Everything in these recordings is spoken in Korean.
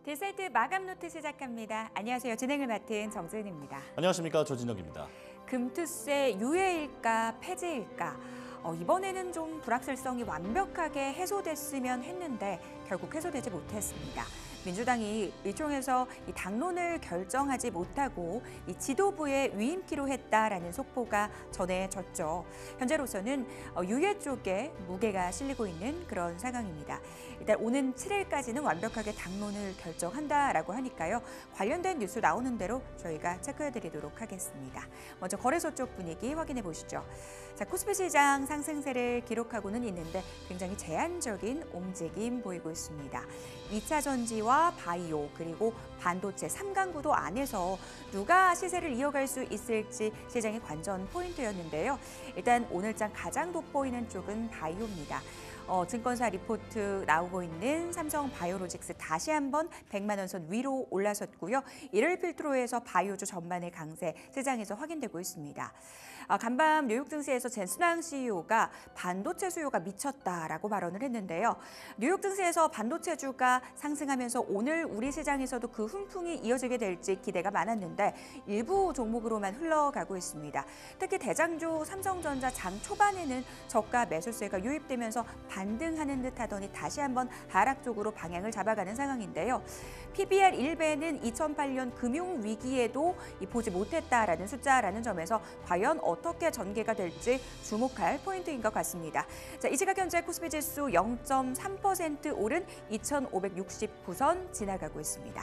딜사이트 마감 노트 시작합니다. 안녕하세요. 진행을 맡은 정지은입니다. 안녕하십니까, 조진혁입니다. 금투세 유예일까 폐지일까? 이번에는 좀 불확실성이 완벽하게 해소됐으면 했는데 결국 해소되지 못했습니다. 민주당이 의총에서 이 당론을 결정하지 못하고 이 지도부의 위임키로 했다라는 속보가 전해졌죠. 현재로서는 유예 쪽에 무게가 실리고 있는 그런 상황입니다. 일단 오는 7일까지는 완벽하게 당론을 결정한다라고 하니까요. 관련된 뉴스 나오는 대로 저희가 체크해드리도록 하겠습니다. 먼저 거래소 쪽 분위기 확인해 보시죠. 자, 코스피 시장 상승세를 기록하고는 있는데 굉장히 제한적인 움직임 보이고 있습니다. 2차 전지와 바이오 그리고 반도체 3강구도 안에서 누가 시세를 이어갈 수 있을지 시장의 관전 포인트였는데요. 일단 오늘장 가장 돋보이는 쪽은 바이오입니다. 증권사 리포트 나오고 있는 삼성 바이오로직스 다시 한번 100만 원 선 위로 올라섰고요. 이를 필두로 해서 바이오주 전반의 강세 시장에서 확인되고 있습니다. 간밤 뉴욕 증시에서 젠순왕 CEO가 반도체 수요가 미쳤다라고 발언을 했는데요. 뉴욕 증시에서 반도체주가 상승하면서 오늘 우리 시장에서도 그 훈풍이 이어지게 될지 기대가 많았는데 일부 종목으로만 흘러가고 있습니다. 특히 대장주 삼성전자 장 초반에는 저가 매수세가 유입되면서 반등하는 듯 하더니 다시 한번 하락 쪽으로 방향을 잡아가는 상황인데요. PBR 1배는 2008년 금융위기에도 보지 못했다라는 숫자라는 점에서 과연 어떻게 전개가 될지 주목할 포인트인 것 같습니다. 자, 이 시각 현재 코스피 지수 0.3% 오른 2,569선 지나가고 있습니다.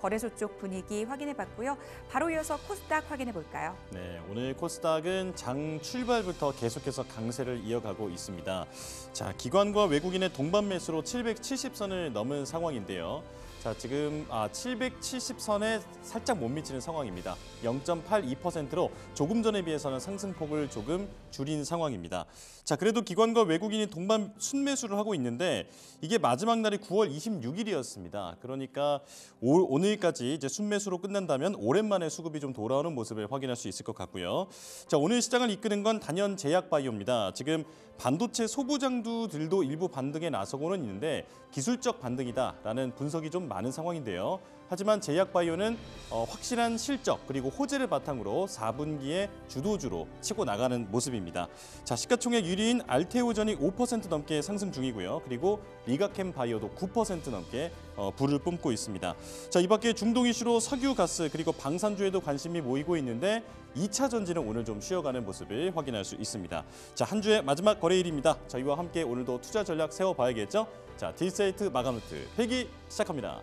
거래소 쪽 분위기 확인해 봤고요. 바로 이어서 코스닥 확인해 볼까요? 네, 오늘 코스닥은 장 출발부터 계속해서 강세를 이어가고 있습니다. 자, 기관과 외국인의 동반 매수로 770선을 넘은 상황인데요. 자, 지금 770선에 살짝 못 미치는 상황입니다. 0.82%로 조금 전에 비해서는 상승폭을 조금 줄인 상황입니다. 자, 그래도 기관과 외국인이 동반 순매수를 하고 있는데 이게 마지막 날이 9월 26일이었습니다. 그러니까 오늘까지 이제 순매수로 끝난다면 오랜만에 수급이 좀 돌아오는 모습을 확인할 수 있을 것 같고요. 자, 오늘 시장을 이끄는 건 단연 제약바이오입니다. 지금 반도체 소부장주들도 일부 반등에 나서고는 있는데 기술적 반등이다라는 분석이 좀 많은 상황인데요. 하지만 제약바이오는 확실한 실적 그리고 호재를 바탕으로 4분기에 주도주로 치고 나가는 모습입니다. 자, 시가총액 1위인 알테오전이 5% 넘게 상승 중이고요. 그리고 리가캠바이오도 9% 넘게 불을 뿜고 있습니다. 자, 이 밖에 중동 이슈로 석유, 가스 그리고 방산주에도 관심이 모이고 있는데 2차 전지는 오늘 좀 쉬어가는 모습을 확인할 수 있습니다. 자, 한 주의 마지막 거래일입니다. 저희와 함께 오늘도 투자 전략 세워봐야겠죠? 자, 딜사이트 마감노트 회기 시작합니다.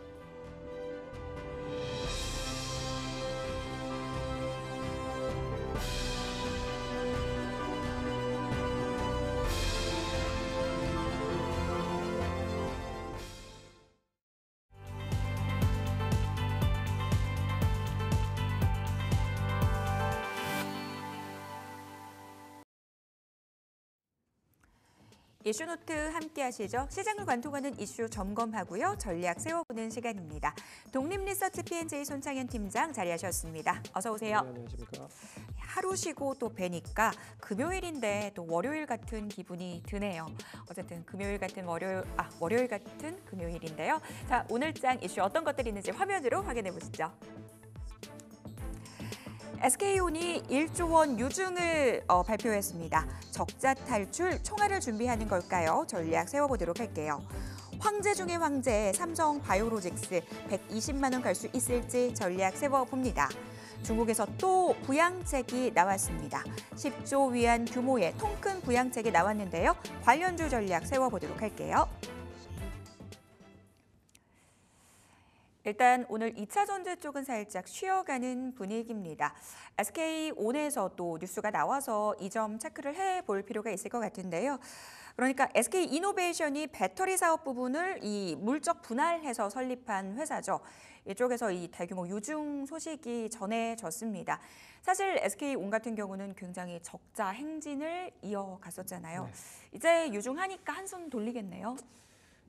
이슈노트 함께 하시죠. 시장을 관통하는 이슈 점검하고요. 전략 세워보는 시간입니다. 독립리서치 P&J 손창현 팀장 자리하셨습니다. 어서 오세요. 네, 안녕하십니까. 하루 쉬고 또 뵈니까 금요일인데 또 월요일 같은 기분이 드네요. 어쨌든 금요일 같은 월요일 같은 금요일인데요. 자, 오늘장 이슈 어떤 것들이 있는지 화면으로 확인해 보시죠. SK온이 1조 원 유증을 발표했습니다. 적자 탈출 총알을 준비하는 걸까요? 전략 세워보도록 할게요. 황제 중의 황제 삼성 바이오로직스 120만 원 갈 수 있을지 전략 세워봅니다. 중국에서 또 부양책이 나왔습니다. 10조 위안 규모의 통큰 부양책이 나왔는데요. 관련주 전략 세워보도록 할게요. 일단 오늘 2차 전지 쪽은 살짝 쉬어가는 분위기입니다. SK온에서 또 뉴스가 나와서 이 점 체크를 해볼 필요가 있을 것 같은데요. 그러니까 SK이노베이션이 배터리 사업 부분을 이 물적 분할해서 설립한 회사죠. 이쪽에서 이 대규모 유증 소식이 전해졌습니다. 사실 SK온 같은 경우는 굉장히 적자 행진을 이어갔었잖아요. 네. 이제 유증하니까 한숨 돌리겠네요.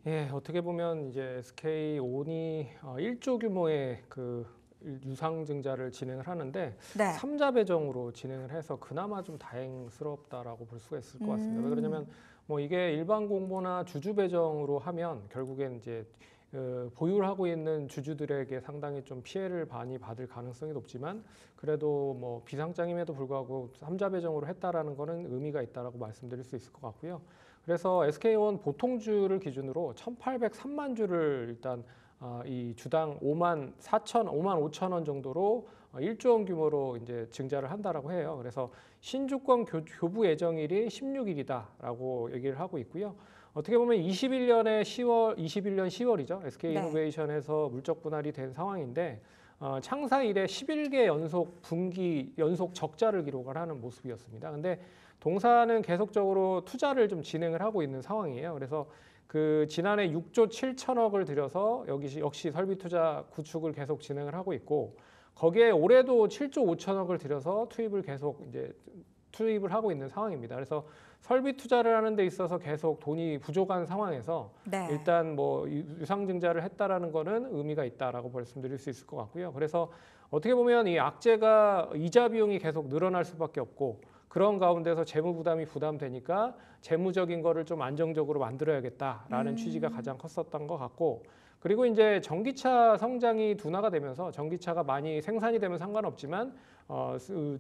예, 어떻게 보면 이제 SK온이 1조 규모의 그 유상증자를 진행을 하는데 네. 3자 배정으로 진행을 해서 그나마 좀 다행스럽다라고 볼 수가 있을 것 같습니다. 왜 그러냐면 뭐 이게 일반 공모나 주주 배정으로 하면 결국엔 이제 보유를 하고 있는 주주들에게 상당히 좀 피해를 많이 받을 가능성이 높지만 그래도 뭐 비상장임에도 불구하고 3자 배정으로 했다라는 거는 의미가 있다라고 말씀드릴 수 있을 것 같고요. 그래서 SK온 보통주를 기준으로 1,803만 주를 일단 이 주당 5만 5천 원 정도로 1조 원 규모로 이제 증자를 한다라고 해요. 그래서 신주권 교부 예정일이 16일이다라고 얘기를 하고 있고요. 어떻게 보면 21년 10월이죠. SK 네. 이노베이션에서 물적 분할이 된 상황인데 창사 이래 11개 분기 연속 적자를 기록을 하는 모습이었습니다. 근데 동사는 계속적으로 투자를 좀 진행을 하고 있는 상황이에요. 그래서 그 지난해 6조 7천억을 들여서 여기 역시 설비 투자 구축을 계속 진행을 하고 있고 거기에 올해도 7조 5천억을 들여서 투입을 하고 있는 상황입니다. 그래서 설비 투자를 하는 데 있어서 계속 돈이 부족한 상황에서 네. 일단 뭐 유상증자를 했다라는 거는 의미가 있다라고 말씀드릴 수 있을 것 같고요. 그래서 어떻게 보면 이 악재가 이자 비용이 계속 늘어날 수밖에 없고 그런 가운데서 재무 부담이 부담되니까 재무적인 거를 좀 안정적으로 만들어야겠다라는 취지가 가장 컸었던 것 같고 그리고 이제 전기차 성장이 둔화가 되면서 전기차가 많이 생산이 되면 상관없지만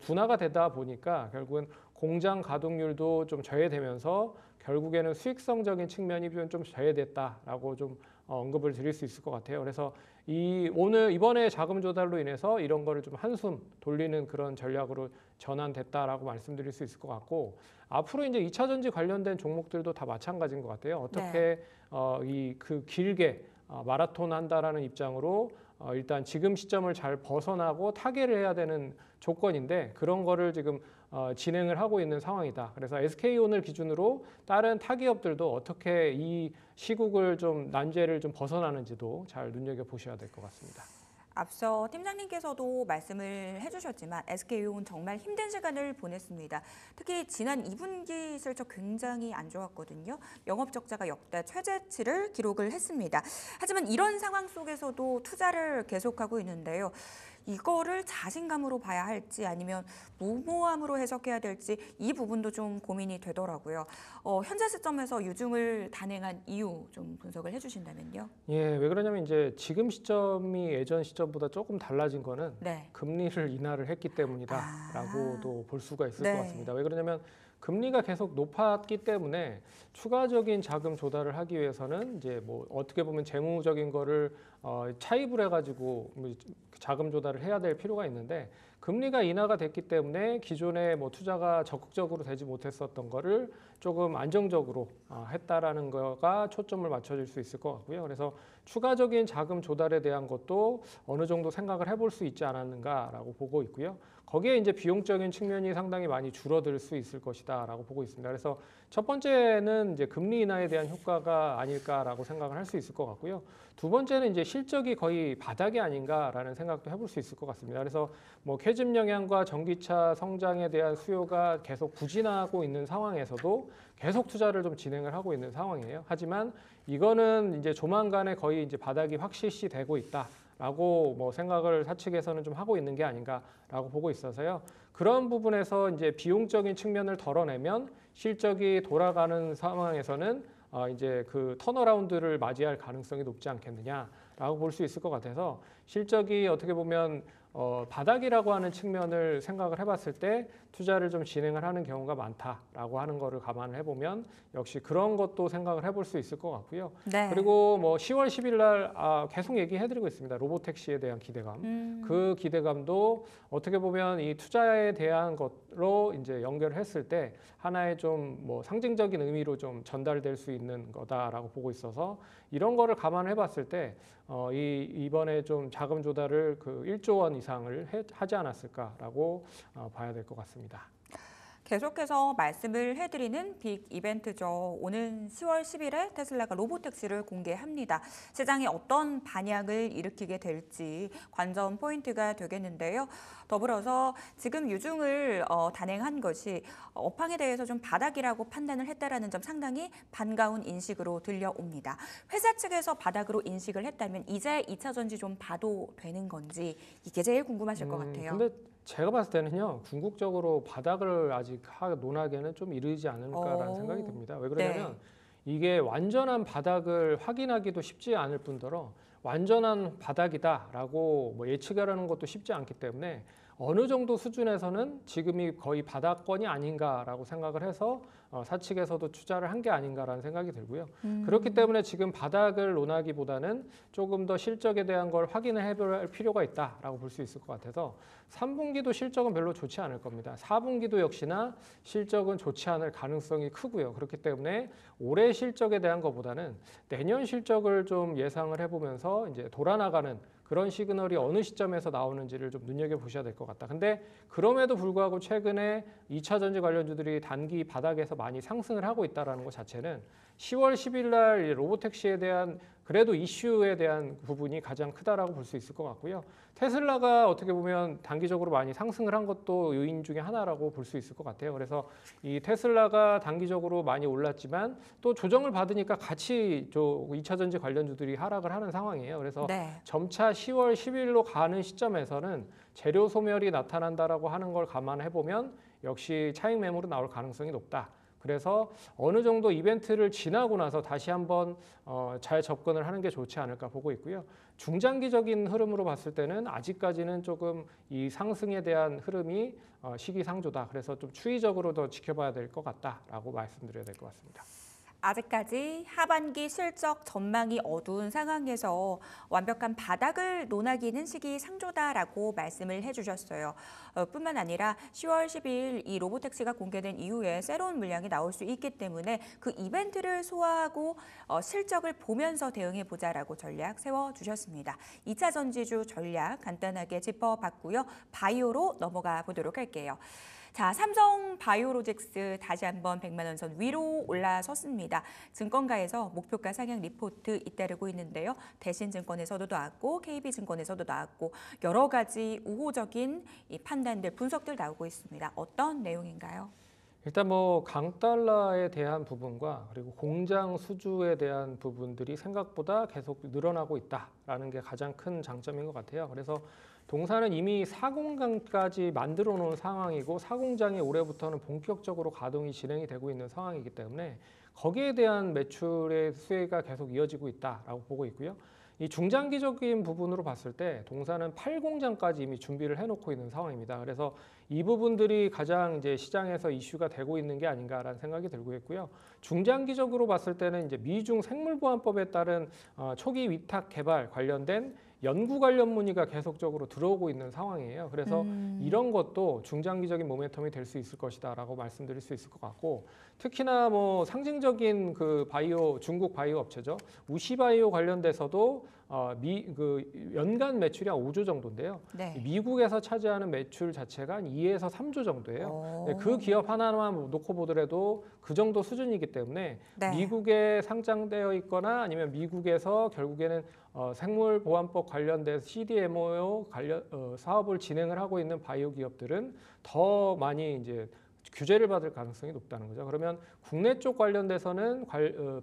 둔화가 되다 보니까 결국은 공장 가동률도 좀 저해되면서 결국에는 수익성적인 측면이 좀 저해됐다라고 좀 언급을 드릴 수 있을 것 같아요. 그래서 이번에 자금 조달로 인해서 이런 거를 좀 한숨 돌리는 그런 전략으로 전환됐다라고 말씀드릴 수 있을 것 같고 앞으로 이제 2차 전지 관련된 종목들도 다 마찬가지인 것 같아요. 어떻게 길게 마라톤 한다라는 입장으로 일단 지금 시점을 잘 벗어나고 타개를 해야 되는 조건인데 그런 거를 지금 진행을 하고 있는 상황이다. 그래서 SK온을 기준으로 다른 타기업들도 어떻게 이 시국을 좀 난제를 좀 벗어나는지도 잘 눈여겨 보셔야 될 것 같습니다. 앞서 팀장님께서도 말씀을 해주셨지만 SK온 정말 힘든 시간을 보냈습니다. 특히 지난 2분기 실적 굉장히 안 좋았거든요. 영업 적자가 역대 최저치를 기록을 했습니다. 하지만 이런 상황 속에서도 투자를 계속하고 있는데요. 이거를 자신감으로 봐야 할지 아니면 무모함으로 해석해야 될지 이 부분도 좀 고민이 되더라고요. 현재 시점에서 유증을 단행한 이유 좀 분석을 해주신다면요. 예, 왜 그러냐면 이제 지금 시점이 예전 시점보다 조금 달라진 거는 네. 금리를 인하를 했기 때문이다라고도 볼 수가 있을 네. 것 같습니다. 왜 그러냐면 금리가 계속 높았기 때문에 추가적인 자금 조달을 하기 위해서는 이제 뭐 어떻게 보면 재무적인 거를 차입을 해가지고 자금 조달을 해야 될 필요가 있는데 금리가 인하가 됐기 때문에 기존에 뭐 투자가 적극적으로 되지 못했었던 거를 조금 안정적으로 했다라는 거가 초점을 맞춰질 수 있을 것 같고요. 그래서 추가적인 자금 조달에 대한 것도 어느 정도 생각을 해볼 수 있지 않았는가라고 보고 있고요. 거기에 이제 비용적인 측면이 상당히 많이 줄어들 수 있을 것이다라고 보고 있습니다. 그래서 첫 번째는 이제 금리 인하에 대한 효과가 아닐까라고 생각을 할 수 있을 것 같고요. 두 번째는 이제 실적이 거의 바닥이 아닌가라는 생각도 해볼 수 있을 것 같습니다. 그래서 뭐 캐즘 영향과 전기차 성장에 대한 수요가 계속 부진하고 있는 상황에서도 계속 투자를 좀 진행을 하고 있는 상황이에요. 하지만 이거는 이제 조만간에 거의 이제 바닥이 확실시 되고 있다라고 뭐 생각을 사측에서는 좀 하고 있는 게 아닌가라고 보고 있어서요. 그런 부분에서 이제 비용적인 측면을 덜어내면 실적이 돌아가는 상황에서는 이제 그 턴어라운드를 맞이할 가능성이 높지 않겠느냐라고 볼 수 있을 것 같아서 실적이 어떻게 보면 바닥이라고 하는 측면을 생각을 해봤을 때 투자를 좀 진행을 하는 경우가 많다라고 하는 거를 감안을 해보면 역시 그런 것도 생각을 해볼 수 있을 것 같고요. 네. 그리고 뭐 10월 10일 날 계속 얘기해드리고 있습니다. 로보택시에 대한 기대감. 그 기대감도 어떻게 보면 이 투자에 대한 것로 이제 연결을 했을 때 하나의 좀 뭐 상징적인 의미로 좀 전달될 수 있는 거다라고 보고 있어서 이런 거를 감안해봤을 때 이번에 좀 자금 조달을 그 1조 원 이상을 하지 않았을까라고 봐야 될 것 같습니다. 계속해서 말씀을 해드리는 빅 이벤트죠. 오는 10월 10일에 테슬라가 로보택시를 공개합니다. 시장에 어떤 반향을 일으키게 될지 관전 포인트가 되겠는데요. 더불어서 지금 유증을 단행한 것이 업황에 대해서 좀 바닥이라고 판단을 했다라는 점 상당히 반가운 인식으로 들려옵니다. 회사 측에서 바닥으로 인식을 했다면 이제 2차 전지 좀 봐도 되는 건지 이게 제일 궁금하실 것 같아요. 근데 제가 봤을 때는요, 궁극적으로 바닥을 아직 논하기에는 좀 이르지 않을까라는 생각이 듭니다. 왜 그러냐면 이게 완전한 바닥을 확인하기도 쉽지 않을 뿐더러 완전한 바닥이다라고 뭐 예측하라는 것도 쉽지 않기 때문에 어느 정도 수준에서는 지금이 거의 바닥권이 아닌가라고 생각을 해서 사측에서도 투자를 한 게 아닌가라는 생각이 들고요. 그렇기 때문에 지금 바닥을 논하기보다는 조금 더 실적에 대한 걸 확인을 해볼 필요가 있다라고 볼 수 있을 것 같아서 3분기도 실적은 별로 좋지 않을 겁니다. 4분기도 역시나 실적은 좋지 않을 가능성이 크고요. 그렇기 때문에 올해 실적에 대한 것보다는 내년 실적을 좀 예상을 해보면서 이제 돌아나가는 그런 시그널이 어느 시점에서 나오는지를 좀 눈여겨보셔야 될 것 같다. 근데 그럼에도 불구하고 최근에 2차 전지 관련주들이 단기 바닥에서 많이 상승을 하고 있다는 것 자체는 10월 10일 날 로보택시에 대한 그래도 이슈에 대한 부분이 가장 크다라고 볼 수 있을 것 같고요. 테슬라가 어떻게 보면 단기적으로 많이 상승을 한 것도 요인 중에 하나라고 볼 수 있을 것 같아요. 그래서 이 테슬라가 단기적으로 많이 올랐지만 또 조정을 받으니까 같이 2차 전지 관련주들이 하락을 하는 상황이에요. 그래서 네. 점차 10월 10일로 가는 시점에서는 재료 소멸이 나타난다라고 하는 걸 감안해 보면 역시 차익 매물은 나올 가능성이 높다. 그래서 어느 정도 이벤트를 지나고 나서 다시 한번 잘 접근을 하는 게 좋지 않을까 보고 있고요. 중장기적인 흐름으로 봤을 때는 아직까지는 조금 이 상승에 대한 흐름이 시기상조다. 그래서 좀 추이적으로 더 지켜봐야 될 것 같다라고 말씀드려야 될 것 같습니다. 아직까지 하반기 실적 전망이 어두운 상황에서 완벽한 바닥을 논하기는 시기상조다라고 말씀을 해주셨어요. 뿐만 아니라 10월 10일 이 로보택시가 공개된 이후에 새로운 물량이 나올 수 있기 때문에 그 이벤트를 소화하고 실적을 보면서 대응해보자라고 전략 세워주셨습니다. 2차 전지주 전략 간단하게 짚어봤고요. 바이오로 넘어가 보도록 할게요. 자, 삼성 바이오로직스 다시 한번 100만 원 선 위로 올라섰습니다. 증권가에서 목표가 상향 리포트 잇따르고 있는데요. 대신증권에서도 나왔고 KB증권에서도 나왔고 여러 가지 우호적인 이 판단들, 분석들 나오고 있습니다. 어떤 내용인가요? 일단 뭐 강달러에 대한 부분과 그리고 공장 수주에 대한 부분들이 생각보다 계속 늘어나고 있다라는 게 가장 큰 장점인 것 같아요. 그래서 동사는 이미 4공장까지 만들어 놓은 상황이고 4공장이 올해부터는 본격적으로 가동이 진행이 되고 있는 상황이기 때문에 거기에 대한 매출의 수혜가 계속 이어지고 있다라고 보고 있고요. 이 중장기적인 부분으로 봤을 때 동사는 8공장까지 이미 준비를 해놓고 있는 상황입니다. 그래서 이 부분들이 가장 이제 시장에서 이슈가 되고 있는 게 아닌가라는 생각이 들고 있고요. 중장기적으로 봤을 때는 이제 미중 생물보안법에 따른 초기 위탁 개발 관련된 연구 관련 문의가 계속적으로 들어오고 있는 상황이에요. 그래서 이런 것도 중장기적인 모멘텀이 될 수 있을 것이다라고 말씀드릴 수 있을 것 같고, 특히나 뭐 상징적인 그 바이오 중국 바이오 업체죠. 우시바이오 관련돼서도 연간 매출이 한 5조 정도인데요. 네. 미국에서 차지하는 매출 자체가 한 2에서 3조 정도예요. 네, 그 기업 하나만 놓고 보더라도 그 정도 수준이기 때문에 네. 미국에 상장되어 있거나 아니면 미국에서 결국에는 생물보안법 관련돼서 CDMO 관련 사업을 진행을 하고 있는 바이오 기업들은 더 많이 이제 규제를 받을 가능성이 높다는 거죠. 그러면 국내 쪽 관련돼서는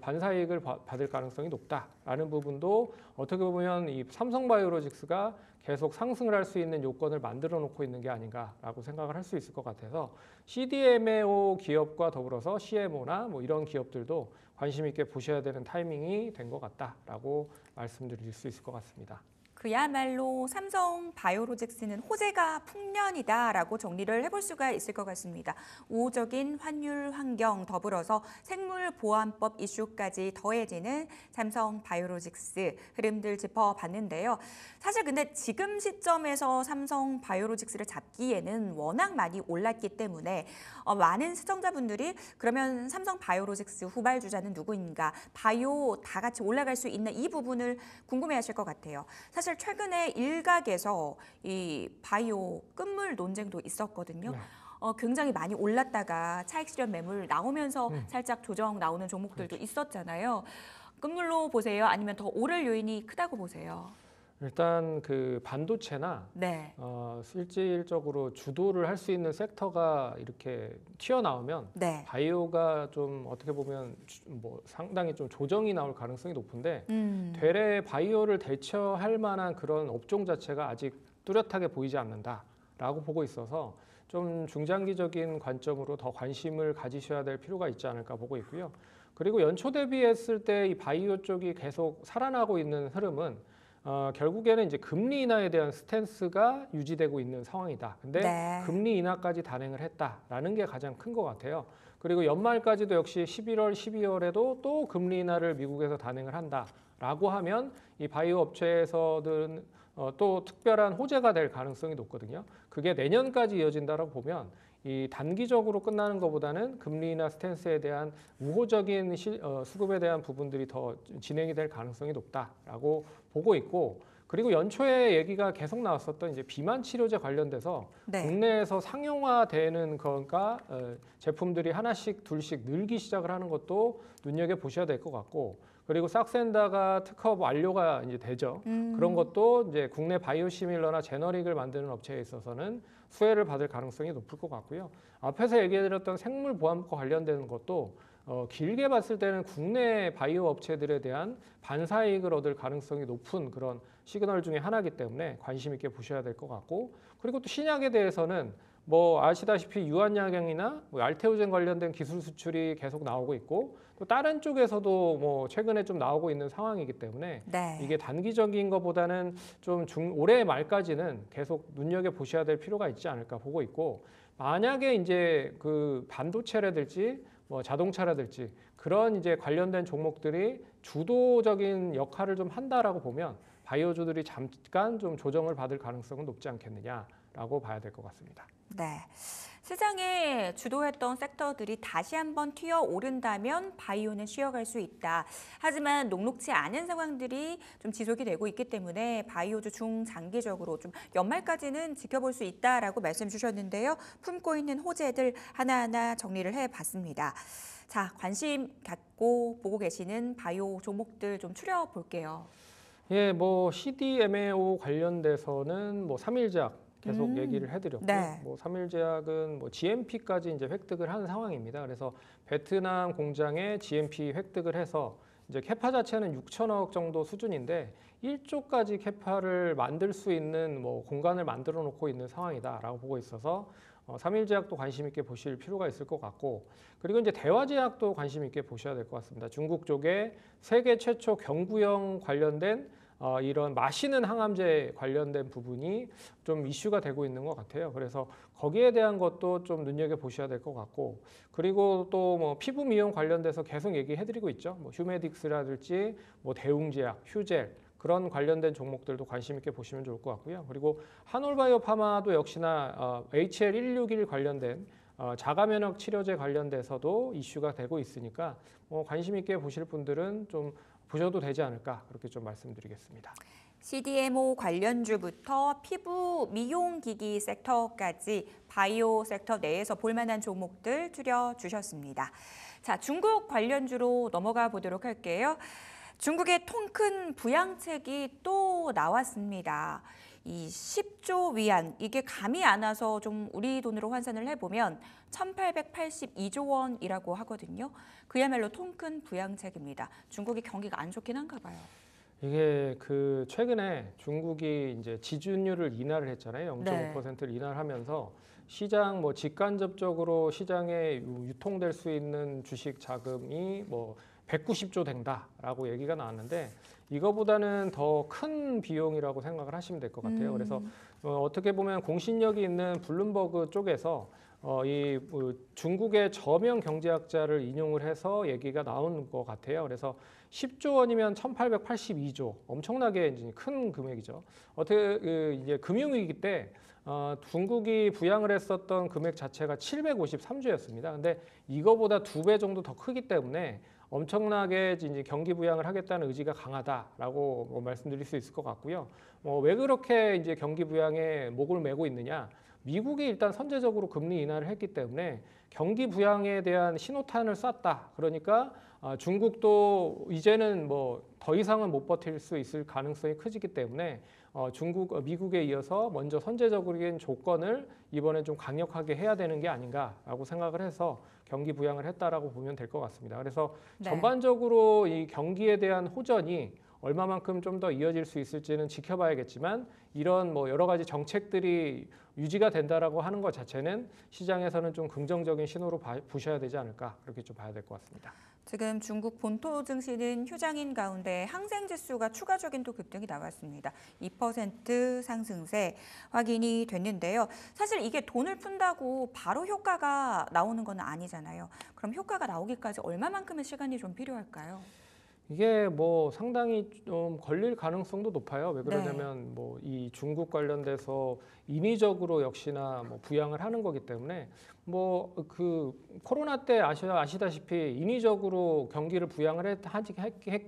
반사이익을 받을 가능성이 높다라는 부분도 어떻게 보면 이 삼성바이오로직스가 계속 상승을 할 수 있는 요건을 만들어 놓고 있는 게 아닌가라고 생각을 할 수 있을 것 같아서 CDMO 기업과 더불어서 CMO나 뭐 이런 기업들도 관심 있게 보셔야 되는 타이밍이 된 것 같다라고 말씀드릴 수 있을 것 같습니다. 그야말로 삼성 바이오로직스는 호재가 풍년이다라고 정리를 해볼 수가 있을 것 같습니다. 우호적인 환율 환경 더불어서 생물보안법 이슈까지 더해지는 삼성 바이오로직스 흐름들 짚어봤는데요. 사실 근데 지금 시점에서 삼성 바이오로직스를 잡기에는 워낙 많이 올랐기 때문에 많은 시청자분들이 그러면 삼성 바이오로직스 후발주자는 누구인가, 바이오 다 같이 올라갈 수 있는 이 부분을 궁금해하실 것 같아요. 사실 최근에 일각에서 이 바이오 끝물 논쟁도 있었거든요. 네. 굉장히 많이 올랐다가 차익 실현 매물 나오면서 살짝 조정 나오는 종목들도 그렇죠. 있었잖아요. 끝물로 보세요? 아니면 더 오를 요인이 크다고 보세요? 일단 그 반도체나 네. 실질적으로 주도를 할 수 있는 섹터가 이렇게 튀어나오면 네. 바이오가 좀 어떻게 보면 뭐 상당히 좀 조정이 나올 가능성이 높은데 되레 바이오를 대처할 만한 그런 업종 자체가 아직 뚜렷하게 보이지 않는다라고 보고 있어서 좀 중장기적인 관점으로 더 관심을 가지셔야 될 필요가 있지 않을까 보고 있고요. 그리고 연초 대비했을 때 이 바이오 쪽이 계속 살아나고 있는 흐름은 결국에는 이제 금리 인하에 대한 스탠스가 유지되고 있는 상황이다. 근데 네. 금리 인하까지 단행을 했다라는 게 가장 큰 것 같아요. 그리고 연말까지도 역시 11월, 12월에도 또 금리 인하를 미국에서 단행을 한다라고 하면 이 바이오 업체에서는 또 특별한 호재가 될 가능성이 높거든요. 그게 내년까지 이어진다라고 보면 이 단기적으로 끝나는 것보다는 금리 인하 스탠스에 대한 우호적인 수급에 대한 부분들이 더 진행이 될 가능성이 높다라고 보고 있고, 그리고 연초에 얘기가 계속 나왔었던 이제 비만 치료제 관련돼서 네. 국내에서 상용화되는 거가 제품들이 하나씩 둘씩 늘기 시작을 하는 것도 눈여겨 보셔야 될 것 같고, 그리고 싹센다가 특허 완료가 이제 되죠. 그런 것도 이제 국내 바이오시밀러나 제너릭을 만드는 업체에 있어서는 수혜를 받을 가능성이 높을 것 같고요. 앞에서 얘기해드렸던 생물보안과 관련되는 것도 길게 봤을 때는 국내 바이오 업체들에 대한 반사이익을 얻을 가능성이 높은 그런 시그널 중에 하나이기 때문에 관심 있게 보셔야 될 것 같고, 그리고 또 신약에 대해서는 뭐 아시다시피 유한약약이나 뭐 알테오젠 관련된 기술 수출이 계속 나오고 있고, 또 다른 쪽에서도 뭐 최근에 좀 나오고 있는 상황이기 때문에 네. 이게 단기적인 것보다는 좀 올해 말까지는 계속 눈여겨 보셔야 될 필요가 있지 않을까 보고 있고, 만약에 이제 그 반도체라든지 뭐 자동차라든지 그런 이제 관련된 종목들이 주도적인 역할을 좀 한다라고 보면 바이오주들이 잠깐 좀 조정을 받을 가능성은 높지 않겠느냐라고 봐야 될 것 같습니다. 네. 시장에 주도했던 섹터들이 다시 한번 튀어오른다면 바이오는 쉬어갈 수 있다. 하지만 녹록지 않은 상황들이 좀 지속이 되고 있기 때문에 바이오주 중장기적으로 좀 연말까지는 지켜볼 수 있다라고 말씀 주셨는데요. 품고 있는 호재들 하나하나 정리를 해봤습니다. 자, 관심 갖고 보고 계시는 바이오 종목들 좀 추려볼게요. 예, 뭐 CDMAO 관련돼서는 뭐 삼일제약 계속 얘기를 해드렸고요. 네. 뭐 삼일제약은 뭐 GMP까지 이제 획득을 한 상황입니다. 그래서 베트남 공장에 GMP 획득을 해서 이제 캐파 자체는 6천억 정도 수준인데 1조까지 캐파를 만들 수 있는 뭐 공간을 만들어 놓고 있는 상황이다라고 보고 있어서 삼일제약도 관심 있게 보실 필요가 있을 것 같고, 그리고 이제 대화제약도 관심 있게 보셔야 될 것 같습니다. 중국 쪽에 세계 최초 경구용 관련된 이런 마시는 항암제 관련된 부분이 좀 이슈가 되고 있는 것 같아요. 그래서 거기에 대한 것도 좀 눈여겨 보셔야 될 것 같고, 그리고 또 뭐 피부 미용 관련돼서 계속 얘기해드리고 있죠. 뭐 휴메딕스라든지 뭐 대웅제약, 휴젤 그런 관련된 종목들도 관심 있게 보시면 좋을 것 같고요. 그리고 한올바이오파마도 역시나 HL161 관련된 자가면역 치료제 관련돼서도 이슈가 되고 있으니까 관심 있게 보실 분들은 좀 보셔도 되지 않을까 그렇게 좀 말씀드리겠습니다. CDMO 관련주부터 피부 미용기기 섹터까지 바이오 섹터 내에서 볼만한 종목들 추려주셨습니다. 자, 중국 관련주로 넘어가 보도록 할게요. 중국의 통 큰 부양책이 또 나왔습니다. 이 10조 위안, 이게 감이 안 와서 좀 우리 돈으로 환산을 해보면 1,882조 원이라고 하거든요. 그야말로 통 큰 부양책입니다. 중국이 경기가 안 좋긴 한가 봐요. 이게 그 최근에 중국이 이제 지준율을 인하를 했잖아요. 0.5%를 인하를 하면서 시장 뭐 직간접적으로 시장에 유통될 수 있는 주식 자금이 뭐 190조 된다라고 얘기가 나왔는데 이거보다는 더 큰 비용이라고 생각을 하시면 될 것 같아요. 그래서 어떻게 보면 공신력이 있는 블룸버그 쪽에서 이 중국의 저명 경제학자를 인용을 해서 얘기가 나온 것 같아요. 그래서 10조 원이면 1,882조, 엄청나게 이제 큰 금액이죠. 어떻게 이제 금융위기 때 중국이 부양을 했었던 금액 자체가 753조였습니다. 근데 이거보다 2배 정도 더 크기 때문에 엄청나게 이제 경기 부양을 하겠다는 의지가 강하다라고 말씀드릴 수 있을 것 같고요. 왜 그렇게 이제 경기 부양에 목을 메고 있느냐? 미국이 일단 선제적으로 금리 인하를 했기 때문에 경기 부양에 대한 신호탄을 쐈다. 그러니까 중국도 이제는 뭐 더 이상은 못 버틸 수 있을 가능성이 커지기 때문에 미국에 이어서 먼저 선제적인 조건을 이번에 좀 강력하게 해야 되는 게 아닌가라고 생각을 해서 경기 부양을 했다라고 보면 될 것 같습니다. 그래서 전반적으로 이 경기에 대한 호전이 얼마만큼 좀 더 이어질 수 있을지는 지켜봐야겠지만 이런 뭐 여러 가지 정책들이 유지가 된다라고 하는 것 자체는 시장에서는 좀 긍정적인 신호로 보셔야 되지 않을까 그렇게 좀 봐야 될 것 같습니다. 지금 중국 본토 증시는 휴장인 가운데 항생 지수가 추가적인 또 급등이 나왔습니다. 2% 상승세 확인이 됐는데요. 사실 이게 돈을 푼다고 바로 효과가 나오는 건 아니잖아요. 그럼 효과가 나오기까지 얼마만큼의 시간이 좀 필요할까요? 이게 뭐 상당히 좀 걸릴 가능성도 높아요. 왜 그러냐면 뭐 이 중국 관련돼서 인위적으로 역시나 뭐 부양을 하는 거기 때문에 뭐 그 코로나 때 아시다시피 인위적으로 경기를 부양을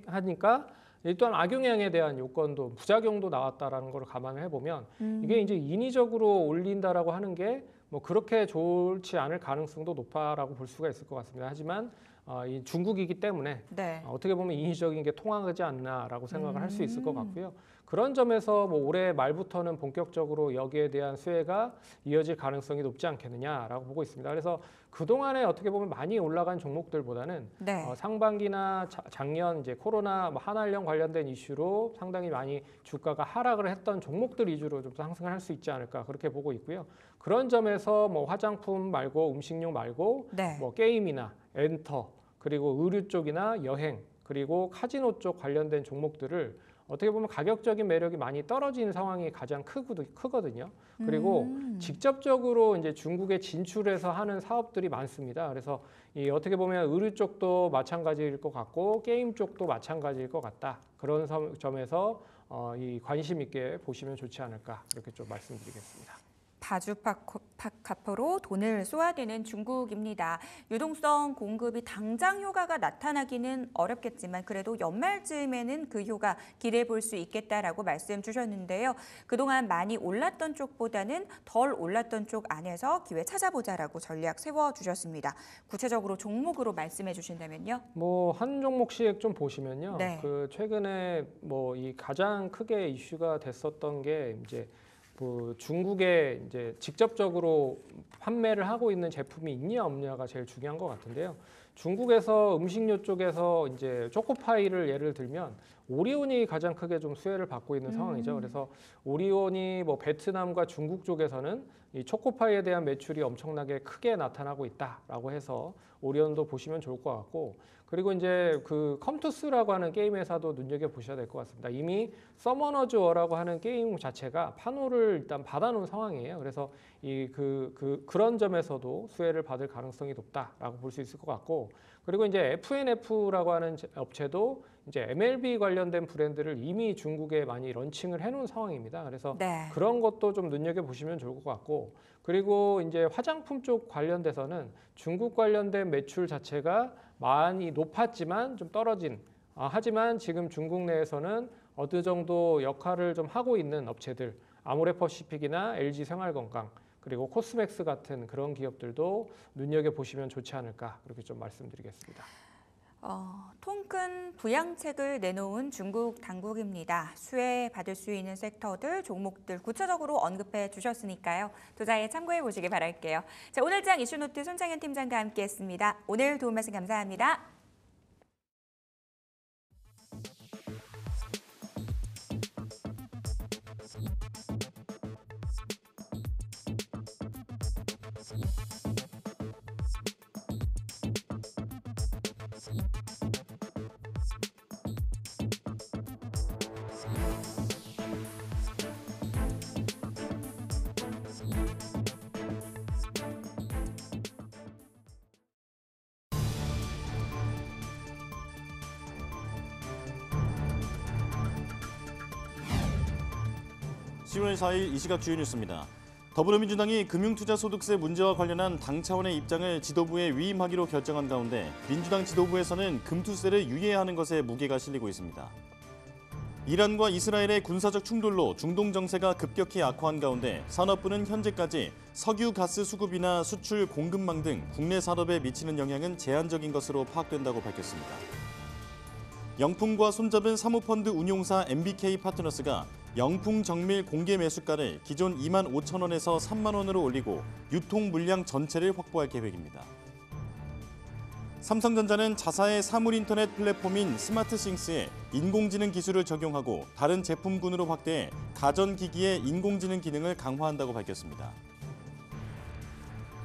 하니까 일단 악영향에 대한 요건도 부작용도 나왔다라는 걸 감안을 해보면 이게 이제 인위적으로 올린다라고 하는 게 뭐 그렇게 좋지 않을 가능성도 높아라고 볼 수가 있을 것 같습니다. 하지만 이 중국이기 때문에 어떻게 보면 인위적인 게 통하지 않나라고 생각을 할 수 있을 것 같고요. 그런 점에서 뭐 올해 말부터는 본격적으로 여기에 대한 수혜가 이어질 가능성이 높지 않겠느냐라고 보고 있습니다. 그래서 그동안에 어떻게 보면 많이 올라간 종목들보다는 상반기나 작년 이제 코로나 뭐 한한령 관련된 이슈로 상당히 많이 주가가 하락을 했던 종목들 위주로 좀 상승을 할 수 있지 않을까 그렇게 보고 있고요. 그런 점에서 뭐 화장품 말고 음식료 말고 뭐 게임이나 엔터 그리고 의류 쪽이나 여행 그리고 카지노 쪽 관련된 종목들을 어떻게 보면 가격적인 매력이 많이 떨어진 상황이 가장 크거든요. 그리고 직접적으로 이제 중국에 진출해서 하는 사업들이 많습니다. 그래서 이 어떻게 보면 의류 쪽도 마찬가지일 것 같고 게임 쪽도 마찬가지일 것 같다. 그런 점에서 이 관심 있게 보시면 좋지 않을까 이렇게 좀 말씀드리겠습니다. 바주파카프로 돈을 쏘아대는 중국입니다. 유동성 공급이 당장 효과가 나타나기는 어렵겠지만 그래도 연말쯤에는 그 효과 기대해 볼 수 있겠다라고 말씀 주셨는데요. 그동안 많이 올랐던 쪽보다는 덜 올랐던 쪽 안에서 기회 찾아보자라고 전략 세워주셨습니다. 구체적으로 종목으로 말씀해 주신다면요. 뭐 한 종목씩 좀 보시면요. 그 최근에 뭐 이 가장 크게 이슈가 됐었던 게 이제 그 중국에 이제 직접적으로 판매를 하고 있는 제품이 있냐 없냐가 제일 중요한 것 같은데요. 중국에서 음식료 쪽에서 이제 초코파이를 예를 들면 오리온이 가장 크게 좀 수혜를 받고 있는 상황이죠. 그래서 오리온이 뭐 베트남과 중국 쪽에서는 이 초코파이에 대한 매출이 엄청나게 크게 나타나고 있다라고 해서 오리온도 보시면 좋을 것 같고, 그리고 이제 그 컴투스라고 하는 게임 회사도 눈여겨 보셔야 될 것 같습니다. 이미 서머너즈 워라고 하는 게임 자체가 판호를 일단 받아놓은 상황이에요. 그래서 그런 점에서도 수혜를 받을 가능성이 높다라고 볼 수 있을 것 같고, 그리고 이제 FNF라고 하는 업체도 이제 MLB 관련된 브랜드를 이미 중국에 많이 런칭을 해놓은 상황입니다. 그래서 그런 것도 좀 눈여겨 보시면 좋을 것 같고, 그리고 이제 화장품 쪽 관련돼서는 중국 관련된 매출 자체가 많이 높았지만 좀 떨어진, 하지만 지금 중국 내에서는 어느 정도 역할을 좀 하고 있는 업체들, 아모레퍼시픽이나 LG 생활건강, 그리고 코스맥스 같은 그런 기업들도 눈여겨 보시면 좋지 않을까 그렇게 좀 말씀드리겠습니다. 통큰 부양책을 내놓은 중국 당국입니다. 수혜 받을 수 있는 섹터들, 종목들 구체적으로 언급해 주셨으니까요. 투자에 참고해 보시기 바랄게요. 자, 오늘 장 이슈노트 손창현 팀장과 함께했습니다. 오늘 도움 말씀 감사합니다. (10월 4일) 이 시각 주요 뉴스입니다. 더불어민주당이 금융투자소득세 문제와 관련한 당 차원의 입장을 지도부에 위임하기로 결정한 가운데 민주당 지도부에서는 금투세를 유예하는 것에 무게가 실리고 있습니다. 이란과 이스라엘의 군사적 충돌로 중동 정세가 급격히 악화한 가운데 산업부는 현재까지 석유, 가스 수급이나 수출 공급망 등 국내 산업에 미치는 영향은 제한적인 것으로 파악된다고 밝혔습니다. 영풍과 손잡은 사모펀드 운용사 MBK 파트너스가 영풍 정밀 공개 매수가를 기존 2만 5천 원에서 3만 원으로 올리고 유통 물량 전체를 확보할 계획입니다. 삼성전자는 자사의 사물 인터넷 플랫폼인 스마트싱스에 인공지능 기술을 적용하고 다른 제품군으로 확대해 가전기기의 인공지능 기능을 강화한다고 밝혔습니다.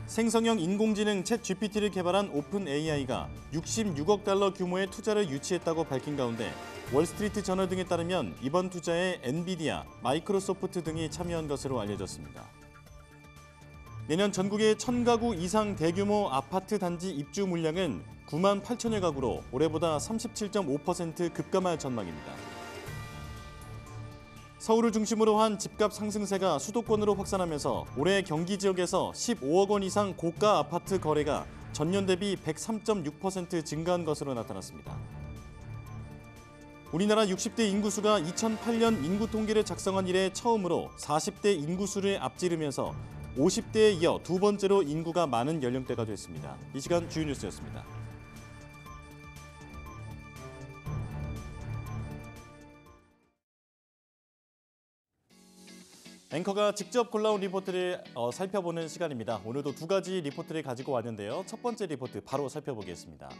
생성형 인공지능 챗 GPT를 개발한 오픈 AI가 66억 달러 규모의 투자를 유치했다고 밝힌 가운데 월스트리트 저널 등에 따르면 이번 투자에 엔비디아, 마이크로소프트 등이 참여한 것으로 알려졌습니다. 내년 전국의 1000가구 이상 대규모 아파트 단지 입주 물량은 9만 8천여 가구로 올해보다 37.5% 급감할 전망입니다. 서울을 중심으로 한 집값 상승세가 수도권으로 확산하면서 올해 경기 지역에서 15억 원 이상 고가 아파트 거래가 전년 대비 103.6% 증가한 것으로 나타났습니다. 우리나라 60대 인구수가 2008년 인구 통계를 작성한 이래 처음으로 40대 인구수를 앞지르면서 50대에 이어 두 번째로 인구가 많은 연령대가 됐습니다. 이 시간 주요 뉴스였습니다. 앵커가 직접 골라온 리포트를 살펴보는 시간입니다. 오늘도 두 가지 리포트를 가지고 왔는데요. 첫 번째 리포트 바로 살펴보겠습니다.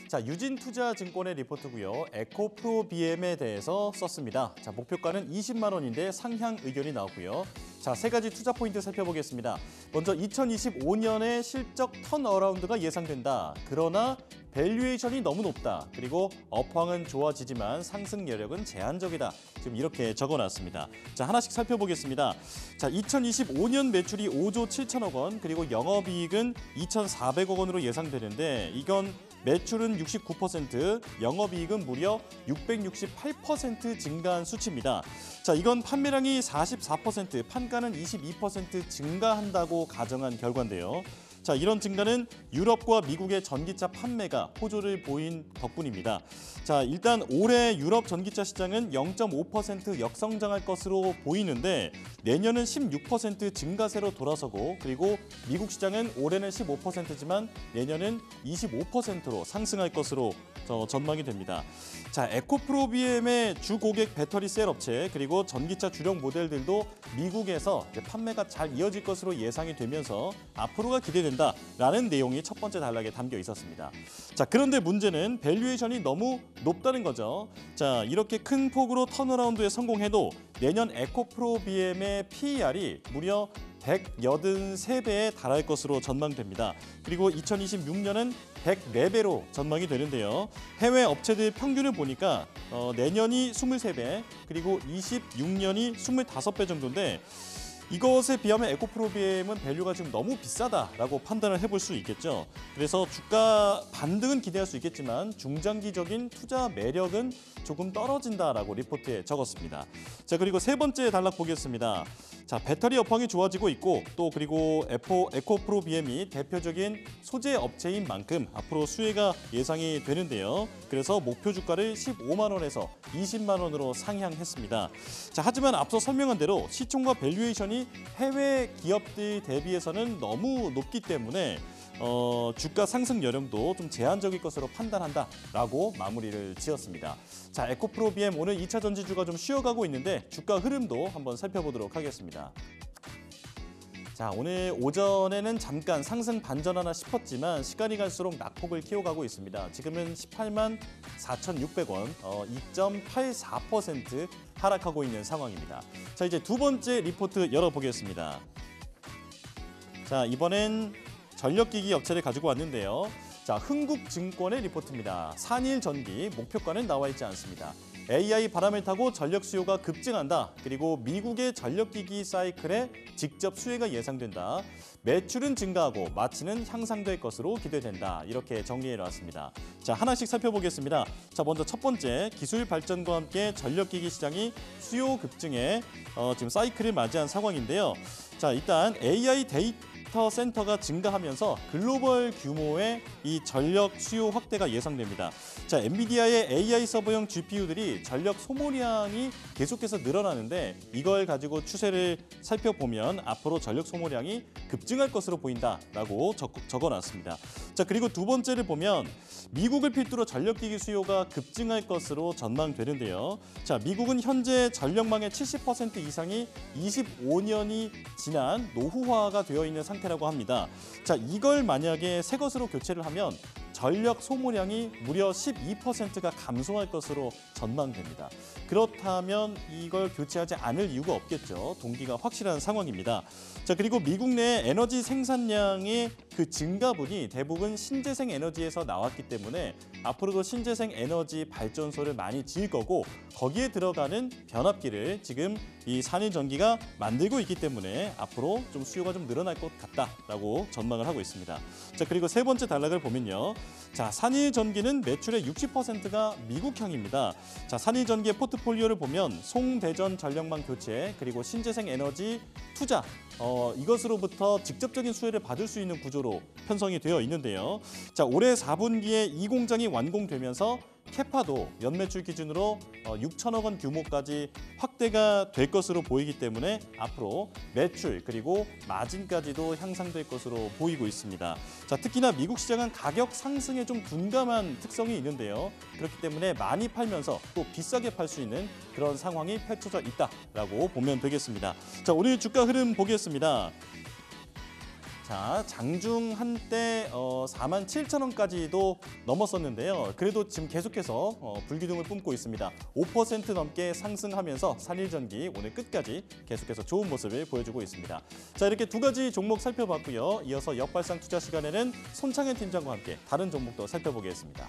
자, 유진투자증권의 리포트고요. 에코프로비엠에 대해서 썼습니다. 자, 목표가는 20만 원인데 상향 의견이 나왔고요. 자, 세 가지 투자 포인트 살펴보겠습니다. 먼저 2025년에 실적 턴어라운드가 예상된다. 그러나 밸류에이션이 너무 높다. 그리고 업황은 좋아지지만 상승 여력은 제한적이다. 지금 이렇게 적어놨습니다. 자, 하나씩 살펴보겠습니다. 자, 2025년 매출이 5조 7천억 원, 그리고 영업이익은 2,400억 원으로 예상되는데 이건 매출은 69%, 영업이익은 무려 668% 증가한 수치입니다. 자, 이건 판매량이 44%, 판가는 22% 증가한다고 가정한 결과인데요. 자, 이런 증가는 유럽과 미국의 전기차 판매가 호조를 보인 덕분입니다. 자, 일단 올해 유럽 전기차 시장은 0.5% 역성장할 것으로 보이는데 내년은 16% 증가세로 돌아서고, 그리고 미국 시장은 올해는 15%지만 내년은 25%로 상승할 것으로 전망이 됩니다. 자, 에코프로비엠의 주 고객 배터리 셀 업체 그리고 전기차 주력 모델들도 미국에서 판매가 잘 이어질 것으로 예상이 되면서 앞으로가 기대된다라는 내용이 첫 번째 단락에 담겨 있었습니다. 자, 그런데 문제는 밸류에이션이 너무 높다는 거죠. 자, 이렇게 큰 폭으로 턴어라운드에 성공해도 내년 에코프로비엠의 PER이 무려 183배에 달할 것으로 전망됩니다. 그리고 2026년은 104배로 전망이 되는데요. 해외 업체들 평균을 보니까 내년이 23배, 그리고 26년이 25배 정도인데 이것에 비하면 에코프로비엠은 밸류가 지금 너무 비싸다라고 판단을 해볼 수 있겠죠. 그래서 주가 반등은 기대할 수 있겠지만 중장기적인 투자 매력은 조금 떨어진다라고 리포트에 적었습니다. 자, 그리고 세 번째 단락 보겠습니다. 자, 배터리 업황이 좋아지고 있고 또 그리고 에코프로비엠이 대표적인 소재 업체인 만큼 앞으로 수혜가 예상이 되는데요. 그래서 목표 주가를 15만 원에서 20만 원으로 상향했습니다. 자, 하지만 앞서 설명한 대로 시총과 밸류에이션이 해외 기업들 대비해서는 너무 높기 때문에 주가 상승 여력도 좀 제한적일 것으로 판단한다라고 마무리를 지었습니다. 자, 에코프로비엠 오늘 2차 전지주가 좀 쉬어가고 있는데 주가 흐름도 한번 살펴보도록 하겠습니다. 자, 오늘 오전에는 잠깐 상승 반전하나 싶었지만 시간이 갈수록 낙폭을 키워가고 있습니다. 지금은 18만 4,600원, 2.84% 하락하고 있는 상황입니다. 자, 이제 두 번째 리포트 열어보겠습니다. 자, 이번엔 전력기기 업체를 가지고 왔는데요. 자, 흥국증권의 리포트입니다. 산일전기 목표가는 나와 있지 않습니다. AI 바람을 타고 전력 수요가 급증한다. 그리고 미국의 전력기기 사이클에 직접 수혜가 예상된다. 매출은 증가하고 마진은 향상될 것으로 기대된다. 이렇게 정리해 놨습니다. 자, 하나씩 살펴보겠습니다. 자, 먼저 첫 번째, 기술 발전과 함께 전력기기 시장이 수요 급증에 지금 사이클을 맞이한 상황인데요. 자, 일단 AI 데이터 센터가 증가하면서 글로벌 규모의 이 전력 수요 확대가 예상됩니다. 자, 엔비디아의 AI 서버용 GPU들이 전력 소모량이 계속해서 늘어나는데 이걸 가지고 추세를 살펴보면 앞으로 전력 소모량이 급증할 것으로 보인다라고 적어놨습니다. 자, 그리고 두 번째를 보면 미국을 필두로 전력기기 수요가 급증할 것으로 전망되는데요. 자, 미국은 현재 전력망의 70% 이상이 25년이 지난 노후화가 되어 있는 상태라고 합니다. 자, 이걸 만약에 새 것으로 교체를 하면 전력 소모량이 무려 12%가 감소할 것으로 전망됩니다. 그렇다면 이걸 교체하지 않을 이유가 없겠죠. 동기가 확실한 상황입니다. 자, 그리고 미국 내 에너지 생산량의 그 증가분이 대부분 신재생 에너지에서 나왔기 때문에 앞으로도 신재생 에너지 발전소를 많이 지을 거고 거기에 들어가는 변압기를 지금 이 산일전기가 만들고 있기 때문에 앞으로 좀 수요가 좀 늘어날 것 같다라고 전망을 하고 있습니다. 자, 그리고 세 번째 단락을 보면요. 자, 산일전기는 매출의 60%가 미국향입니다. 자, 산일전기의 포트폴리오를 보면 송대전 전력망 교체 그리고 신재생 에너지 투자 이것으로부터 직접적인 수혜를 받을 수 있는 구조로 편성이 되어 있는데요. 자, 올해 4분기에 이 공장이 완공되면서 캐파도 연매출 기준으로 6천억 원 규모까지 확대가 될 것으로 보이기 때문에 앞으로 매출 그리고 마진까지도 향상될 것으로 보이고 있습니다. 자, 특히나 미국 시장은 가격 상승에 좀 둔감한 특성이 있는데요. 그렇기 때문에 많이 팔면서 또 비싸게 팔 수 있는 그런 상황이 펼쳐져 있다라고 보면 되겠습니다. 자, 오늘 주가 흐름 보겠습니다. 자, 장중 한때 47,000원까지도 넘었었는데요. 그래도 지금 계속해서 불기둥을 뿜고 있습니다. 5% 넘게 상승하면서 산일전기 오늘 끝까지 계속해서 좋은 모습을 보여주고 있습니다. 자, 이렇게 두 가지 종목 살펴봤고요. 이어서 역발상 투자 시간에는 손창현 팀장과 함께 다른 종목도 살펴보겠습니다.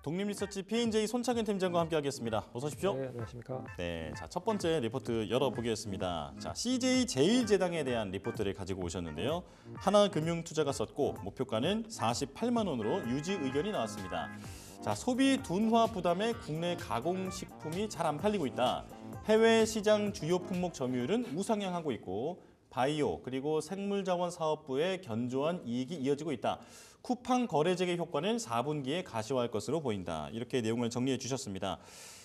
독립리서치 P&J 손창현 팀장과 함께하겠습니다. 어서 오십시오. 네, 안녕하십니까. 네, 자, 첫 번째 리포트 열어보겠습니다. 자, CJ 제일제당에 대한 리포트를 가지고 오셨는데요. 하나금융투자가 썼고 목표가는 48만 원으로 유지 의견이 나왔습니다. 자, 소비 둔화 부담에 국내 가공식품이 잘 안 팔리고 있다. 해외 시장 주요 품목 점유율은 우상향하고 있고 바이오 그리고 생물자원 사업부의 견조한 이익이 이어지고 있다. 쿠팡 거래재개 효과는 4분기에 가시화할 것으로 보인다. 이렇게 내용을 정리해 주셨습니다.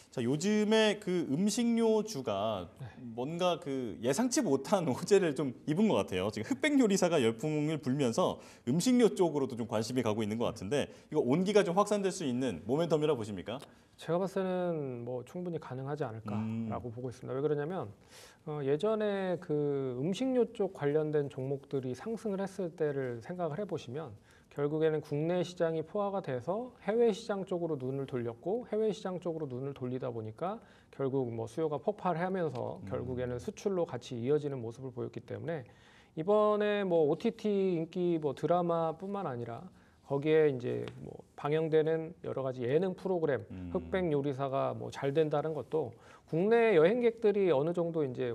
자, 요즘에 그 음식료주가 뭔가 그 예상치 못한 호재를 좀 입은 것 같아요. 지금 흑백 요리사가 열풍을 불면서 음식료 쪽으로도 좀 관심이 가고 있는 것 같은데 이거 온기가 좀 확산될 수 있는 모멘텀이라 보십니까? 제가 봤을 때는 뭐 충분히 가능하지 않을까라고 보고 있습니다. 왜 그러냐면 예전에 그 음식료 쪽 관련된 종목들이 상승을 했을 때를 생각을 해보시면 결국에는 국내 시장이 포화가 돼서 해외 시장 쪽으로 눈을 돌렸고 해외 시장 쪽으로 눈을 돌리다 보니까 결국 뭐 수요가 폭발하면서 결국에는 수출로 같이 이어지는 모습을 보였기 때문에 이번에 뭐 OTT 인기 뭐 드라마뿐만 아니라 거기에 이제 뭐 방영되는 여러 가지 예능 프로그램 흑백 요리사가 뭐 잘 된다는 것도 국내 여행객들이 어느 정도 이제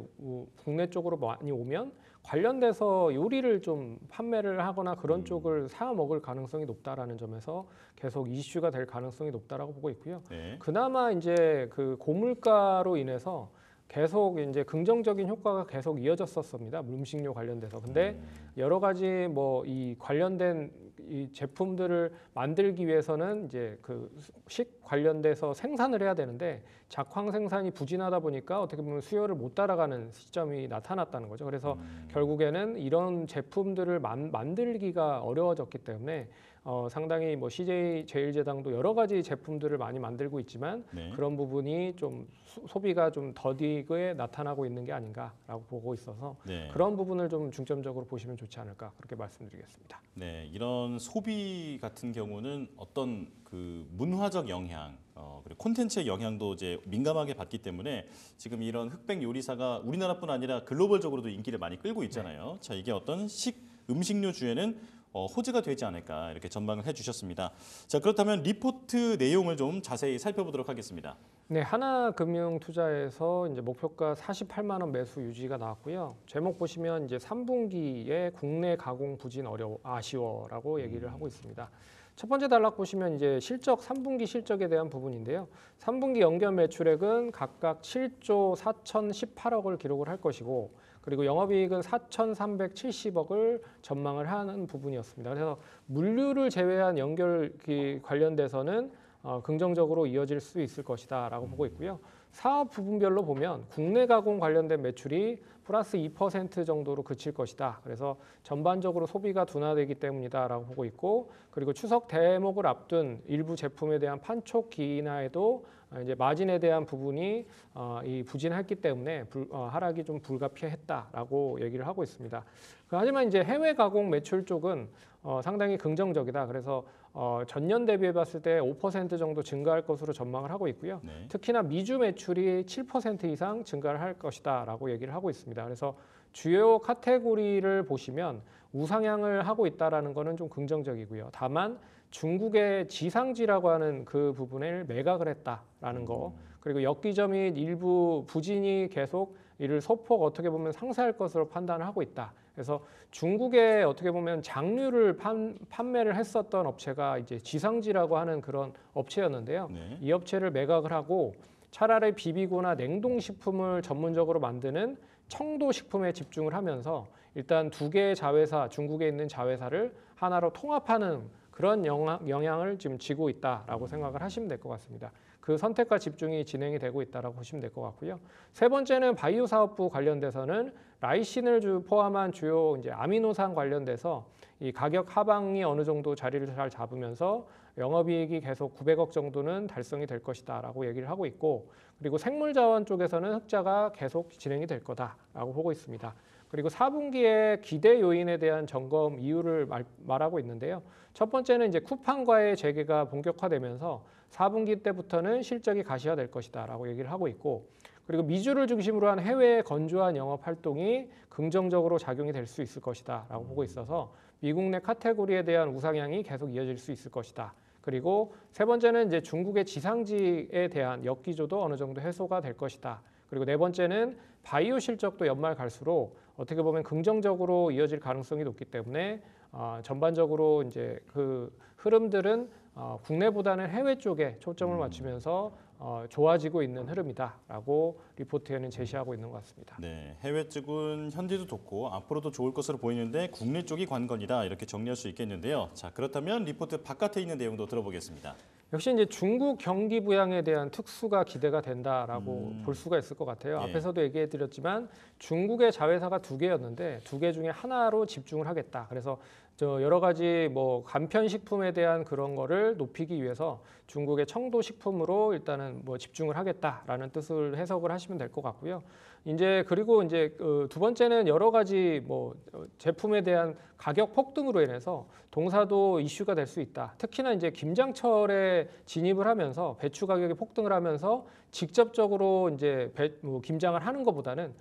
국내 쪽으로 많이 오면 관련돼서 요리를 좀 판매를 하거나 그런 쪽을 사 먹을 가능성이 높다라는 점에서 계속 이슈가 될 가능성이 높다라고 보고 있고요. 네. 그나마 이제 그 고물가로 인해서 계속 이제 긍정적인 효과가 계속 이어졌었습니다. 음식료 관련돼서. 근데 여러 가지 뭐 이 관련된 이 제품들을 만들기 위해서는 이제 그 식 관련돼서 생산을 해야 되는데 작황 생산이 부진하다 보니까 어떻게 보면 수요를 못 따라가는 시점이 나타났다는 거죠. 그래서 결국에는 이런 제품들을 만들기가 어려워졌기 때문에 상당히 뭐 CJ 제일제당도 여러 가지 제품들을 많이 만들고 있지만 네. 그런 부분이 좀 소비가 좀 더디게 나타나고 있는 게 아닌가라고 보고 있어서 네. 그런 부분을 좀 중점적으로 보시면 좋지 않을까 그렇게 말씀드리겠습니다. 네, 이런 소비 같은 경우는 어떤 그 문화적 영향, 그리고 콘텐츠의 영향도 이제 민감하게 받기 때문에 지금 이런 흑백 요리사가 우리나라뿐 아니라 글로벌적으로도 인기를 많이 끌고 있잖아요. 자, 이게 어떤 음식료주에는 호재가 되지 않을까 이렇게 전망을 해주셨습니다. 자, 그렇다면 리포트 내용을 좀 자세히 살펴보도록 하겠습니다. 네, 하나금융투자에서 이제 목표가 48만 원 매수 유지가 나왔고요. 제목 보시면 이제 3분기에 국내 가공 부진 아쉬워라고 얘기를 하고 있습니다. 첫 번째 단락 보시면 이제 실적 3분기 실적에 대한 부분인데요. 3분기 연결 매출액은 각각 7조 4,018억을 기록을 할 것이고 그리고 영업이익은 4,370억을 전망을 하는 부분이었습니다. 그래서 물류를 제외한 연결 관련돼서는 긍정적으로 이어질 수 있을 것이다라고 보고 있고요. 사업 부분별로 보면 국내 가공 관련된 매출이 플러스 2% 정도로 그칠 것이다. 그래서 전반적으로 소비가 둔화되기 때문이다라고 보고 있고 그리고 추석 대목을 앞둔 일부 제품에 대한 판촉 기인화에도 이제 마진에 대한 부분이 부진했기 때문에 하락이 좀 불가피했다라고 얘기를 하고 있습니다. 하지만 이제 해외 가공 매출 쪽은 상당히 긍정적이다. 그래서 전년 대비해 봤을 때 5% 정도 증가할 것으로 전망을 하고 있고요. 네. 특히나 미주 매출이 7% 이상 증가를 할 것이다라고 얘기를 하고 있습니다. 그래서 주요 카테고리를 보시면 우상향을 하고 있다라는 것은 좀 긍정적이고요. 다만 중국의 지상지라고 하는 그 부분을 매각을 했다라는 거 그리고 역기점 및 일부 부진이 계속 이를 소폭 어떻게 보면 상쇄할 것으로 판단을 하고 있다. 그래서 중국에 어떻게 보면 장류를 판매를 했었던 업체가 이제 지상지라고 하는 그런 업체였는데요. 네. 이 업체를 매각을 하고 차라리 비비고나 냉동식품을 전문적으로 만드는 청도식품에 집중을 하면서 일단 두 개의 자회사, 중국에 있는 자회사를 하나로 통합하는 그런 영향을 지금 지고 있다라고 생각을 하시면 될 것 같습니다. 그 선택과 집중이 진행이 되고 있다라고 보시면 될 것 같고요. 세 번째는 바이오 사업부 관련돼서는 라이신을 포함한 주요 이제 아미노산 관련돼서 이 가격 하방이 어느 정도 자리를 잘 잡으면서 영업이익이 계속 900억 정도는 달성이 될 것이다라고 얘기를 하고 있고 그리고 생물자원 쪽에서는 흑자가 계속 진행이 될 거다라고 보고 있습니다. 그리고 4분기에 기대 요인에 대한 점검 이유를 말하고 있는데요. 첫 번째는 이제 쿠팡과의 재개가 본격화되면서 4분기 때부터는 실적이 가시화될 것이다라고 얘기를 하고 있고 그리고 미주를 중심으로 한 해외의 건조한 영업 활동이 긍정적으로 작용이 될 수 있을 것이다라고 보고 있어서 미국 내 카테고리에 대한 우상향이 계속 이어질 수 있을 것이다. 그리고 세 번째는 이제 중국의 지상지에 대한 역기조도 어느 정도 해소가 될 것이다. 그리고 네 번째는 바이오 실적도 연말 갈수록 어떻게 보면 긍정적으로 이어질 가능성이 높기 때문에 전반적으로 이제 그 흐름들은 국내보다는 해외 쪽에 초점을 맞추면서 좋아지고 있는 흐름이다라고 리포트에는 제시하고 있는 것 같습니다. 네, 해외 쪽은 현재도 좋고 앞으로도 좋을 것으로 보이는데 국내 쪽이 관건이다 이렇게 정리할 수 있겠는데요. 자, 그렇다면 리포트 바깥에 있는 내용도 들어보겠습니다. 역시 이제 중국 경기 부양에 대한 특수가 기대가 된다라고 볼 수가 있을 것 같아요. 예. 앞에서도 얘기해드렸지만 중국의 자회사가 두 개였는데 두 개 중에 하나로 집중을 하겠다. 그래서 여러 가지 뭐 간편식품에 대한 그런 거를 높이기 위해서 중국의 청도식품으로 일단은 뭐 집중을 하겠다라는 뜻을 해석을 하시면 될 것 같고요. 그리고 두 번째는 여러 가지 뭐 제품에 대한 가격 폭등으로 인해서 동사도 이슈가 될 수 있다. 특히나 이제 김장철에 진입을 하면서 배추 가격이 폭등을 하면서 직접적으로 이제 김장을 하는 것보다는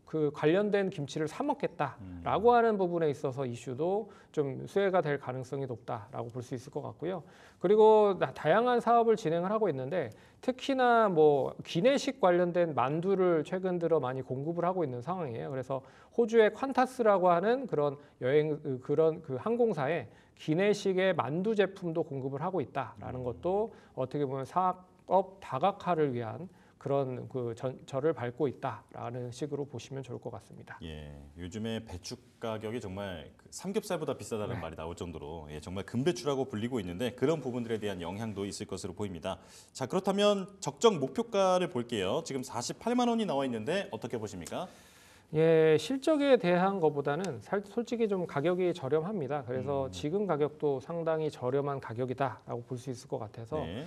그 관련된 김치를 사 먹겠다라고 하는 부분에 있어서 이슈도 좀 수혜가 될 가능성이 높다라고 볼 수 있을 것 같고요. 그리고 다양한 사업을 진행을 하고 있는데 특히나 뭐 기내식 관련된 만두를 최근 들어 많이 공급을 하고 있는 상황이에요. 그래서 호주의 퀀타스라고 하는 그런 그 항공사에 기내식의 만두 제품도 공급을 하고 있다라는 것도 어떻게 보면 사업 다각화를 위한 그런 저를 밟고 있다라는 식으로 보시면 좋을 것 같습니다. 예, 요즘에 배추 가격이 정말 삼겹살보다 비싸다는 네. 말이 나올 정도로 정말 금배추라고 불리고 있는데 그런 부분들에 대한 영향도 있을 것으로 보입니다. 자, 그렇다면 적정 목표가를 볼게요. 지금 48만 원이 나와 있는데 어떻게 보십니까? 예, 실적에 대한 것보다는 솔직히 좀 가격이 저렴합니다. 그래서 지금 가격도 상당히 저렴한 가격이다라고 볼 수 있을 것 같아서 네.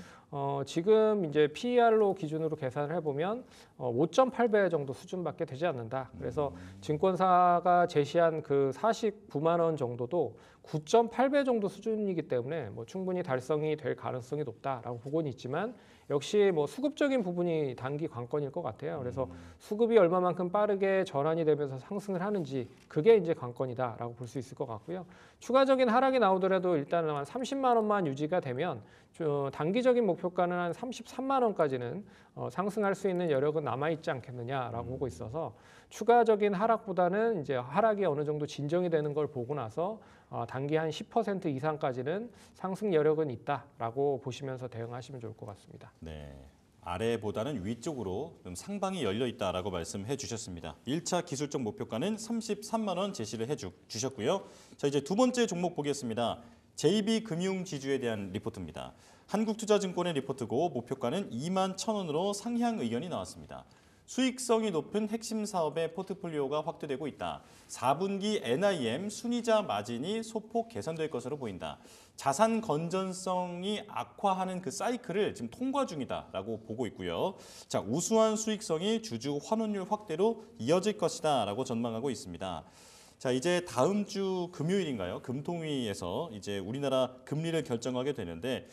지금 이제 PER로 기준으로 계산을 해보면 5.8배 정도 수준밖에 되지 않는다. 그래서 증권사가 제시한 그 49만 원 정도도 9.8배 정도 수준이기 때문에 뭐 충분히 달성이 될 가능성이 높다라고 보고는 있지만 역시 뭐 수급적인 부분이 단기 관건일 것 같아요. 그래서 수급이 얼마만큼 빠르게 전환이 되면서 상승을 하는지 그게 이제 관건이다라고 볼 수 있을 것 같고요. 추가적인 하락이 나오더라도 일단은 한 30만 원만 유지가 되면 단기적인 목표가는 한 33만 원까지는 상승할 수 있는 여력은 남아있지 않겠느냐라고 보고 있어서 추가적인 하락보다는 이제 하락이 어느 정도 진정이 되는 걸 보고 나서 단기 한 10% 이상까지는 상승 여력은 있다라고 보시면서 대응하시면 좋을 것 같습니다. 네. 아래보다는 위쪽으로 좀 상방이 열려 있다라고 말씀해 주셨습니다. 1차 기술적 목표가는 33만 원 제시를 해 주셨고요. 자, 이제 두 번째 종목 보겠습니다. JB금융지주에 대한 리포트입니다. 한국투자증권의 리포트고 목표가는 2만 1,000원으로 상향 의견이 나왔습니다. 수익성이 높은 핵심 사업의 포트폴리오가 확대되고 있다. 4분기 NIM 순이자 마진이 소폭 개선될 것으로 보인다. 자산 건전성이 악화하는 그 사이클을 지금 통과 중이다라고 보고 있고요. 자, 우수한 수익성이 주주 환원율 확대로 이어질 것이다라고 전망하고 있습니다. 자, 이제 다음 주 금요일인가요? 금통위에서 이제 우리나라 금리를 결정하게 되는데,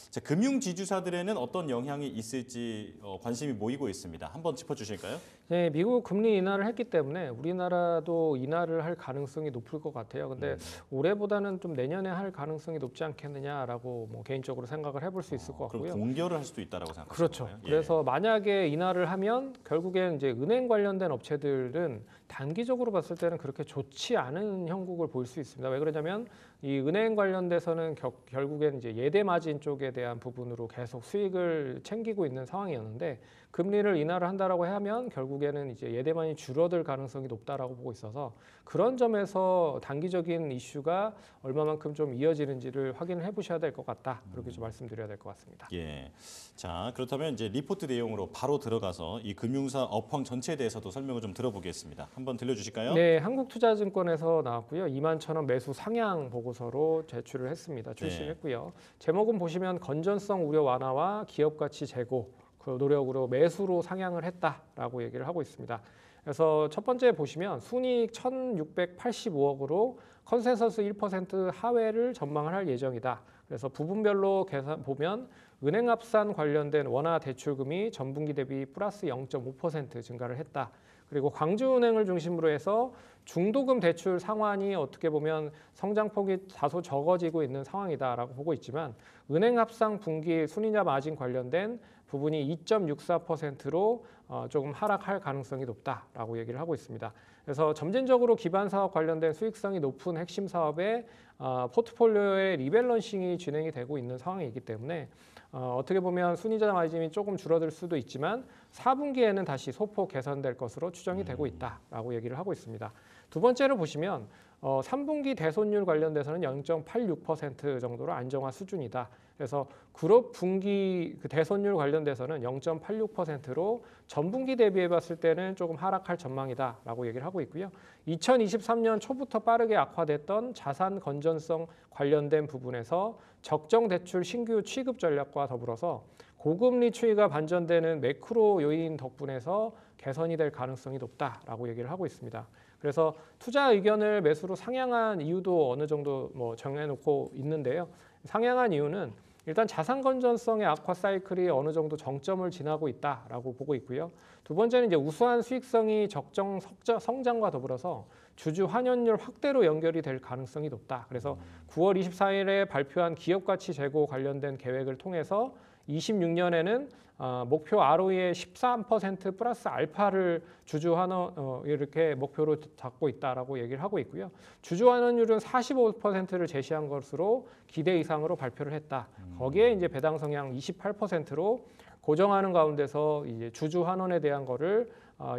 자, 금융지주사들에는 어떤 영향이 있을지 관심이 모이고 있습니다. 한번 짚어주실까요? 네, 미국 금리 인하를 했기 때문에 우리나라도 인하를 할 가능성이 높을 것 같아요. 근데 올해보다는 좀 내년에 할 가능성이 높지 않겠느냐라고 뭐 개인적으로 생각을 해볼 수 있을 것 같고요. 그럼 동결을 할 수도 있다라고 생각하시는 그렇죠. 거예요? 그래서 만약에 인하를 하면 결국엔 이제 은행 관련된 업체들은 단기적으로 봤을 때는 그렇게 좋지 않은 형국을 볼 수 있습니다. 왜 그러냐면 이 은행 관련돼서는 결국엔 이제 예대 마진 쪽에 대한 부분으로 계속 수익을 챙기고 있는 상황이었는데 금리를 인하를 한다라고 하면 결국에는 이제 예대만이 줄어들 가능성이 높다라고 보고 있어서 그런 점에서 단기적인 이슈가 얼마만큼 좀 이어지는지를 확인을 해보셔야 될 것 같다. 그렇게 좀 말씀드려야 될 것 같습니다. 예. 자, 그렇다면 이제 리포트 내용으로 바로 들어가서 이 금융사 업황 전체에 대해서도 설명을 좀 들어보겠습니다. 한번 들려주실까요? 네, 한국투자증권에서 나왔고요. 2만 1,000원 매수 상향 보고서로 제출을 했습니다. 출시했고요. 제목은 보시면 건전성 우려 완화와 기업 가치 제고 그 노력으로 매수로 상향을 했다라고 얘기를 하고 있습니다. 그래서 첫 번째 보시면 순이익 1,685억으로 컨센서스 1% 하회를 전망을 할 예정이다. 그래서 부분별로 계산 보면 은행합산 관련된 원화 대출금이 전분기 대비 플러스 0.5% 증가를 했다. 그리고 광주은행을 중심으로 해서 중도금 대출 상환이 어떻게 보면 성장폭이 다소 적어지고 있는 상황이다라고 보고 있지만 은행 합상 분기 순이자 마진 관련된 부분이 2.64%로 조금 하락할 가능성이 높다라고 얘기를 하고 있습니다. 그래서 점진적으로 기반 사업 관련된 수익성이 높은 핵심 사업의 포트폴리오의 리밸런싱이 진행이 되고 있는 상황이기 때문에 어떻게 보면 순이자 마진이 조금 줄어들 수도 있지만 4분기에는 다시 소폭 개선될 것으로 추정이 되고 있다라고 얘기를 하고 있습니다. 두 번째로 보시면 3분기 대손율 관련돼서는 0.86% 정도로 안정화 수준이다. 그래서 그룹 분기 그 대손율 관련돼서는 0.86%로 전분기 대비해 봤을 때는 조금 하락할 전망이다라고 얘기를 하고 있고요. 2023년 초부터 빠르게 악화됐던 자산 건전성 관련된 부분에서 적정 대출 신규 취급 전략과 더불어서 고금리 추이가 반전되는 매크로 요인 덕분에서 개선이 될 가능성이 높다라고 얘기를 하고 있습니다. 그래서 투자 의견을 매수로 상향한 이유도 어느 정도 뭐 정해놓고 있는데요. 상향한 이유는 일단 자산 건전성의 악화 사이클이 어느 정도 정점을 지나고 있다라고 보고 있고요. 두 번째는 이제 우수한 수익성이 적정 성장과 더불어서 주주 환원율 확대로 연결이 될 가능성이 높다. 그래서 9월 24일에 발표한 기업 가치 제고 관련된 계획을 통해서 26년에는 목표 ROE의 13% 플러스 알파를 주주 환원 이렇게 목표로 잡고 있다라고 얘기를 하고 있고요. 주주 환원율은 45%를 제시한 것으로 기대 이상으로 발표를 했다. 거기에 이제 배당 성향 28%로 고정하는 가운데서 이제 주주 환원에 대한 거를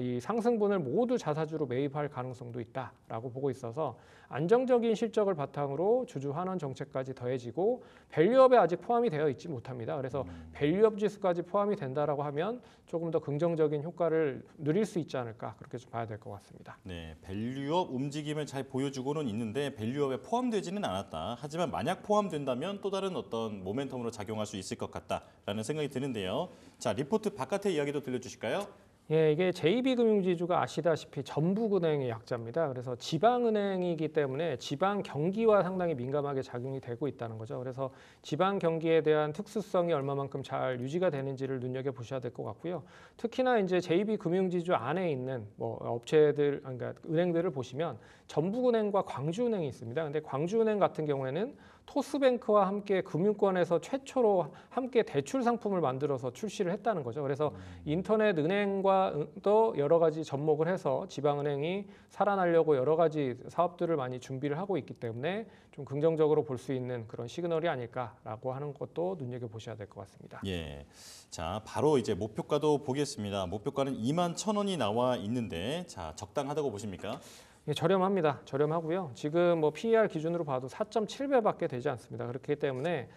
이 상승분을 모두 자사주로 매입할 가능성도 있다라고 보고 있어서 안정적인 실적을 바탕으로 주주 환원 정책까지 더해지고 밸류업에 아직 포함이 되어 있지 못합니다. 그래서 밸류업 지수까지 포함이 된다라고 하면 조금 더 긍정적인 효과를 누릴 수 있지 않을까 그렇게 좀 봐야 될 것 같습니다. 네, 밸류업 움직임을 잘 보여주고는 있는데 밸류업에 포함되지는 않았다. 하지만 만약 포함된다면 또 다른 어떤 모멘텀으로 작용할 수 있을 것 같다라는 생각이 드는데요. 자, 리포트 바깥의 이야기도 들려주실까요? 예, 이게 JB금융지주가 아시다시피 전북은행의 약자입니다. 그래서 지방은행이기 때문에 지방 경기와 상당히 민감하게 작용이 되고 있다는 거죠. 그래서 지방 경기에 대한 특수성이 얼마만큼 잘 유지가 되는지를 눈여겨 보셔야 될 것 같고요. 특히나 이제 JB금융지주 안에 있는 뭐 업체들, 그러니까 은행들을 보시면 전북은행과 광주은행이 있습니다. 근데 광주은행 같은 경우에는 토스뱅크와 함께 금융권에서 최초로 함께 대출 상품을 만들어서 출시를 했다는 거죠. 그래서 인터넷 은행과도 여러 가지 접목을 해서 지방은행이 살아나려고 여러 가지 사업들을 많이 준비를 하고 있기 때문에 좀 긍정적으로 볼 수 있는 그런 시그널이 아닐까라고 하는 것도 눈여겨보셔야 될 것 같습니다. 예. 자, 바로 이제 목표가도 보겠습니다. 목표가는 21,000원이 나와 있는데 자, 적당하다고 보십니까? 예, 저렴합니다. 저렴하고요. 지금 뭐 PER 기준으로 봐도 4.7배밖에 되지 않습니다. 그렇기 때문에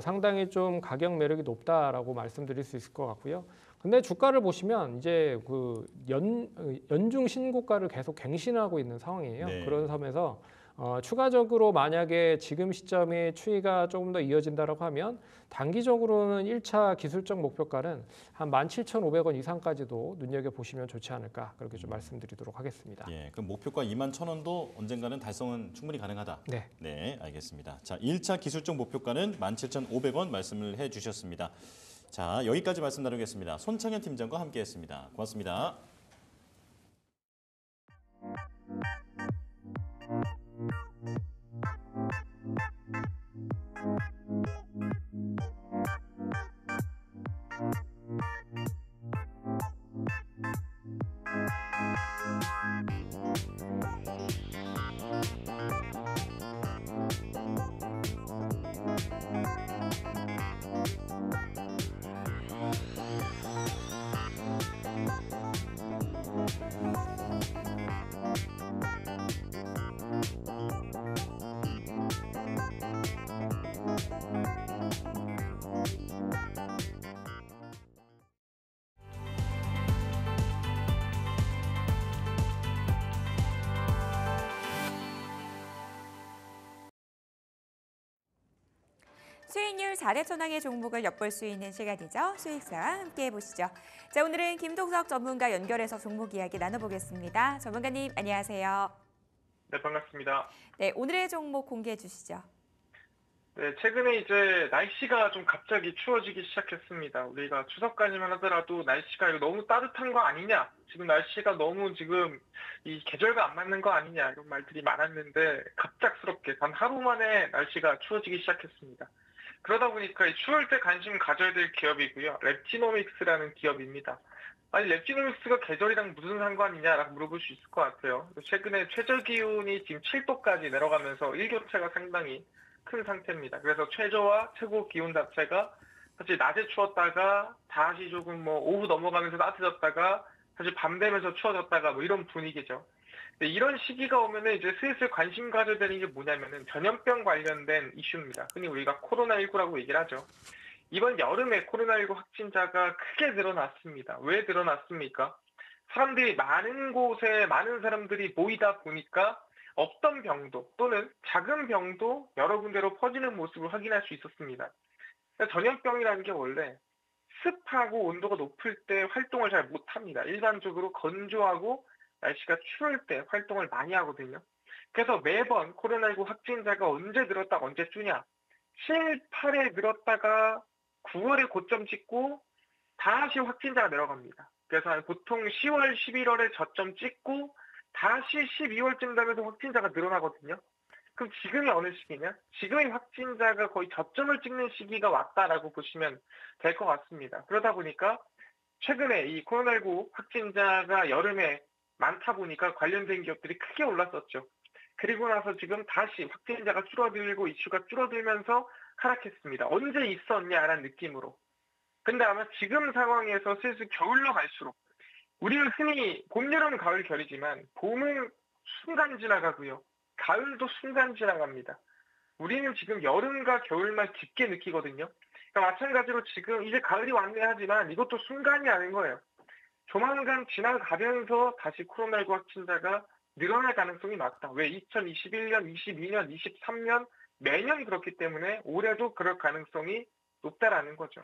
상당히 좀 가격 매력이 높다라고 말씀드릴 수 있을 것 같고요. 근데 주가를 보시면 이제 그 연중 신고가를 계속 갱신하고 있는 상황이에요. 네. 그런 점에서 추가적으로 만약에 지금 시점에 추이가 조금 더 이어진다라고 하면 단기적으로는 1차 기술적 목표가는 한 17,500원 이상까지도 눈여겨보시면 좋지 않을까 그렇게 좀 말씀드리도록 하겠습니다. 예. 그럼 목표가 21,000원도 언젠가는 달성은 충분히 가능하다. 네. 네, 알겠습니다. 자, 1차 기술적 목표가는 17,500원 말씀을 해 주셨습니다. 자, 여기까지 말씀 나누겠습니다. 손창현 팀장과 함께했습니다. 고맙습니다. 수익률 4대 천왕의 종목을 엿볼 수 있는 시간이죠. 수익사와 함께해 보시죠. 자, 오늘은 김동석 전문가 연결해서 종목 이야기 나눠보겠습니다. 전문가님 안녕하세요. 네, 반갑습니다. 네, 오늘의 종목 공개해 주시죠. 네, 최근에 이제 날씨가 좀 갑자기 추워지기 시작했습니다. 우리가 추석까지만 하더라도 날씨가 이거 너무 따뜻한 거 아니냐? 지금 날씨가 너무 지금 이 계절과 안 맞는 거 아니냐? 이런 말들이 많았는데 갑작스럽게 단 하루 만에 날씨가 추워지기 시작했습니다. 그러다 보니까 이 추울 때 관심 가져야 될 기업이고요. 랩지노믹스라는 기업입니다. 아니, 랩지노믹스가 계절이랑 무슨 상관이냐라고 물어볼 수 있을 것 같아요. 최근에 최저 기온이 지금 7도까지 내려가면서 일교차가 상당히 큰 상태입니다. 그래서 최저와 최고 기온 자체가 사실 낮에 추웠다가 다시 조금 뭐 오후 넘어가면서 따뜻해졌다가 사실 밤 되면서 추워졌다가 뭐 이런 분위기죠. 근데 이런 시기가 오면은 이제 슬슬 관심 가져야 되는 게 뭐냐면은 전염병 관련된 이슈입니다. 흔히 우리가 코로나19라고 얘기를 하죠. 이번 여름에 코로나19 확진자가 크게 늘어났습니다. 왜 늘어났습니까? 사람들이 많은 곳에 많은 사람들이 모이다 보니까 없던 병도 또는 작은 병도 여러 군데로 퍼지는 모습을 확인할 수 있었습니다. 전염병이라는 게 원래 습하고 온도가 높을 때 활동을 잘 못합니다. 일반적으로 건조하고 날씨가 추울 때 활동을 많이 하거든요. 그래서 매번 코로나19 확진자가 언제 늘었다 언제 주냐. 7, 8에 늘었다가 9월에 고점 찍고 다시 확진자가 내려갑니다. 그래서 보통 10월, 11월에 저점 찍고 다시 12월쯤 되면서 확진자가 늘어나거든요. 그럼 지금이 어느 시기냐? 지금이 확진자가 거의 저점을 찍는 시기가 왔다라고 보시면 될 것 같습니다. 그러다 보니까 최근에 이 코로나19 확진자가 여름에 많다 보니까 관련된 기업들이 크게 올랐었죠. 그리고 나서 지금 다시 확진자가 줄어들고 이슈가 줄어들면서 하락했습니다. 언제 있었냐라는 느낌으로. 근데 아마 지금 상황에서 슬슬 겨울로 갈수록 우리는 흔히 봄, 여름, 가을, 겨울이지만 봄은 순간 지나가고요. 가을도 순간 지나갑니다. 우리는 지금 여름과 겨울만 깊게 느끼거든요. 그러니까 마찬가지로 지금 이제 가을이 왔네 하지만 이것도 순간이 아닌 거예요. 조만간 지나가면서 다시 코로나19 확진자가 늘어날 가능성이 낮다. 왜? 2021년, 22년, 23년 매년 그렇기 때문에 올해도 그럴 가능성이 높다라는 거죠.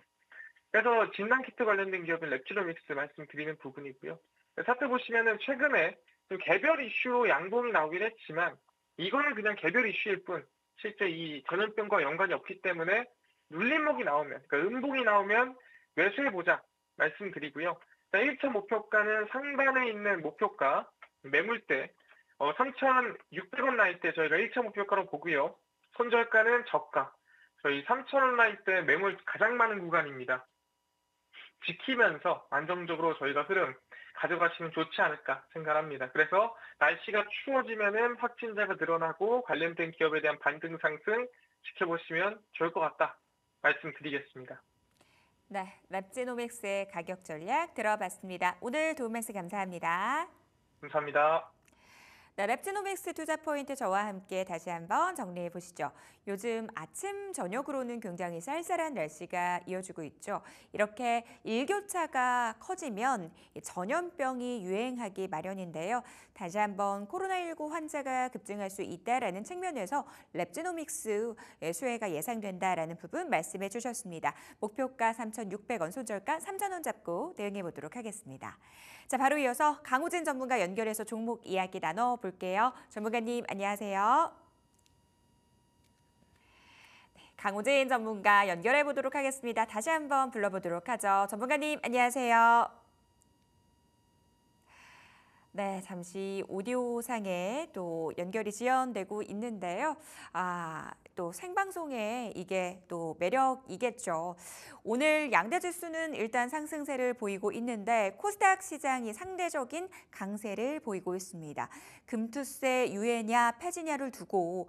그래서 진단키트 관련된 기업인 랩지노믹스 말씀드리는 부분이고요. 차트 보시면은 최근에 좀 개별 이슈로 양봉이 나오긴 했지만 이거는 그냥 개별 이슈일 뿐 실제 이 전염병과 연관이 없기 때문에 눌림목이 나오면, 그러니까 음봉이 나오면 매수해보자 말씀드리고요. 1차 목표가는 상단에 있는 목표가 매물대 3,600원 나일 때 저희가 1차 목표가로 보고요. 손절가는 저가. 저희 3,000원 라인대 매물 가장 많은 구간입니다. 지키면서 안정적으로 저희가 흐름 가져가시면 좋지 않을까 생각합니다. 그래서 날씨가 추워지면은 확진자가 늘어나고 관련된 기업에 대한 반등 상승 지켜보시면 좋을 것 같다 말씀드리겠습니다. 네, 랩지노믹스의 가격 전략 들어봤습니다. 오늘 도움 말씀 감사합니다. 감사합니다. 네, 랩지노믹스 투자 포인트 저와 함께 다시 한번 정리해 보시죠. 요즘 아침 저녁으로는 굉장히 쌀쌀한 날씨가 이어지고 있죠. 이렇게 일교차가 커지면 전염병이 유행하기 마련인데요. 다시 한번 코로나19 환자가 급증할 수 있다라는 측면에서 랩지노믹스의 수혜가 예상된다라는 부분 말씀해 주셨습니다. 목표가 3,600원, 손절가 3,000원 잡고 대응해 보도록 하겠습니다. 자, 바로 이어서 강호진 전문가 연결해서 종목 이야기 나눠볼게요. 전문가님, 안녕하세요. 네, 강호진 전문가 연결해 보도록 하겠습니다. 다시 한번 불러보도록 하죠. 전문가님, 안녕하세요. 네, 잠시 오디오상에 또 연결이 지연되고 있는데요. 또 생방송에 이게 또 매력이겠죠. 오늘 양대 지수는 일단 상승세를 보이고 있는데 코스닥 시장이 상대적인 강세를 보이고 있습니다. 금투세 유예냐 폐지냐를 두고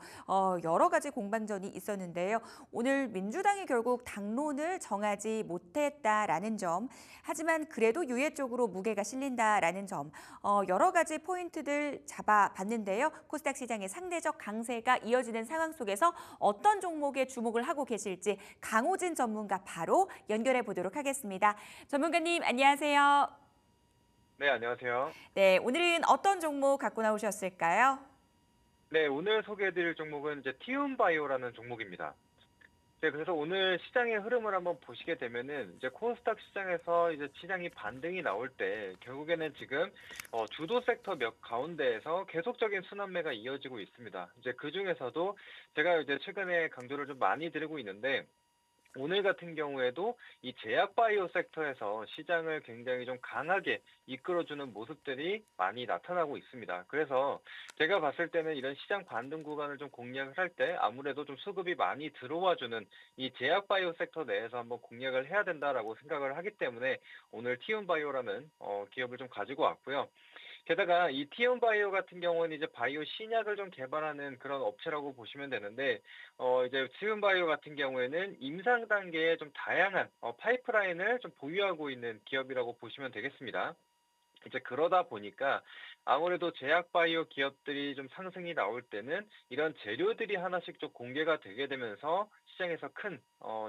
여러 가지 공방전이 있었는데요. 오늘 민주당이 결국 당론을 정하지 못했다라는 점, 하지만 그래도 유예 쪽으로 무게가 실린다라는 점, 여러 가지 포인트들 잡아봤는데요. 코스닥 시장의 상대적 강세가 이어지는 상황 속에서 어떤 종목에 주목을 하고 계실지 강호진 전문가 바로 연결해 보도록 하겠습니다. 전문가님, 안녕하세요. 네, 안녕하세요. 네, 오늘은 어떤 종목 갖고 나오셨을까요? 네, 오늘 소개해드릴 종목은 이제 티움바이오라는 종목입니다. 네, 그래서 오늘 시장의 흐름을 한번 보시게 되면은 이제 코스닥 시장에서 이제 시장이 반등이 나올 때 결국에는 지금 주도 섹터 몇 가운데에서 계속적인 순환매가 이어지고 있습니다. 이제 그 중에서도 제가 이제 최근에 강조를 좀 많이 드리고 있는데 오늘 같은 경우에도 이 제약바이오 섹터에서 시장을 굉장히 좀 강하게 이끌어주는 모습들이 많이 나타나고 있습니다. 그래서 제가 봤을 때는 이런 시장 반등 구간을 좀 공략을 할 때 아무래도 좀 수급이 많이 들어와주는 이 제약바이오 섹터 내에서 한번 공략을 해야 된다라고 생각을 하기 때문에 오늘 티움바이오라는 기업을 좀 가지고 왔고요. 게다가 이 티움바이오 같은 경우는 이제 바이오 신약을 좀 개발하는 그런 업체라고 보시면 되는데, 이제 티움바이오 같은 경우에는 임상 단계에 좀 다양한 파이프라인을 좀 보유하고 있는 기업이라고 보시면 되겠습니다. 이제 그러다 보니까 아무래도 제약바이오 기업들이 좀 상승이 나올 때는 이런 재료들이 하나씩 좀 공개가 되게 되면서 시장에서 큰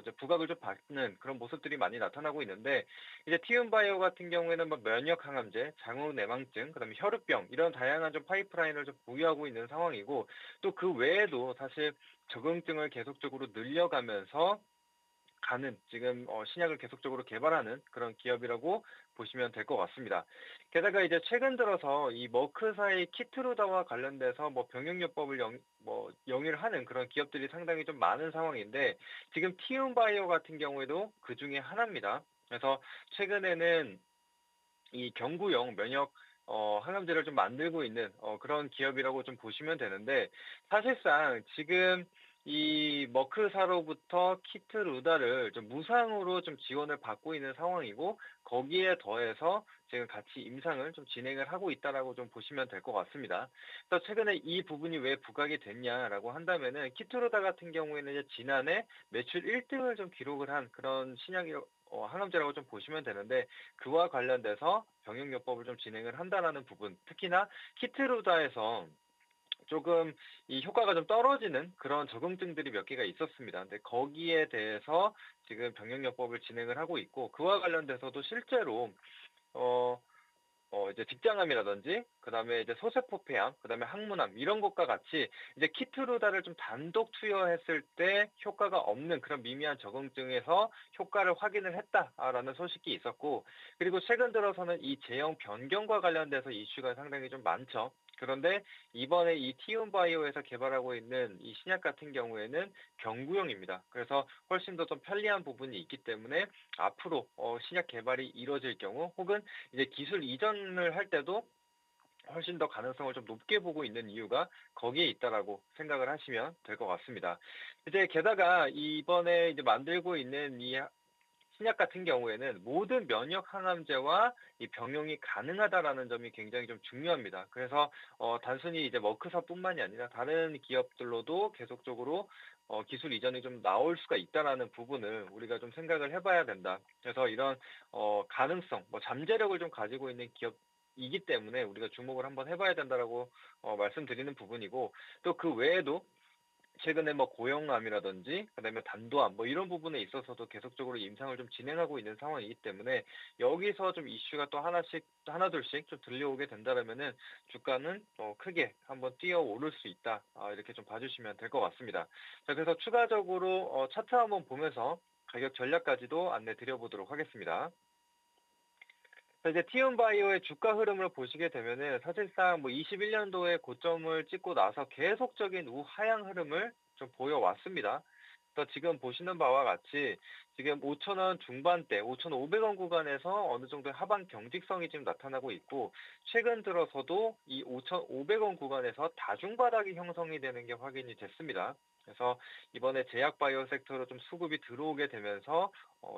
이제 부각을 좀 받는 그런 모습들이 많이 나타나고 있는데 이제 티움바이오 같은 경우에는 뭐 면역 항암제, 장후 내망증, 그다음에 혈우병 이런 다양한 좀 파이프라인을 좀 보유하고 있는 상황이고 또 그 외에도 사실 적응증을 계속적으로 늘려가면서 가는 지금 신약을 계속적으로 개발하는 그런 기업이라고 보시면 될 것 같습니다. 게다가 이제 최근 들어서 이 머크사의 키트루다와 관련돼서 뭐 병용요법을 영위를 하는 그런 기업들이 상당히 좀 많은 상황인데 지금 티움바이오 같은 경우에도 그 중에 하나입니다. 그래서 최근에는 이 경구용 면역 항암제를 좀 만들고 있는 그런 기업이라고 좀 보시면 되는데 사실상 지금 이 머크사로부터 키트루다를 좀 무상으로 좀 지원을 받고 있는 상황이고 거기에 더해서 지금 같이 임상을 좀 진행을 하고 있다라고 좀 보시면 될 것 같습니다. 그래서 최근에 이 부분이 왜 부각이 됐냐라고 한다면은 키트루다 같은 경우에는 이제 지난해 매출 1등을 좀 기록을 한 그런 신약이 항암제라고 좀 보시면 되는데 그와 관련돼서 병용요법을 좀 진행을 한다라는 부분 특히나 키트루다에서 조금 이 효과가 좀 떨어지는 그런 적응증들이 몇 개가 있었습니다. 근데 거기에 대해서 지금 병용요법을 진행을 하고 있고 그와 관련돼서도 실제로 이제 직장암이라든지, 그 다음에 이제 소세포 폐암, 그 다음에 항문암, 이런 것과 같이 이제 키트루다를 좀 단독 투여했을 때 효과가 없는 그런 미미한 적응증에서 효과를 확인을 했다라는 소식이 있었고, 그리고 최근 들어서는 이 제형 변경과 관련돼서 이슈가 상당히 좀 많죠. 그런데 이번에 이 티움바이오에서 개발하고 있는 이 신약 같은 경우에는 경구용입니다. 그래서 훨씬 더 좀 편리한 부분이 있기 때문에 앞으로 신약 개발이 이루어질 경우 혹은 이제 기술 이전을 할 때도 훨씬 더 가능성을 좀 높게 보고 있는 이유가 거기에 있다라고 생각을 하시면 될 것 같습니다. 이제 게다가 이번에 이제 만들고 있는 이 신약 같은 경우에는 모든 면역 항암제와 이 병용이 가능하다라는 점이 굉장히 좀 중요합니다. 그래서 단순히 이제 머크사뿐만이 아니라 다른 기업들로도 계속적으로 기술 이전이 좀 나올 수가 있다라는 부분을 우리가 좀 생각을 해봐야 된다. 그래서 이런 가능성, 뭐 잠재력을 좀 가지고 있는 기업이기 때문에 우리가 주목을 한번 해봐야 된다라고 말씀드리는 부분이고, 또 그 외에도 최근에 뭐 고형암이라든지 그다음에 단도암 뭐 이런 부분에 있어서도 계속적으로 임상을 좀 진행하고 있는 상황이기 때문에 여기서 좀 이슈가 또 하나둘씩 좀 들려오게 된다라면은 주가는 크게 한번 뛰어오를 수 있다. 이렇게 좀 봐주시면 될 것 같습니다. 자, 그래서 추가적으로 차트 한번 보면서 가격 전략까지도 안내 드려보도록 하겠습니다. 자, 이제 티움바이오의 주가 흐름을 보시게 되면은 사실상 뭐 21년도에 고점을 찍고 나서 계속적인 우하향 흐름을 좀 보여왔습니다. 그래서 지금 보시는 바와 같이 지금 5,000원 중반대, 5,500원 구간에서 어느 정도의 하방 경직성이 지금 나타나고 있고, 최근 들어서도 이 5,500원 구간에서 다중바닥이 형성이 되는 게 확인이 됐습니다. 그래서 이번에 제약바이오 섹터로 좀 수급이 들어오게 되면서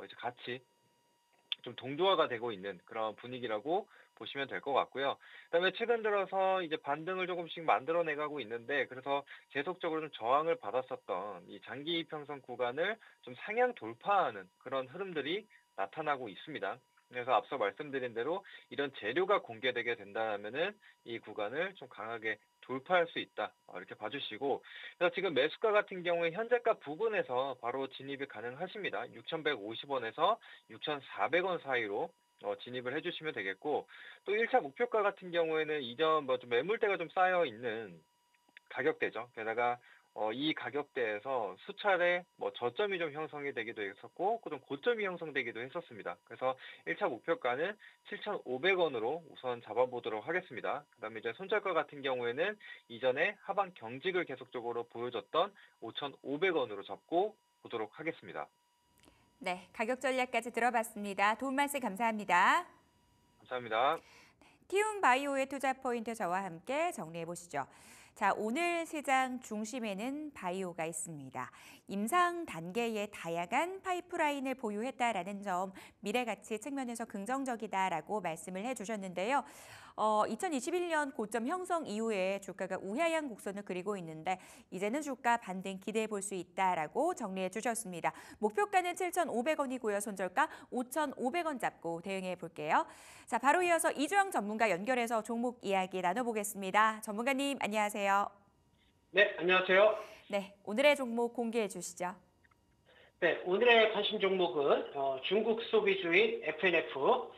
이제 같이 좀 동조화가 되고 있는 그런 분위기라고 보시면 될 것 같고요. 그다음에 최근 들어서 이제 반등을 조금씩 만들어내가고 있는데, 그래서 계속적으로 좀 저항을 받았었던 이 장기 이평선 구간을 좀 상향 돌파하는 그런 흐름들이 나타나고 있습니다. 그래서 앞서 말씀드린 대로 이런 재료가 공개되게 된다면은 이 구간을 좀 강하게 돌파할 수 있다. 이렇게 봐주시고, 그래서 지금 매수가 같은 경우에 현재가 부근에서 바로 진입이 가능하십니다. 6,150원에서 6,400원 사이로 진입을 해주시면 되겠고, 또 1차 목표가 같은 경우에는 이전 뭐 좀 매물대가 좀 쌓여 있는 가격대죠. 게다가 이 가격대에서 수차례 뭐 저점이 좀 형성이 되기도 했었고, 좀 고점이 형성되기도 했었습니다. 그래서 1차 목표가는 7,500원으로 우선 잡아보도록 하겠습니다. 그다음에 이제 손절가 같은 경우에는 이전에 하방 경직을 계속적으로 보여줬던 5,500원으로 잡고 보도록 하겠습니다. 네, 가격 전략까지 들어봤습니다. 도움 말씀 감사합니다. 감사합니다. 티움바이오의 투자 포인트 저와 함께 정리해 보시죠. 자, 오늘 시장 중심에는 바이오가 있습니다. 임상 단계의 다양한 파이프라인을 보유했다라는 점, 미래 가치 측면에서 긍정적이다라고 말씀을 해주셨는데요. 2021년 고점 형성 이후에 주가가 우하향 곡선을 그리고 있는데 이제는 주가 반등 기대해 볼 수 있다라고 정리해 주셨습니다. 목표가는 7,500원이고요. 손절가 5,500원 잡고 대응해 볼게요. 자, 바로 이어서 이주영 전문가 연결해서 종목 이야기 나눠보겠습니다. 전문가님 안녕하세요. 네, 안녕하세요. 네, 오늘의 종목 공개해 주시죠. 네, 오늘의 관심 종목은 중국 소비주인 FNF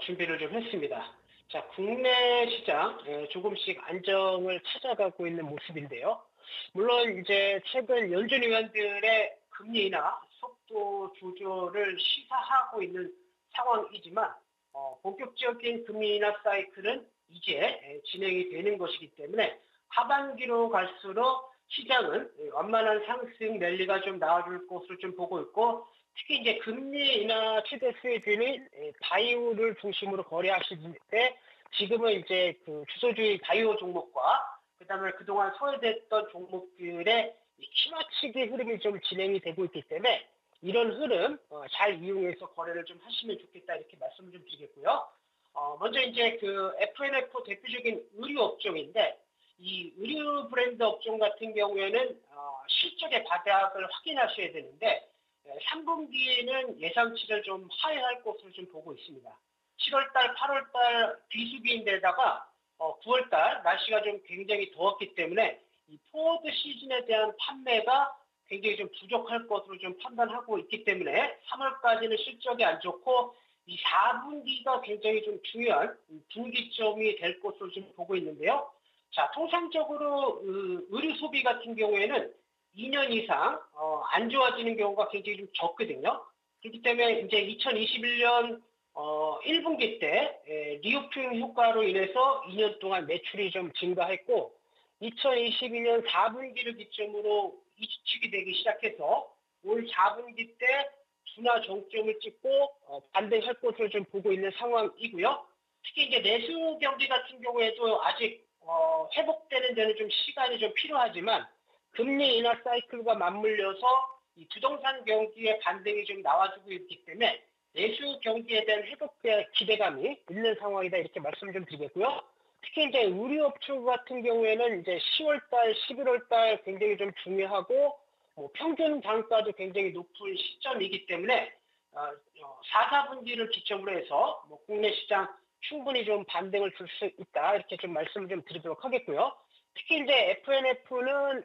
준비를 좀 했습니다. 자, 국내 시장 조금씩 안정을 찾아가고 있는 모습인데요. 물론 이제 최근 연준 위원들의 금리 인하 속도 조절을 시사하고 있는 상황이지만 본격적인 금리 인하 사이클은 이제 진행이 되는 것이기 때문에 하반기로 갈수록 시장은 완만한 상승 랠리가 좀 나와줄 것으로 좀 보고 있고, 특히 이제 금리 인하 최대 수혜주는 바이오를 중심으로 거래하실 때 지금은 이제 그 주소주의 바이오 종목과 그다음에 그동안 소외됐던 종목들의 키맞추기 흐름이 좀 진행이 되고 있기 때문에 이런 흐름 잘 이용해서 거래를 좀 하시면 좋겠다, 이렇게 말씀을 좀 드리겠고요. 먼저 이제 그 FNF 대표적인 의류 업종인데, 이 의류 브랜드 업종 같은 경우에는 실적의 바닥을 확인하셔야 되는데 3분기는 예상치를 좀 하회할 것으로 좀 보고 있습니다. 7월달, 8월달 비수기인데다가 9월달 날씨가 좀 굉장히 더웠기 때문에 이 포워드 시즌에 대한 판매가 굉장히 좀 부족할 것으로 좀 판단하고 있기 때문에 3월까지는 실적이 안 좋고 이 4분기가 굉장히 좀 중요한 분기점이 될 것으로 좀 보고 있는데요. 자, 통상적으로 의류 소비 같은 경우에는 2년 이상 안 좋아지는 경우가 굉장히 좀 적거든요. 그렇기 때문에 이제 2021년 1분기 때 리오프닝 효과로 인해서 2년 동안 매출이 좀 증가했고, 2022년 4분기를 기점으로 이축이 되기 시작해서 올 4분기 때 둔화 정점을 찍고 반등할 것으로 좀 보고 있는 상황이고요. 특히 이제 내수 경기 같은 경우에도 아직 회복되는 데는 좀 시간이 좀 필요하지만 금리 인하 사이클과 맞물려서 이 부동산 경기의 반등이 좀 나와주고 있기 때문에 내수 경기에 대한 회복 기대감이 있는 상황이다 이렇게 말씀 좀 드리겠고요. 특히 이제 의류업체 같은 경우에는 이제 10월달, 11월달 굉장히 좀 중요하고 평균 단가도 굉장히 높은 시점이기 때문에 4, 4분기를 기점으로 해서 국내 시장 충분히 좀 반등을 줄 수 있다 이렇게 좀 말씀을 좀 드리도록 하겠고요. 특히 이제 FNF는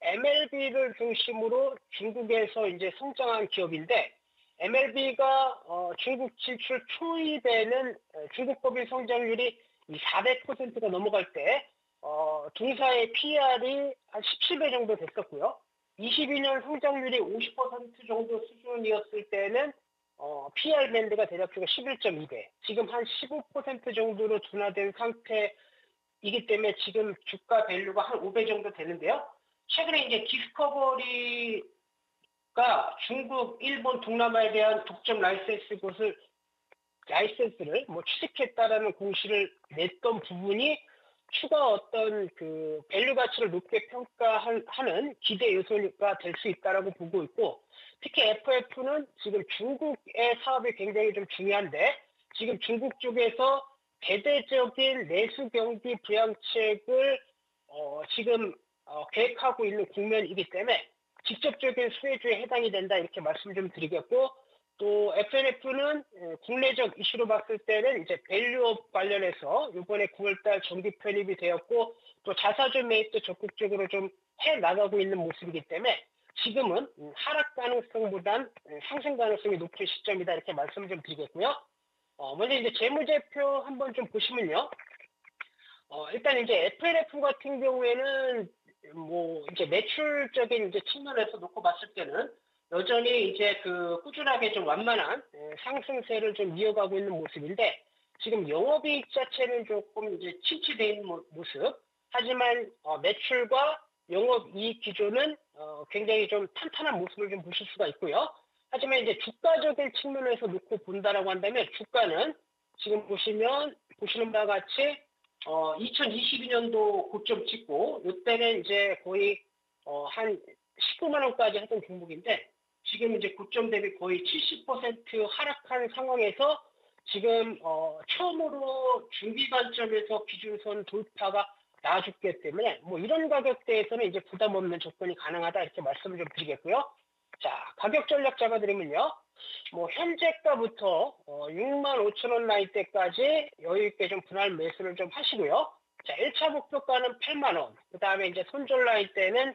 MLB를 중심으로 중국에서 이제 성장한 기업인데 MLB가 중국 진출 초입에는 중국 법인 성장률이 400%가 넘어갈 때 동사의 PR이 한 17배 정도 됐었고요. 22년 성장률이 50% 정도 수준이었을 때는 PR 밴드가 대략적으로 11.2배, 지금 한 15% 정도로 둔화된 상태이기 때문에 지금 주가 밸류가 한 5배 정도 되는데요. 최근에 이제 디스커버리가 중국, 일본, 동남아에 대한 독점 라이센스를 취득했다라는 공시를 냈던 부분이 추가 어떤 그 밸류 가치를 높게 평가하는 기대 요소가 될 수 있다라고 보고 있고, 특히 FF는 지금 중국의 사업이 굉장히 좀 중요한데 지금 중국 쪽에서 대대적인 내수 경기 부양책을 지금 계획하고 있는 국면이기 때문에 직접적인 수혜주에 해당이 된다 이렇게 말씀 좀 드리겠고, 또 FNF는 국내적 이슈로 봤을 때는 이제 밸류업 관련해서 이번에 9월달 정기 편입이 되었고 또 자사주 매입도 적극적으로 좀 해 나가고 있는 모습이기 때문에 지금은 하락 가능성보단 상승 가능성이 높은 시점이다 이렇게 말씀 좀 드리겠고요. 먼저 이제 재무제표 한번 좀 보시면요. 일단 이제 FNF 같은 경우에는 이제 매출적인 이제 측면에서 놓고 봤을 때는 여전히 이제 그 꾸준하게 좀 완만한 상승세를 좀 이어가고 있는 모습인데 지금 영업이익 자체는 조금 이제 침체되어 있는 모습. 하지만 매출과 영업이익 기조는 굉장히 좀 탄탄한 모습을 좀 보실 수가 있고요. 하지만 이제 주가적인 측면에서 놓고 본다라고 한다면 주가는 지금 보시는 바와 같이 2022년도 고점 찍고 이때는 이제 거의 한 19만 원까지 했던 종목인데 지금 이제 고점 대비 거의 70% 하락한 상황에서 지금 처음으로 중기 관점에서 기준선 돌파가 나와줬기 때문에 이런 가격대에서는 이제 부담 없는 접근이 가능하다 이렇게 말씀을 좀 드리겠고요. 자, 가격 전략 잡아드리면요. 현재가부터 6만 5천 원 라인대까지 여유 있게 좀 분할 매수를 좀 하시고요. 자, 1차 목표가는 8만 원. 그다음에 이제 손절 라인대는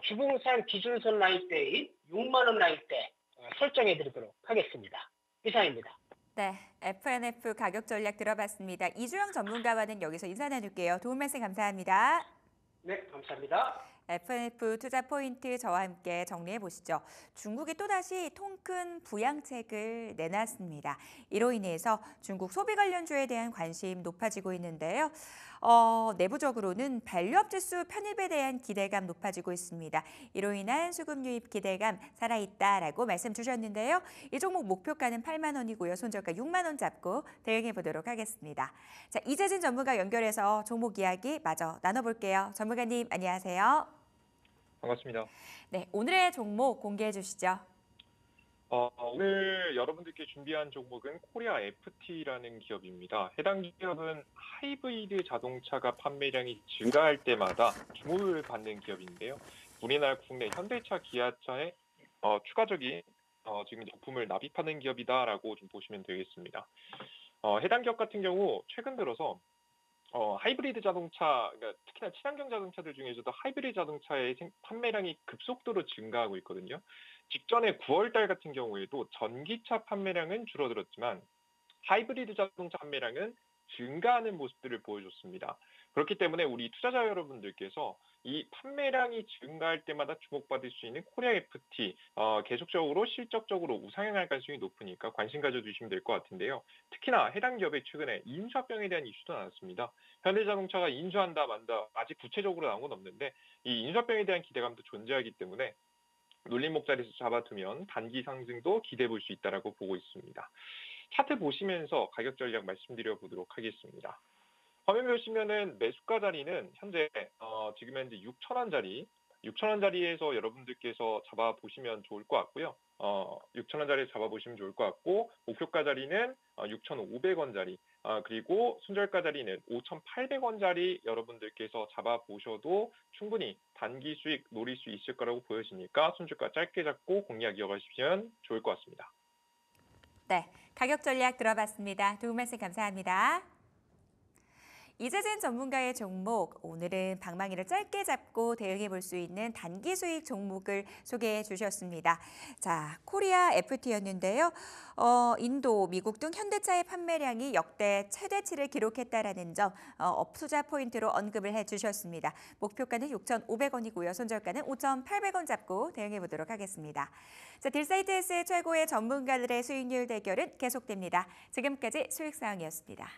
주봉산 기준선 라인대인 6만 원 라인대 설정해 드리도록 하겠습니다. 이상입니다. 네, FNF 가격 전략 들어봤습니다. 이주영 전문가와는 여기서 인사 나눌게요. 도움 말씀 감사합니다. 네, 감사합니다. FNF 투자 포인트 저와 함께 정리해 보시죠. 중국이 또다시 통큰 부양책을 내놨습니다. 이로 인해서 중국 소비 관련주에 대한 관심 높아지고 있는데요. 내부적으로는 밸류업 지수 편입에 대한 기대감 높아지고 있습니다. 이로 인한 수급 유입 기대감 살아있다라고 말씀 주셨는데요. 이 종목 목표가는 8만 원이고요. 손절가 6만 원 잡고 대응해 보도록 하겠습니다. 자, 이재진 전문가 연결해서 종목 이야기 마저 나눠볼게요. 전문가님 안녕하세요. 반갑습니다. 네, 오늘의 종목 공개해 주시죠. 오늘 여러분들께 준비한 종목은 코리아 FT라는 기업입니다. 해당 기업은 하이브리드 자동차가 판매량이 증가할 때마다 주목을 받는 기업인데요. 우리나라 국내 현대차, 기아차에 추가적인 지금 제품을 납입하는 기업이다라고 좀 보시면 되겠습니다. 해당 기업 같은 경우 최근 들어서 하이브리드 자동차, 그러니까 특히나 친환경 자동차들 중에서도 하이브리드 자동차의 판매량이 급속도로 증가하고 있거든요. 직전에 9월달 같은 경우에도 전기차 판매량은 줄어들었지만 하이브리드 자동차 판매량은 증가하는 모습들을 보여줬습니다. 그렇기 때문에 우리 투자자 여러분들께서 이 판매량이 증가할 때마다 주목받을 수 있는 코리아 FT 계속적으로 실적적으로 우상향할 가능성이 높으니까 관심 가져주시면 될 것 같은데요. 특히나 해당 기업에 최근에 인수합병에 대한 이슈도 나왔습니다. 현대자동차가 인수한다 만다 아직 구체적으로 나온 건 없는데 이 인수합병에 대한 기대감도 존재하기 때문에 눌림목 자리에서 잡아두면 단기 상승도 기대해 볼 수 있다라고 보고 있습니다. 차트 보시면서 가격 전략 말씀드려 보도록 하겠습니다. 화면 보시면은 매수가 자리는 현재 지금 현재 6,000원짜리에서 여러분들께서 잡아보시면 좋을 것 같고요. 6,000원짜리 잡아보시면 좋을 것 같고, 목표가 자리는 6,500원짜리, 그리고 손절가 자리는 5,800원짜리 여러분들께서 잡아보셔도 충분히 단기 수익 노릴 수 있을 거라고 보여지니까 손절가 짧게 잡고 공략 이어가시면 좋을 것 같습니다. 네, 가격 전략 들어봤습니다. 도움 말씀 감사합니다. 이재진 전문가의 종목, 오늘은 방망이를 짧게 잡고 대응해 볼 수 있는 단기 수익 종목을 소개해 주셨습니다. 자, 코리아 FT였는데요. 인도, 미국 등 현대차의 판매량이 역대 최대치를 기록했다라는 점 투자 포인트로 언급을 해 주셨습니다. 목표가는 6,500원이고요. 손절가는 5,800원 잡고 대응해 보도록 하겠습니다. 자, 딜사이트S의 최고의 전문가들의 수익률 대결은 계속됩니다. 지금까지 수익 상황이었습니다.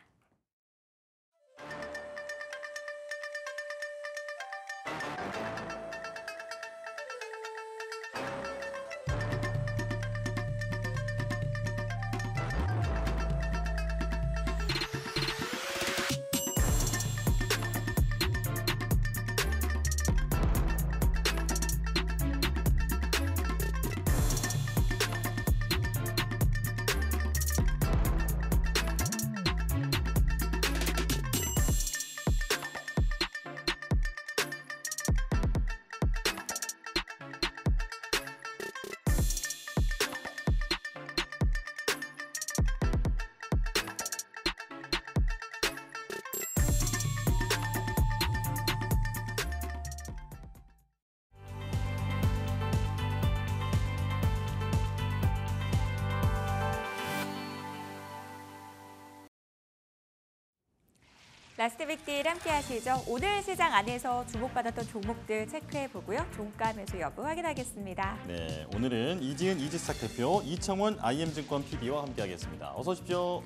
라스트 빅딜 함께 하시죠. 오늘 시장 안에서 주목받았던 종목들 체크해보고요. 종가 매수 여부 확인하겠습니다. 네, 오늘은 이지은 이지스탁 대표, 이청원 IM증권 PD와 함께하겠습니다. 어서 오십시오.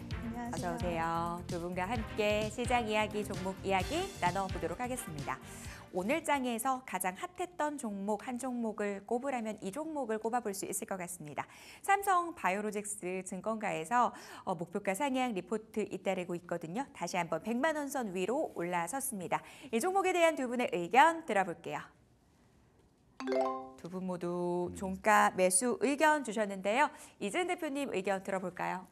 어서 오세요. 두 분과 함께 시장 이야기, 종목 이야기 나눠보도록 하겠습니다. 오늘 장에서 가장 핫했던 종목 한 종목을 꼽으라면 이 종목을 꼽아볼 수 있을 것 같습니다. 삼성 바이오로직스 증권가에서 목표가 상향 리포트 잇따르고 있거든요. 다시 한번 100만 원 선 위로 올라섰습니다. 이 종목에 대한 두 분의 의견 들어볼게요. 두 분 모두 종가 매수 의견 주셨는데요. 이재은 대표님 의견 들어볼까요?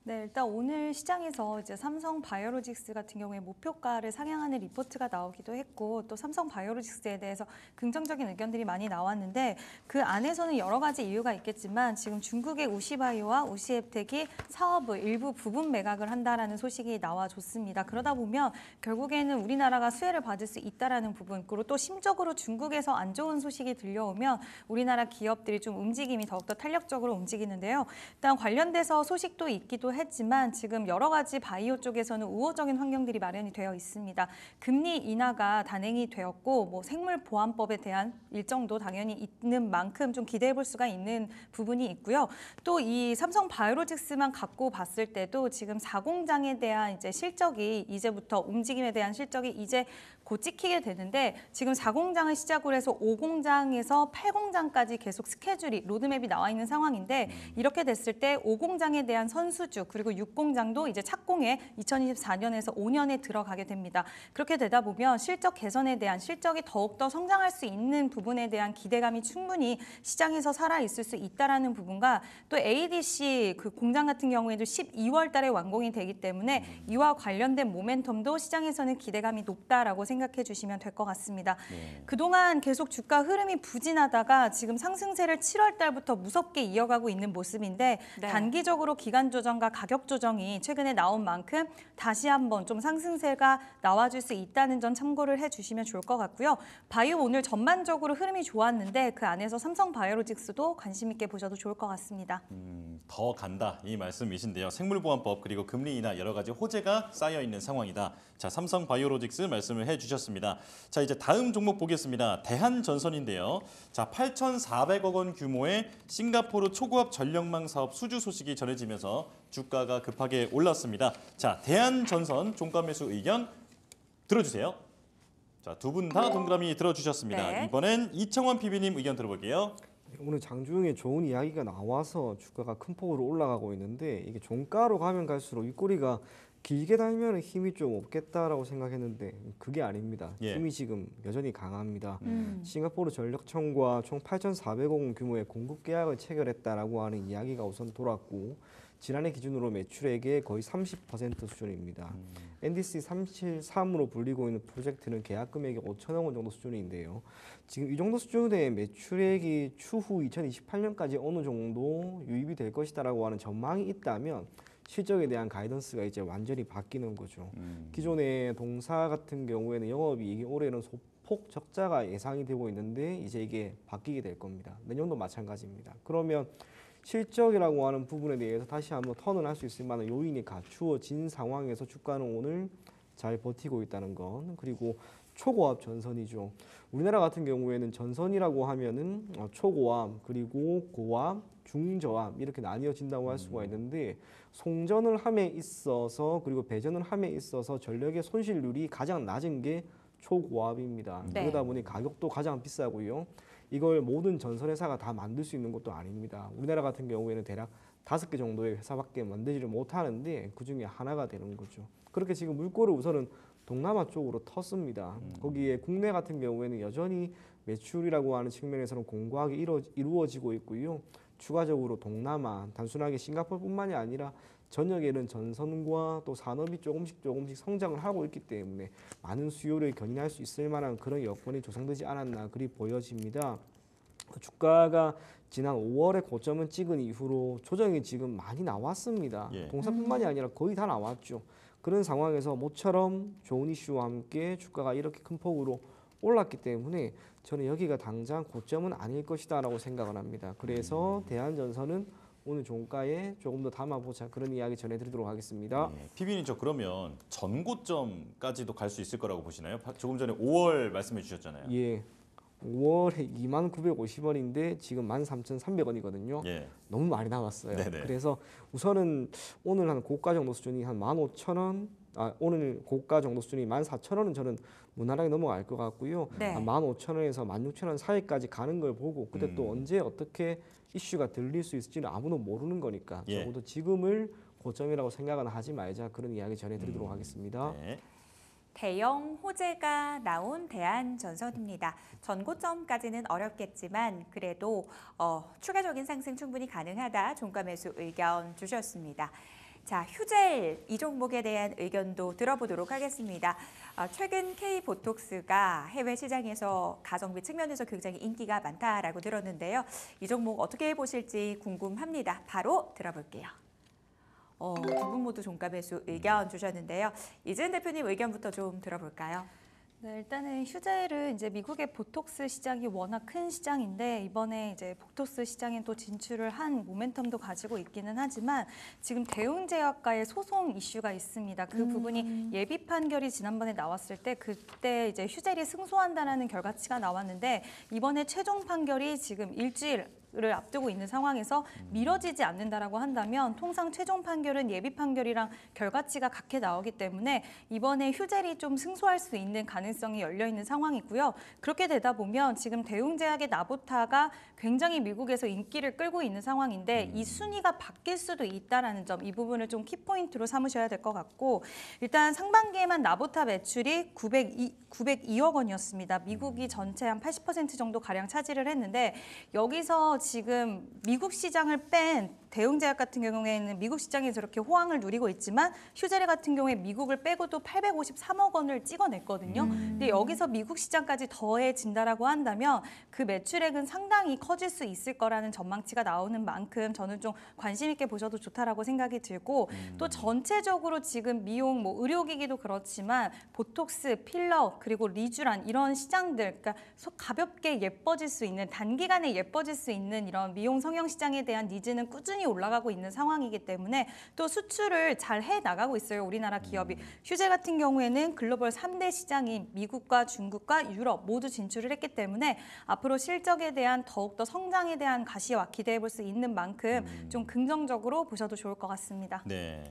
네, 일단 오늘 시장에서 이제 삼성 바이오로직스 같은 경우에 목표가를 상향하는 리포트가 나오기도 했고, 또 삼성 바이오로직스에 대해서 긍정적인 의견들이 많이 나왔는데, 그 안에서는 여러 가지 이유가 있겠지만 지금 중국의 우시바이오와 우시앱텍이 사업을 일부 부분 매각을 한다라는 소식이 나와줬습니다. 그러다 보면 결국에는 우리나라가 수혜를 받을 수 있다라는 부분, 그리고 또 심적으로 중국에서 안 좋은 소식이 들려오면 우리나라 기업들이 좀 움직임이 더욱더 탄력적으로 움직이는데요. 일단 관련돼서 소식도 있기도 했지만 지금 여러 가지 바이오 쪽에서는 우호적인 환경들이 마련이 되어 있습니다. 금리 인하가 단행이 되었고, 뭐 생물보안법에 대한 일정도 당연히 있는 만큼 좀 기대해 볼 수가 있는 부분이 있고요. 또 이 삼성 바이오로직스만 갖고 봤을 때도 지금 4공장에 대한 이제 실적이 이제부터 움직임에 대한 실적이 이제 곧 찍히게 되는데, 지금 4공장을 시작으로 해서 5공장에서 8공장까지 계속 스케줄이 로드맵이 나와 있는 상황인데, 이렇게 됐을 때 5공장에 대한 선수주 그리고 6공장도 이제 착공에 2024년에서 5년에 들어가게 됩니다. 그렇게 되다 보면 실적 개선에 대한, 실적이 더욱더 성장할 수 있는 부분에 대한 기대감이 충분히 시장에서 살아있을 수 있다는 부분과, 또 ADC 그 공장 같은 경우에도 12월 달에 완공이 되기 때문에 이와 관련된 모멘텀도 시장에서는 기대감이 높다라고 생각해 주시면 될 것 같습니다. 그동안 계속 주가 흐름이 부진하다가 지금 상승세를 7월 달부터 무섭게 이어가고 있는 모습인데, 네. 단기적으로 기간 조정과 가격 조정이 최근에 나온 만큼 다시 한번 좀 상승세가 나와줄 수 있다는 점 참고를 해주시면 좋을 것 같고요. 바이오 오늘 전반적으로 흐름이 좋았는데 그 안에서 삼성 바이오로직스도 관심 있게 보셔도 좋을 것 같습니다. 더 간다 이 말씀이신데요. 생물보안법 그리고 금리 인하 여러 가지 호재가 쌓여 있는 상황이다. 자, 삼성 바이오로직스 말씀을 해주셨습니다. 자, 이제 다음 종목 보겠습니다. 대한전선인데요. 자, 8,400억 원 규모의 싱가포르 초고압 전력망 사업 수주 소식이 전해지면서 주가가 급하게 올랐습니다. 자, 대한전선 종가 매수 의견 들어주세요. 자, 두 분 다 동그라미 들어주셨습니다. 네. 이번엔 이청원 PB님 의견 들어볼게요. 오늘 장중에 좋은 이야기가 나와서 주가가 큰 폭으로 올라가고 있는데 이게 종가로 가면 갈수록 윗꼬리가 길게 달면 힘이 좀 없겠다라고 생각했는데 그게 아닙니다. 예. 힘이 지금 여전히 강합니다. 싱가포르 전력청과 총 8,400억 원 규모의 공급 계약을 체결했다라고 하는 이야기가 우선 돌았고 지난해 기준으로 매출액의 거의 30% 수준입니다. NDC 373으로 불리고 있는 프로젝트는 계약 금액이 5천억 원 정도 수준인데요. 지금 이 정도 수준의 매출액이 추후 2028년까지 어느 정도 유입이 될 것이다라고 하는 전망이 있다면 실적에 대한 가이던스가 이제 완전히 바뀌는 거죠. 기존의 동사 같은 경우에는 영업이익이 올해는 소폭 적자가 예상이 되고 있는데 이제 이게 바뀌게 될 겁니다. 내년도 마찬가지입니다. 그러면 실적이라고 하는 부분에 대해서 다시 한번 턴을 할 수 있을 만한 요인이 갖추어진 상황에서 주가는 오늘 잘 버티고 있다는 것. 그리고 초고압 전선이죠. 우리나라 같은 경우에는 전선이라고 하면은 초고압 그리고 고압, 중저압 이렇게 나뉘어진다고 할 수가 있는데 송전을 함에 있어서 그리고 배전을 함에 있어서 전력의 손실률이 가장 낮은 게 초고압입니다. 네. 그러다 보니 가격도 가장 비싸고요. 이걸 모든 전선 회사가 다 만들 수 있는 것도 아닙니다. 우리나라 같은 경우에는 대략 5개 정도의 회사밖에 만들지를 못하는데 그중에 하나가 되는 거죠. 그렇게 지금 물꼬를 우선은 동남아 쪽으로 텄습니다. 거기에 국내 같은 경우에는 여전히 매출이라고 하는 측면에서는 공고하게 이루어지고 있고요. 추가적으로 동남아, 단순하게 싱가포르뿐만이 아니라 전역에는 전선과 또 산업이 조금씩 성장을 하고 있기 때문에 많은 수요를 견인할 수 있을 만한 그런 여건이 조성되지 않았나 그리 보여집니다. 주가가 지난 5월에 고점을 찍은 이후로 조정이 지금 많이 나왔습니다. 예. 동사뿐만이 아니라 거의 다 나왔죠. 그런 상황에서 모처럼 좋은 이슈와 함께 주가가 이렇게 큰 폭으로 올랐기 때문에 저는 여기가 당장 고점은 아닐 것이다라고 생각을 합니다. 그래서 대한전선은 오늘 종가에 조금 더 담아보자 그런 이야기 전해드리도록 하겠습니다. PB님 저 그러면 전고점까지도 갈 수 있을 거라고 보시나요? 조금 전에 5월 말씀해 주셨잖아요. 예, 5월에 2950원인데 지금 13,300원이거든요. 예. 너무 많이 남았어요. 네네. 그래서 우선은 오늘 한 고가 정도 수준이 한 15,000원, 오늘 고가 정도 수준이 14,000원은 저는 무난하게 넘어갈 것 같고요. 네. 한 15,000원에서 16,000원 사이까지 가는 걸 보고 그때 또 언제 어떻게 이슈가 들릴 수 있을지는 아무도 모르는 거니까 예. 적어도 지금을 고점이라고 생각은 하지 말자 그런 이야기 전해드리도록 하겠습니다. 네. 대형 호재가 나온 대한전선입니다. 전고점까지는 어렵겠지만 그래도 추가적인 상승 충분히 가능하다. 종가 매수 의견 주셨습니다. 자, 휴젤 이 종목에 대한 의견도 들어보도록 하겠습니다. 최근 K보톡스가 해외 시장에서 가성비 측면에서 굉장히 인기가 많다라고 들었는데요. 이 종목 어떻게 보실지 궁금합니다. 바로 들어볼게요. 두 분 모두 종가 매수 의견 주셨는데요. 이재은 대표님 의견부터 좀 들어볼까요? 네, 일단은 휴젤은 이제 미국의 보톡스 시장이 워낙 큰 시장인데 이번에 이제 보톡스 시장에 또 진출을 한 모멘텀도 가지고 있기는 하지만 지금 대웅제약과의 소송 이슈가 있습니다. 그 부분이 예비 판결이 지난번에 나왔을 때 그때 이제 휴젤이 승소한다라는 결과치가 나왔는데 이번에 최종 판결이 지금 일주일을 앞두고 있는 상황에서 미뤄지지 않는다라고 한다면 통상 최종 판결은 예비 판결이랑 결과치가 같게 나오기 때문에 이번에 휴젤이 좀 승소할 수 있는 가능성이 열려 있는 상황이고요. 그렇게 되다 보면 지금 대웅제약의 나보타가 굉장히 미국에서 인기를 끌고 있는 상황인데 이 순위가 바뀔 수도 있다라는 점, 이 부분을 좀 키포인트로 삼으셔야 될 것 같고 일단 상반기에만 나보타 매출이 902억 원이었습니다. 미국이 전체 한 80% 정도 가량 차지를 했는데 여기서 지금 미국 시장을 뺀 대웅제약 같은 경우에는 미국 시장에서 이렇게 호황을 누리고 있지만 휴젤 같은 경우에 미국을 빼고도 853억 원을 찍어냈거든요. 근데 여기서 미국 시장까지 더해진다라고 한다면 그 매출액은 상당히 커질 수 있을 거라는 전망치가 나오는 만큼 저는 좀 관심 있게 보셔도 좋다라고 생각이 들고 또 전체적으로 지금 미용, 의료기기도 그렇지만 보톡스, 필러 그리고 리쥬란 이런 시장들, 그러니까 가볍게 예뻐질 수 있는 단기간에 예뻐질 수 있는 이런 미용 성형 시장에 대한 니즈는 꾸준히 올라가고 있는 상황이기 때문에 또 수출을 잘 해나가고 있어요. 우리나라 기업이. 휴젤 같은 경우에는 글로벌 3대 시장인 미국과 중국과 유럽 모두 진출을 했기 때문에 앞으로 실적에 대한 더욱더 성장에 대한 가시와 기대해 볼 수 있는 만큼 좀 긍정적으로 보셔도 좋을 것 같습니다. 네.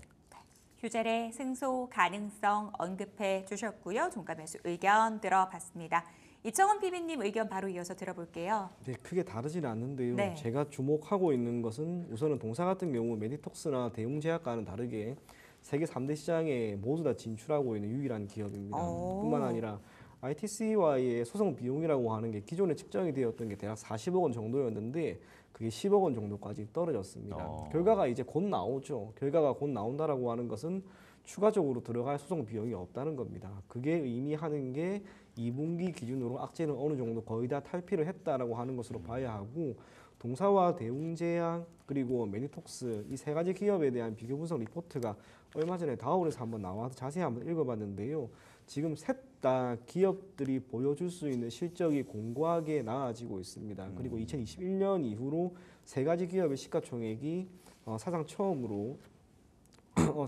휴젤의 승소 가능성 언급해 주셨고요. 종가 매수 의견 들어봤습니다. 이청원 PB님 의견 바로 이어서 들어볼게요. 네, 크게 다르지는 않는데요. 네. 제가 주목하고 있는 것은 우선은 동사 같은 경우 메디톡스나 대웅제약과는 다르게 세계 3대 시장에 모두 다 진출하고 있는 유일한 기업입니다. 뿐만 아니라 ITC와의 소송 비용이라고 하는 게 기존에 측정이 되었던 게 대략 40억 원 정도였는데 그게 10억 원 정도까지 떨어졌습니다. 결과가 이제 곧 나오죠. 결과가 곧 나온다라고 하는 것은 추가적으로 들어갈 소송 비용이 없다는 겁니다. 그게 의미하는 게 2분기 기준으로 악재는 어느 정도 거의 다 탈피를 했다라고 하는 것으로 봐야 하고 동사와 대웅제약 그리고 메디톡스 이 세 가지 기업에 대한 비교 분석 리포트가 얼마 전에 다우에서 한번 나와서 자세히 한번 읽어봤는데요. 지금 셋 다 기업들이 보여줄 수 있는 실적이 공고하게 나아지고 있습니다. 그리고 2021년 이후로 세 가지 기업의 시가총액이 사상 처음으로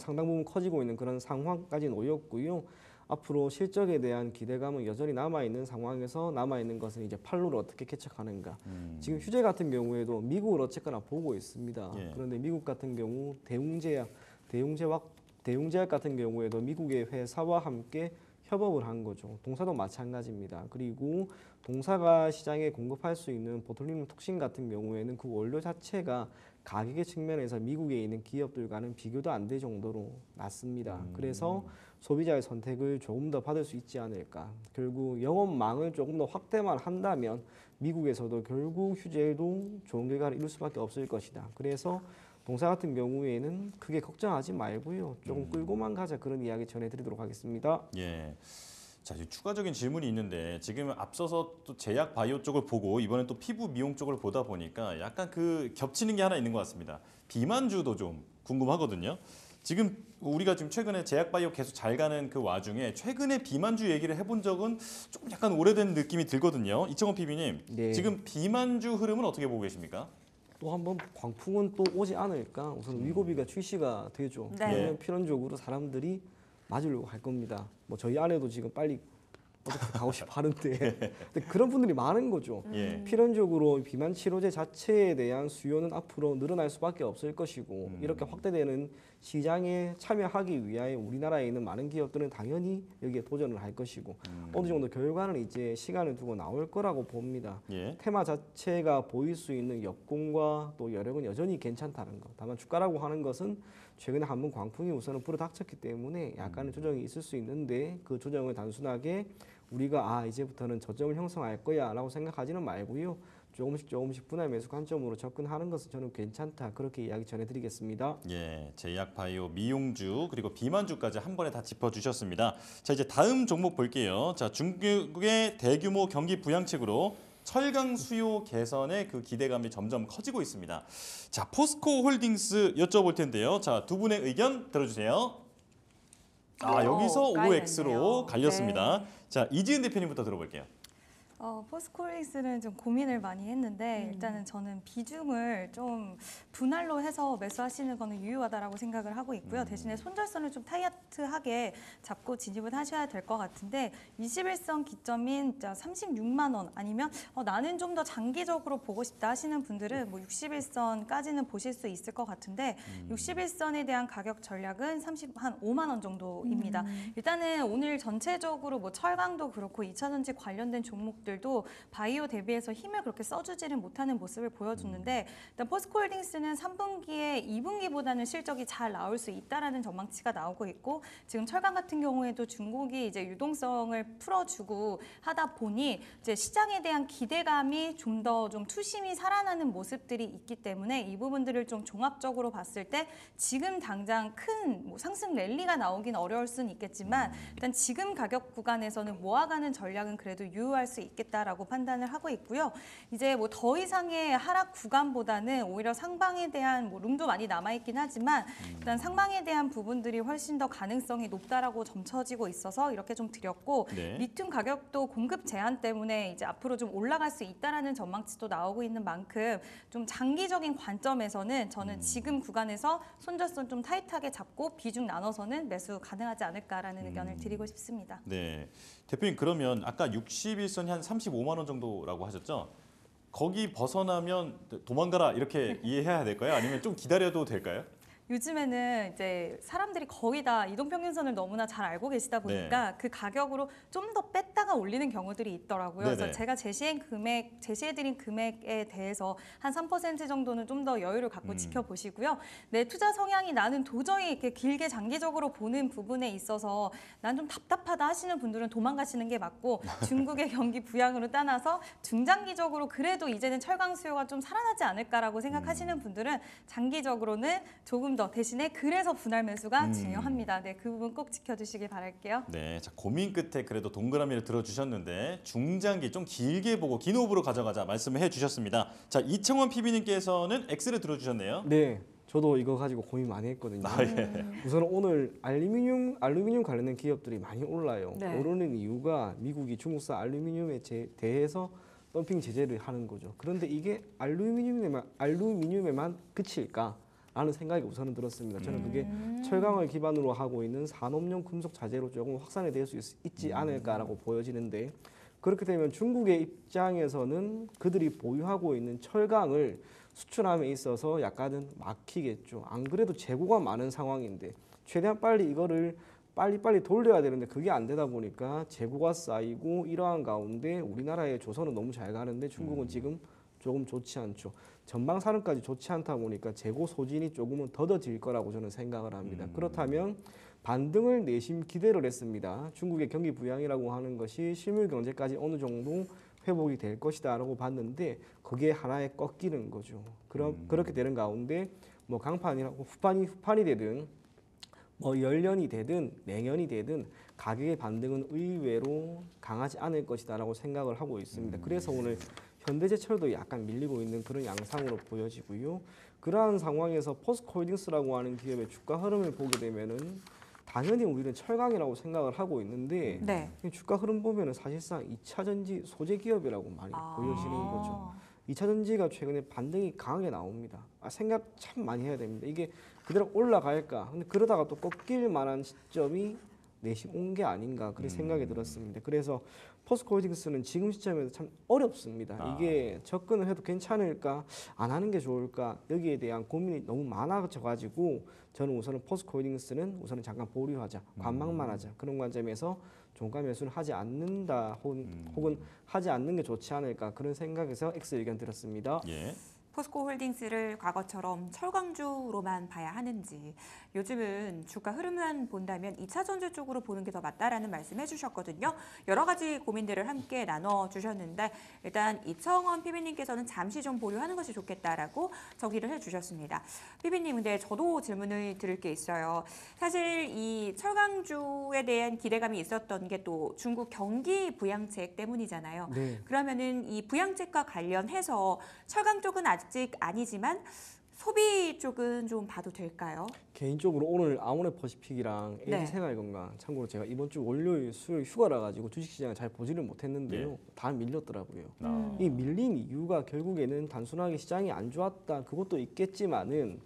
상당 부분 커지고 있는 그런 상황까지 놓였고요. 앞으로 실적에 대한 기대감은 여전히 남아있는 상황에서 남아있는 것은 이제 판로를 어떻게 개척하는가. 지금 휴재 같은 경우에도 미국을 어쨌거나 보고 있습니다. 예. 그런데 미국 같은 경우 대웅제약 같은 경우에도 미국의 회사와 함께 협업을 한 거죠. 동사도 마찬가지입니다. 그리고 동사가 시장에 공급할 수 있는 보툴리늄 톡신 같은 경우에는 그 원료 자체가 가격의 측면에서 미국에 있는 기업들과는 비교도 안 될 정도로 낮습니다. 그래서 소비자의 선택을 조금 더 받을 수 있지 않을까. 결국 영업망을 조금 더 확대만 한다면 미국에서도 결국 휴재도 좋은 결과를 이룰 수밖에 없을 것이다. 그래서 동사 같은 경우에는 크게 걱정하지 말고요. 조금 끌고만 가자 그런 이야기 전해드리도록 하겠습니다. 예. 자, 추가적인 질문이 있는데 지금 앞서서 또 제약 바이오 쪽을 보고 이번엔 또 피부 미용 쪽을 보다 보니까 약간 그 겹치는 게 하나 있는 것 같습니다. 비만주도 좀 궁금하거든요. 지금 우리가 지금 최근에 제약 바이오 계속 잘 가는 그 와중에 최근에 비만주 얘기를 해본 적은 조금 약간 오래된 느낌이 들거든요. 이청원 PB님, 네. 지금 비만주 흐름은 어떻게 보고 계십니까? 또 한번 광풍은 또 오지 않을까. 우선 위고비가 출시가 되죠. 네. 그러면 필연적으로 사람들이 맞으려고 할 겁니다. 뭐 저희 아내도 지금 빨리 어떻게 가고 싶어 하는데 근데 그런 분들이 많은 거죠. 예. 필연적으로 비만 치료제 자체에 대한 수요는 앞으로 늘어날 수밖에 없을 것이고 이렇게 확대되는 시장에 참여하기 위하여 우리나라에 있는 많은 기업들은 당연히 여기에 도전을 할 것이고 어느 정도 결과는 이제 시간을 두고 나올 거라고 봅니다. 예. 테마 자체가 보일 수 있는 역공과 또 여력은 여전히 괜찮다는 것. 다만 주가라고 하는 것은 최근에 한번 광풍이 우선은 불어닥쳤기 때문에 약간의 조정이 있을 수 있는데 그 조정을 단순하게 우리가 이제부터는 저점을 형성할 거야 라고 생각하지는 말고요. 조금씩 분할 매수 관점으로 접근하는 것은 저는 괜찮다. 그렇게 이야기 전해드리겠습니다. 예, 제약 바이오, 미용주 그리고 비만주까지 한 번에 다 짚어주셨습니다. 자, 이제 다음 종목 볼게요. 자, 중국의 대규모 경기 부양책으로 철강 수요 개선의 그 기대감이 점점 커지고 있습니다. 자, 포스코 홀딩스 여쭤볼 텐데요. 자, 두 분의 의견 들어주세요. 여기서 OX로 갈렸습니다. 네. 자, 이지은 대표님부터 들어볼게요. 포스코홀딩스는 좀 고민을 많이 했는데 일단은 저는 비중을 좀 분할로 해서 매수하시는 거는 유효하다라고 생각을 하고 있고요. 대신에 손절선을 좀 타이트하게 잡고 진입을 하셔야 될 것 같은데 21선 기점인 36만 원 아니면 나는 좀 더 장기적으로 보고 싶다 하시는 분들은 뭐 61선까지는 보실 수 있을 것 같은데 61선에 대한 가격 전략은 한 5만 원 정도입니다. 일단은 오늘 전체적으로 뭐 철강도 그렇고 2차전지 관련된 종목들도 바이오 대비해서 힘을 그렇게 써주지는 못하는 모습을 보여주는데 일단 포스코홀딩스는 3분기에 2분기보다는 실적이 잘 나올 수 있다라는 전망치가 나오고 있고 지금 철강 같은 경우에도 중국이 이제 유동성을 풀어주고 하다 보니 이제 시장에 대한 기대감이 좀 더 투심이 살아나는 모습들이 있기 때문에 이 부분들을 좀 종합적으로 봤을 때 지금 당장 큰 뭐 상승 랠리가 나오긴 어려울 수는 있겠지만 일단 지금 가격 구간에서는 모아가는 전략은 그래도 유효할 수 있겠다라고 판단을 하고 있고요. 이제 뭐 더 이상의 하락 구간보다는 오히려 상방에 대한 뭐 룸도 많이 남아있긴 하지만 일단 상방에 대한 부분들이 훨씬 더 가능성이 높다라고 점쳐지고 있어서 이렇게 좀 드렸고 네. 리튬 가격도 공급 제한 때문에 이제 앞으로 좀 올라갈 수 있다라는 전망치도 나오고 있는 만큼 좀 장기적인 관점에서는 저는 지금 구간에서 손절선 좀 타이트하게 잡고 비중 나눠서는 매수 가능하지 않을까라는 의견을 드리고 싶습니다. 네, 대표님 그러면 아까 61선이 한 35만 원 정도라고 하셨죠? 거기 벗어나면 도망가라 이렇게 이해해야 될까요? 아니면 좀 기다려도 될까요? 요즘에는 이제 사람들이 거의 다 이동평균선을 너무나 잘 알고 계시다 보니까 그 가격으로 좀 더 뺐다가 올리는 경우들이 있더라고요. 네네. 그래서 제가 제시해드린 금액에 대해서 한 3% 정도는 좀 더 여유를 갖고 지켜보시고요. 내 투자 성향이 나는 도저히 이렇게 길게 장기적으로 보는 부분에 있어서 난 좀 답답하다 하시는 분들은 도망가시는 게 맞고 중국의 경기 부양으로 떠나서 중장기적으로 그래도 이제는 철강 수요가 좀 살아나지 않을까라고 생각하시는 분들은 장기적으로는 조금 더 대신에 그래서 분할 매수가 중요합니다. 네, 그 부분 꼭 지켜주시길 바랄게요. 네, 자, 고민 끝에 그래도 동그라미를 들어주셨는데 중장기 좀 길게 보고 긴 호흡으로 가져가자 말씀을 해주셨습니다. 자, 이청원 PB님께서는 X를 들어주셨네요. 네, 저도 이거 가지고 고민 많이 했거든요. 우선 오늘 알루미늄 관련된 기업들이 많이 올라요. 네. 오르는 이유가 미국이 중국산 알루미늄에 대해서 덤핑 제재를 하는 거죠. 그런데 이게 알루미늄에만 그칠까? 라는 생각이 우선은 들었습니다. 저는 그게 철강을 기반으로 하고 있는 산업용 금속 자재로 조금 확산이 될 수 있지 않을까라고 보여지는데, 그렇게 되면 중국의 입장에서는 그들이 보유하고 있는 철강을 수출함에 있어서 약간은 막히겠죠. 안 그래도 재고가 많은 상황인데 최대한 빨리 이거를 빨리 돌려야 되는데 그게 안 되다 보니까 재고가 쌓이고, 이러한 가운데 우리나라의 조선은 너무 잘 가는데 중국은 지금 조금 좋지 않죠. 전방 산업까지 좋지 않다 보니까 재고 소진이 조금은 더뎌질 거라고 저는 생각을 합니다. 그렇다면 반등을 내심 기대를 했습니다. 중국의 경기 부양이라고 하는 것이 실물 경제까지 어느 정도 회복이 될 것이다라고 봤는데 그게 하나의 꺾이는 거죠. 그렇게 되는 가운데 뭐 강판이라고 후판이 되든 뭐 열년이 되든 내년이 되든 가격의 반등은 의외로 강하지 않을 것이다라고 생각을 하고 있습니다. 그래서 오늘 현대제철도 약간 밀리고 있는 그런 양상으로 보여지고요. 그러한 상황에서 포스코홀딩스라고 하는 기업의 주가 흐름을 보게 되면은 당연히 우리는 철강이라고 생각을 하고 있는데 네. 주가 흐름 보면은 사실상 2차 전지 소재 기업이라고 많이 보여지는 거죠. 2차 전지가 최근에 반등이 강하게 나옵니다. 생각 참 많이 해야 됩니다. 이게 그대로 올라갈까? 근데 그러다가 또 꺾일 만한 시점이 내심 온 게 아닌가 그런 생각이 들었습니다. 그래서 포스코홀딩스는 지금 시점에서 참 어렵습니다. 이게 접근을 해도 괜찮을까? 안 하는 게 좋을까? 여기에 대한 고민이 너무 많아져가지고 저는 우선은 포스코홀딩스는 우선은 잠깐 보류하자, 관망만 하자, 그런 관점에서 종가 매수를 하지 않는다 혹은 하지 않는 게 좋지 않을까, 그런 생각에서 X 의견 드렸습니다. 예. 포스코홀딩스를 과거처럼 철강주로만 봐야 하는지, 요즘은 주가 흐름만 본다면 2차 전지 쪽으로 보는 게 더 맞다라는 말씀 해주셨거든요. 여러 가지 고민들을 함께 나눠주셨는데 일단 이청원 PB님께서는 잠시 좀 보류하는 것이 좋겠다라고 정리를 해주셨습니다. PB님, 근데 저도 질문을 드릴 게 있어요. 사실 이 철강주에 대한 기대감이 있었던 게 또 중국 경기 부양책 때문이잖아요. 네. 그러면은 이 부양책과 관련해서 철강 쪽은 아직 아니지만 소비 쪽은 좀 봐도 될까요? 개인적으로 오늘 아모레퍼시픽이랑 네. LG생활건강, 참고로 제가 이번 주 월요일, 수요일 휴가라 가지고 주식시장을 잘 보지를 못했는데요. 네. 다 밀렸더라고요. 이 밀린 이유가 결국에는 단순하게 시장이 안 좋았다, 그것도 있겠지만은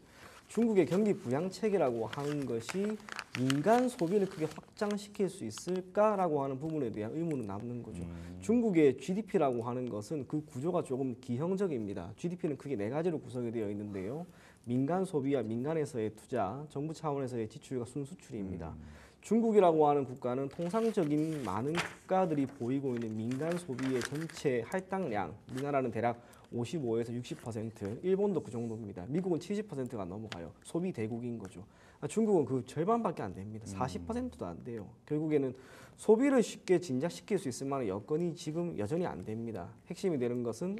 중국의 경기 부양책이라고 하는 것이 민간 소비를 크게 확장시킬 수 있을까라고 하는 부분에 대한 의문은 남는 거죠. 중국의 GDP라고 하는 것은 그 구조가 조금 기형적입니다. GDP는 크게 네 가지로 구성이 되어 있는데요. 민간 소비와 민간에서의 투자, 정부 차원에서의 지출과 순수출입니다. 중국이라고 하는 국가는 통상적인 많은 국가들이 보이고 있는 민간 소비의 전체 할당량, 우리나라는 대략 55에서 60%, 일본도 그 정도입니다. 미국은 70%가 넘어가요. 소비 대국인 거죠. 중국은 그 절반밖에 안 됩니다. 40%도 안 돼요. 결국에는 소비를 쉽게 진작시킬 수 있을 만한 여건이 지금 여전히 안 됩니다. 핵심이 되는 것은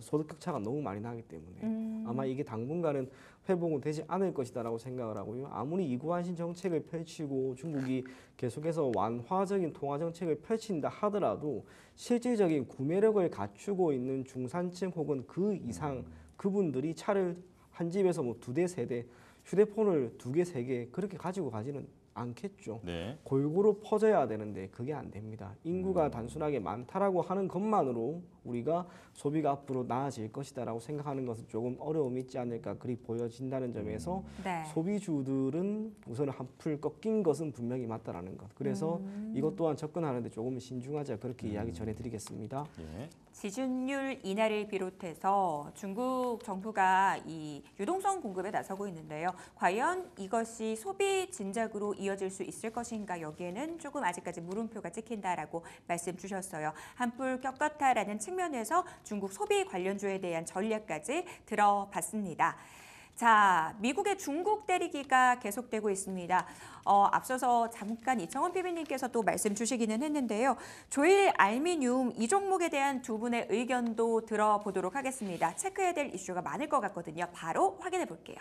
소득 격차가 너무 많이 나기 때문에 아마 이게 당분간은 회복은 되지 않을 것이다라고 생각을 하고요. 아무리 이구환신 정책을 펼치고 중국이 계속해서 완화적인 통화 정책을 펼친다 하더라도 실질적인 구매력을 갖추고 있는 중산층 혹은 그 이상 그분들이 차를 한 집에서 뭐 2대, 3대, 휴대폰을 2개, 3개 그렇게 가지고 가지는 않겠죠. 네. 골고루 퍼져야 되는데 그게 안 됩니다. 인구가 단순하게 많다라고 하는 것만으로 우리가 소비가 앞으로 나아질 것이다라고 생각하는 것은 조금 어려움이 있지 않을까 그리 보여진다는 점에서 네. 소비주들은 우선 한풀 꺾인 것은 분명히 맞다라는 것. 그래서 이것 또한 접근하는데 조금 신중하자 그렇게 이야기 전해드리겠습니다. 예. 지준율 인하를 비롯해서 중국 정부가 이 유동성 공급에 나서고 있는데요. 과연 이것이 소비 진작으로 이어질 수 있을 것인가 여기에는 조금 아직까지 물음표가 찍힌다라고 말씀 주셨어요. 한풀 꺾었다라는 측면에서 중국 소비 관련주에 대한 전략까지 들어봤습니다. 자, 미국의 중국 때리기가 계속되고 있습니다. 앞서서 잠깐 이청원 PB님께서 또 말씀 주시기는 했는데요. 조일 알미늄 이 종목에 대한 두 분의 의견도 들어보도록 하겠습니다. 체크해야 될 이슈가 많을 것 같거든요. 바로 확인해 볼게요.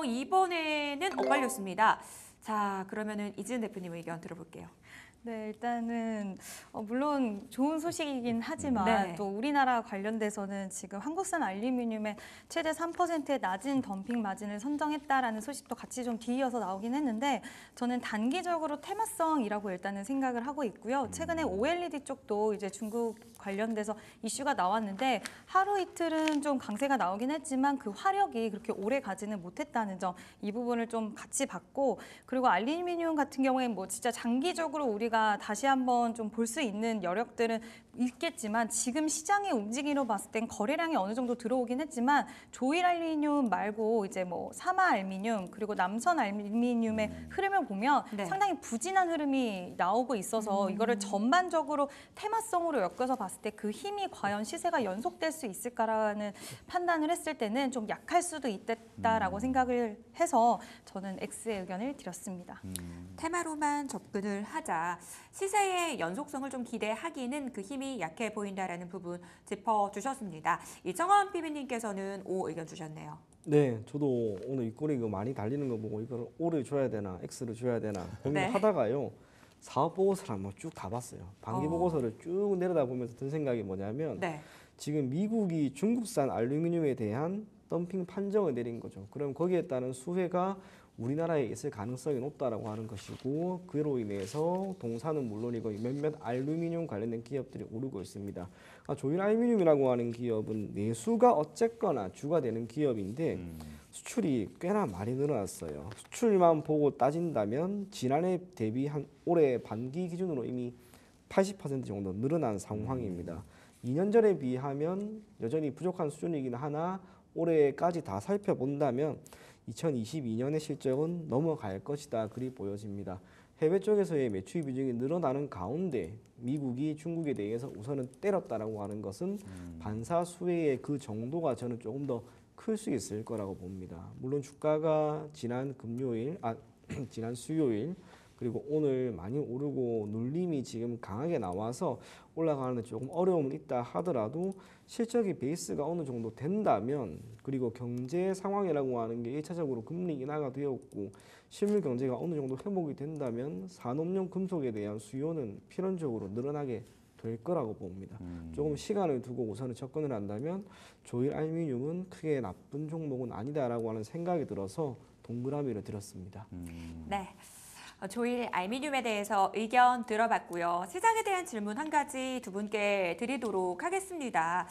이번에는 엇갈렸습니다. 자, 그러면은 이지은 대표님 의견 들어볼게요. 네, 일단은 물론 좋은 소식이긴 하지만 네. 또 우리나라 관련돼서는 지금 한국산 알루미늄의 최대 3%의 낮은 덤핑 마진을 선정했다라는 소식도 같이 좀 뒤이어서 나오긴 했는데 저는 단기적으로 테마성이라고 일단은 생각을 하고 있고요. 최근에 OLED 쪽도 이제 중국 관련돼서 이슈가 나왔는데 하루 이틀은 좀 강세가 나오긴 했지만 그 화력이 그렇게 오래 가지는 못했다는 점 이 부분을 좀 같이 봤고 그리고 알루미늄 같은 경우에는 뭐 진짜 장기적으로 우리가 다시 한번 좀 볼 수 있는 여력들은 있겠지만 지금 시장의 움직임으로 봤을 땐 거래량이 어느 정도 들어오긴 했지만 조일 알루미늄 말고 이제 뭐 사마 알루미늄 그리고 남선 알루미늄의 흐름을 보면 네. 상당히 부진한 흐름이 나오고 있어서 이거를 전반적으로 테마성으로 엮어서 봤을 때 그 힘이 과연 시세가 연속될 수 있을까라는 판단을 했을 때는 좀 약할 수도 있겠다라고 생각을 해서 저는 X의 의견을 드렸습니다. 테마로만 접근을 하자. 시세의 연속성을 좀 기대하기는 그 힘이 약해 보인다라는 부분 짚어주셨습니다. 이청원 PB님께서는 O 의견 주셨네요. 네, 저도 오늘 윗꼬리 이거 많이 달리는 거 보고 이걸 O를 줘야 되나 X를 줘야 되나 고민하다가요. 사업 보고서를 한번 쭉 다 봤어요. 반기 보고서를 쭉 내려다 보면서 든 생각이 뭐냐면 네. 지금 미국이 중국산 알루미늄에 대한 덤핑 판정을 내린 거죠. 그럼 거기에 따른 수혜가 우리나라에 있을 가능성이 높다라고 하는 것이고 그로 인해서 동사는 물론이고 몇몇 알루미늄 관련된 기업들이 오르고 있습니다. 조일 알루미늄이라고 하는 기업은 내수가 어쨌거나 주가 되는 기업인데 수출이 꽤나 많이 늘어났어요. 수출만 보고 따진다면 지난해 대비 한 올해 반기 기준으로 이미 80% 정도 늘어난 상황입니다. 2년 전에 비하면 여전히 부족한 수준이긴 하나 올해까지 다 살펴본다면 2022년의 실적은 넘어갈 것이다 그리 보여집니다. 해외 쪽에서의 매출 비중이 늘어나는 가운데 미국이 중국에 대해서 우선은 때렸다라고 하는 것은 반사 수혜의 그 정도가 저는 조금 더 클 수 있을 거라고 봅니다. 물론 주가가 지난 지난 수요일 그리고 오늘 많이 오르고 눌림이 지금 강하게 나와서 올라가는데 조금 어려움은 있다 하더라도 실적의 베이스가 어느 정도 된다면 그리고 경제 상황이라고 하는 게 1차적으로 금리 인하가 되었고 실물 경제가 어느 정도 회복이 된다면 산업용 금속에 대한 수요는 필연적으로 늘어나게 될 거라고 봅니다. 조금 시간을 두고 우선은 접근을 한다면 조일 알루미늄은 크게 나쁜 종목은 아니다라고 하는 생각이 들어서 동그라미를 드렸습니다. 네. 조일 알루미늄에 대해서 의견 들어봤고요. 시장에 대한 질문 한 가지 두 분께 드리도록 하겠습니다.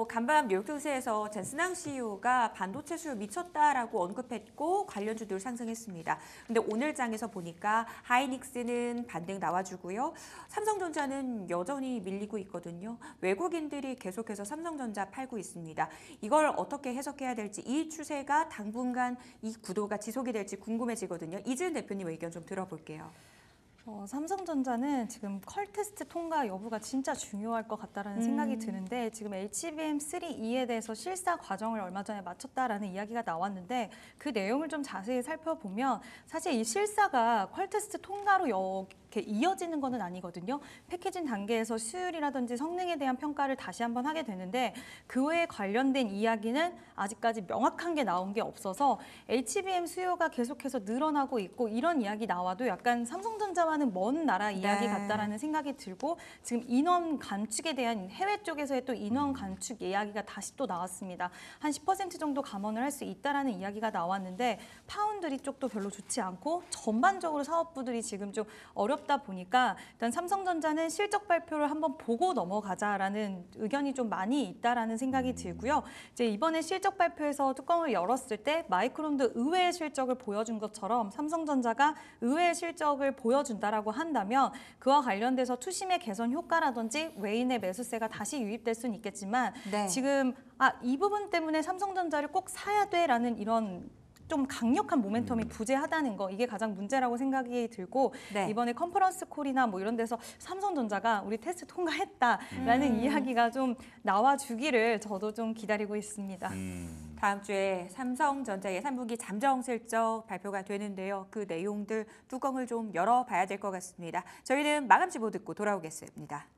간밤 뉴욕 증시에서 젠슨항 CEO가 반도체 수요 미쳤다라고 언급했고 관련주들 상승했습니다. 근데 오늘 장에서 보니까 하이닉스는 반등 나와주고요. 삼성전자는 여전히 밀리고 있거든요. 외국인들이 계속해서 삼성전자 팔고 있습니다. 이걸 어떻게 해석해야 될지 이 추세가 당분간 이 구도가 지속이 될지 궁금해지거든요. 이지은 대표님 의견 좀 들어볼게요. 삼성전자는 지금 컬 테스트 통과 여부가 진짜 중요할 것 같다라는 생각이 드는데 지금 HBM3E에 대해서 실사 과정을 얼마 전에 마쳤다라는 이야기가 나왔는데 그 내용을 좀 자세히 살펴보면 사실 이 실사가 컬 테스트 통과로 이렇게 이어지는 것은 아니거든요. 패키징 단계에서 수율이라든지 성능에 대한 평가를 다시 한번 하게 되는데 그에 관련된 이야기는 아직까지 명확한 게 나온 게 없어서 HBM 수요가 계속해서 늘어나고 있고 이런 이야기 나와도 약간 삼성전자만 상상과는 먼 나라 이야기 네. 같다라는 생각이 들고 지금 인원 감축에 대한 해외 쪽에서의 또 인원 감축 이야기가 다시 또 나왔습니다. 한 10% 정도 감원을 할 수 있다라는 이야기가 나왔는데 파운드리 쪽도 별로 좋지 않고 전반적으로 사업부들이 지금 좀 어렵다 보니까 일단 삼성전자는 실적 발표를 한번 보고 넘어가자라는 의견이 좀 많이 있다라는 생각이 들고요. 이제 이번에 실적 발표에서 뚜껑을 열었을 때 마이크론도 의외의 실적을 보여준 것처럼 삼성전자가 의외의 실적을 보여준다라고 한다면 그와 관련돼서 투심의 개선 효과라든지 외인의 매수세가 다시 유입될 수는 있겠지만 네. 지금 이 부분 때문에 삼성전자를 꼭 사야 돼라는 이런 좀 강력한 모멘텀이 부재하다는 거 이게 가장 문제라고 생각이 들고 네. 이번에 컨퍼런스 콜이나 뭐 이런 데서 삼성전자가 우리 테스트 통과했다라는 이야기가 좀 나와주기를 저도 좀 기다리고 있습니다. 다음 주에 삼성전자의 3분기 잠정 실적 발표가 되는데요. 그 내용들 뚜껑을 좀 열어봐야 될 것 같습니다. 저희는 마감 지보 듣고 돌아오겠습니다.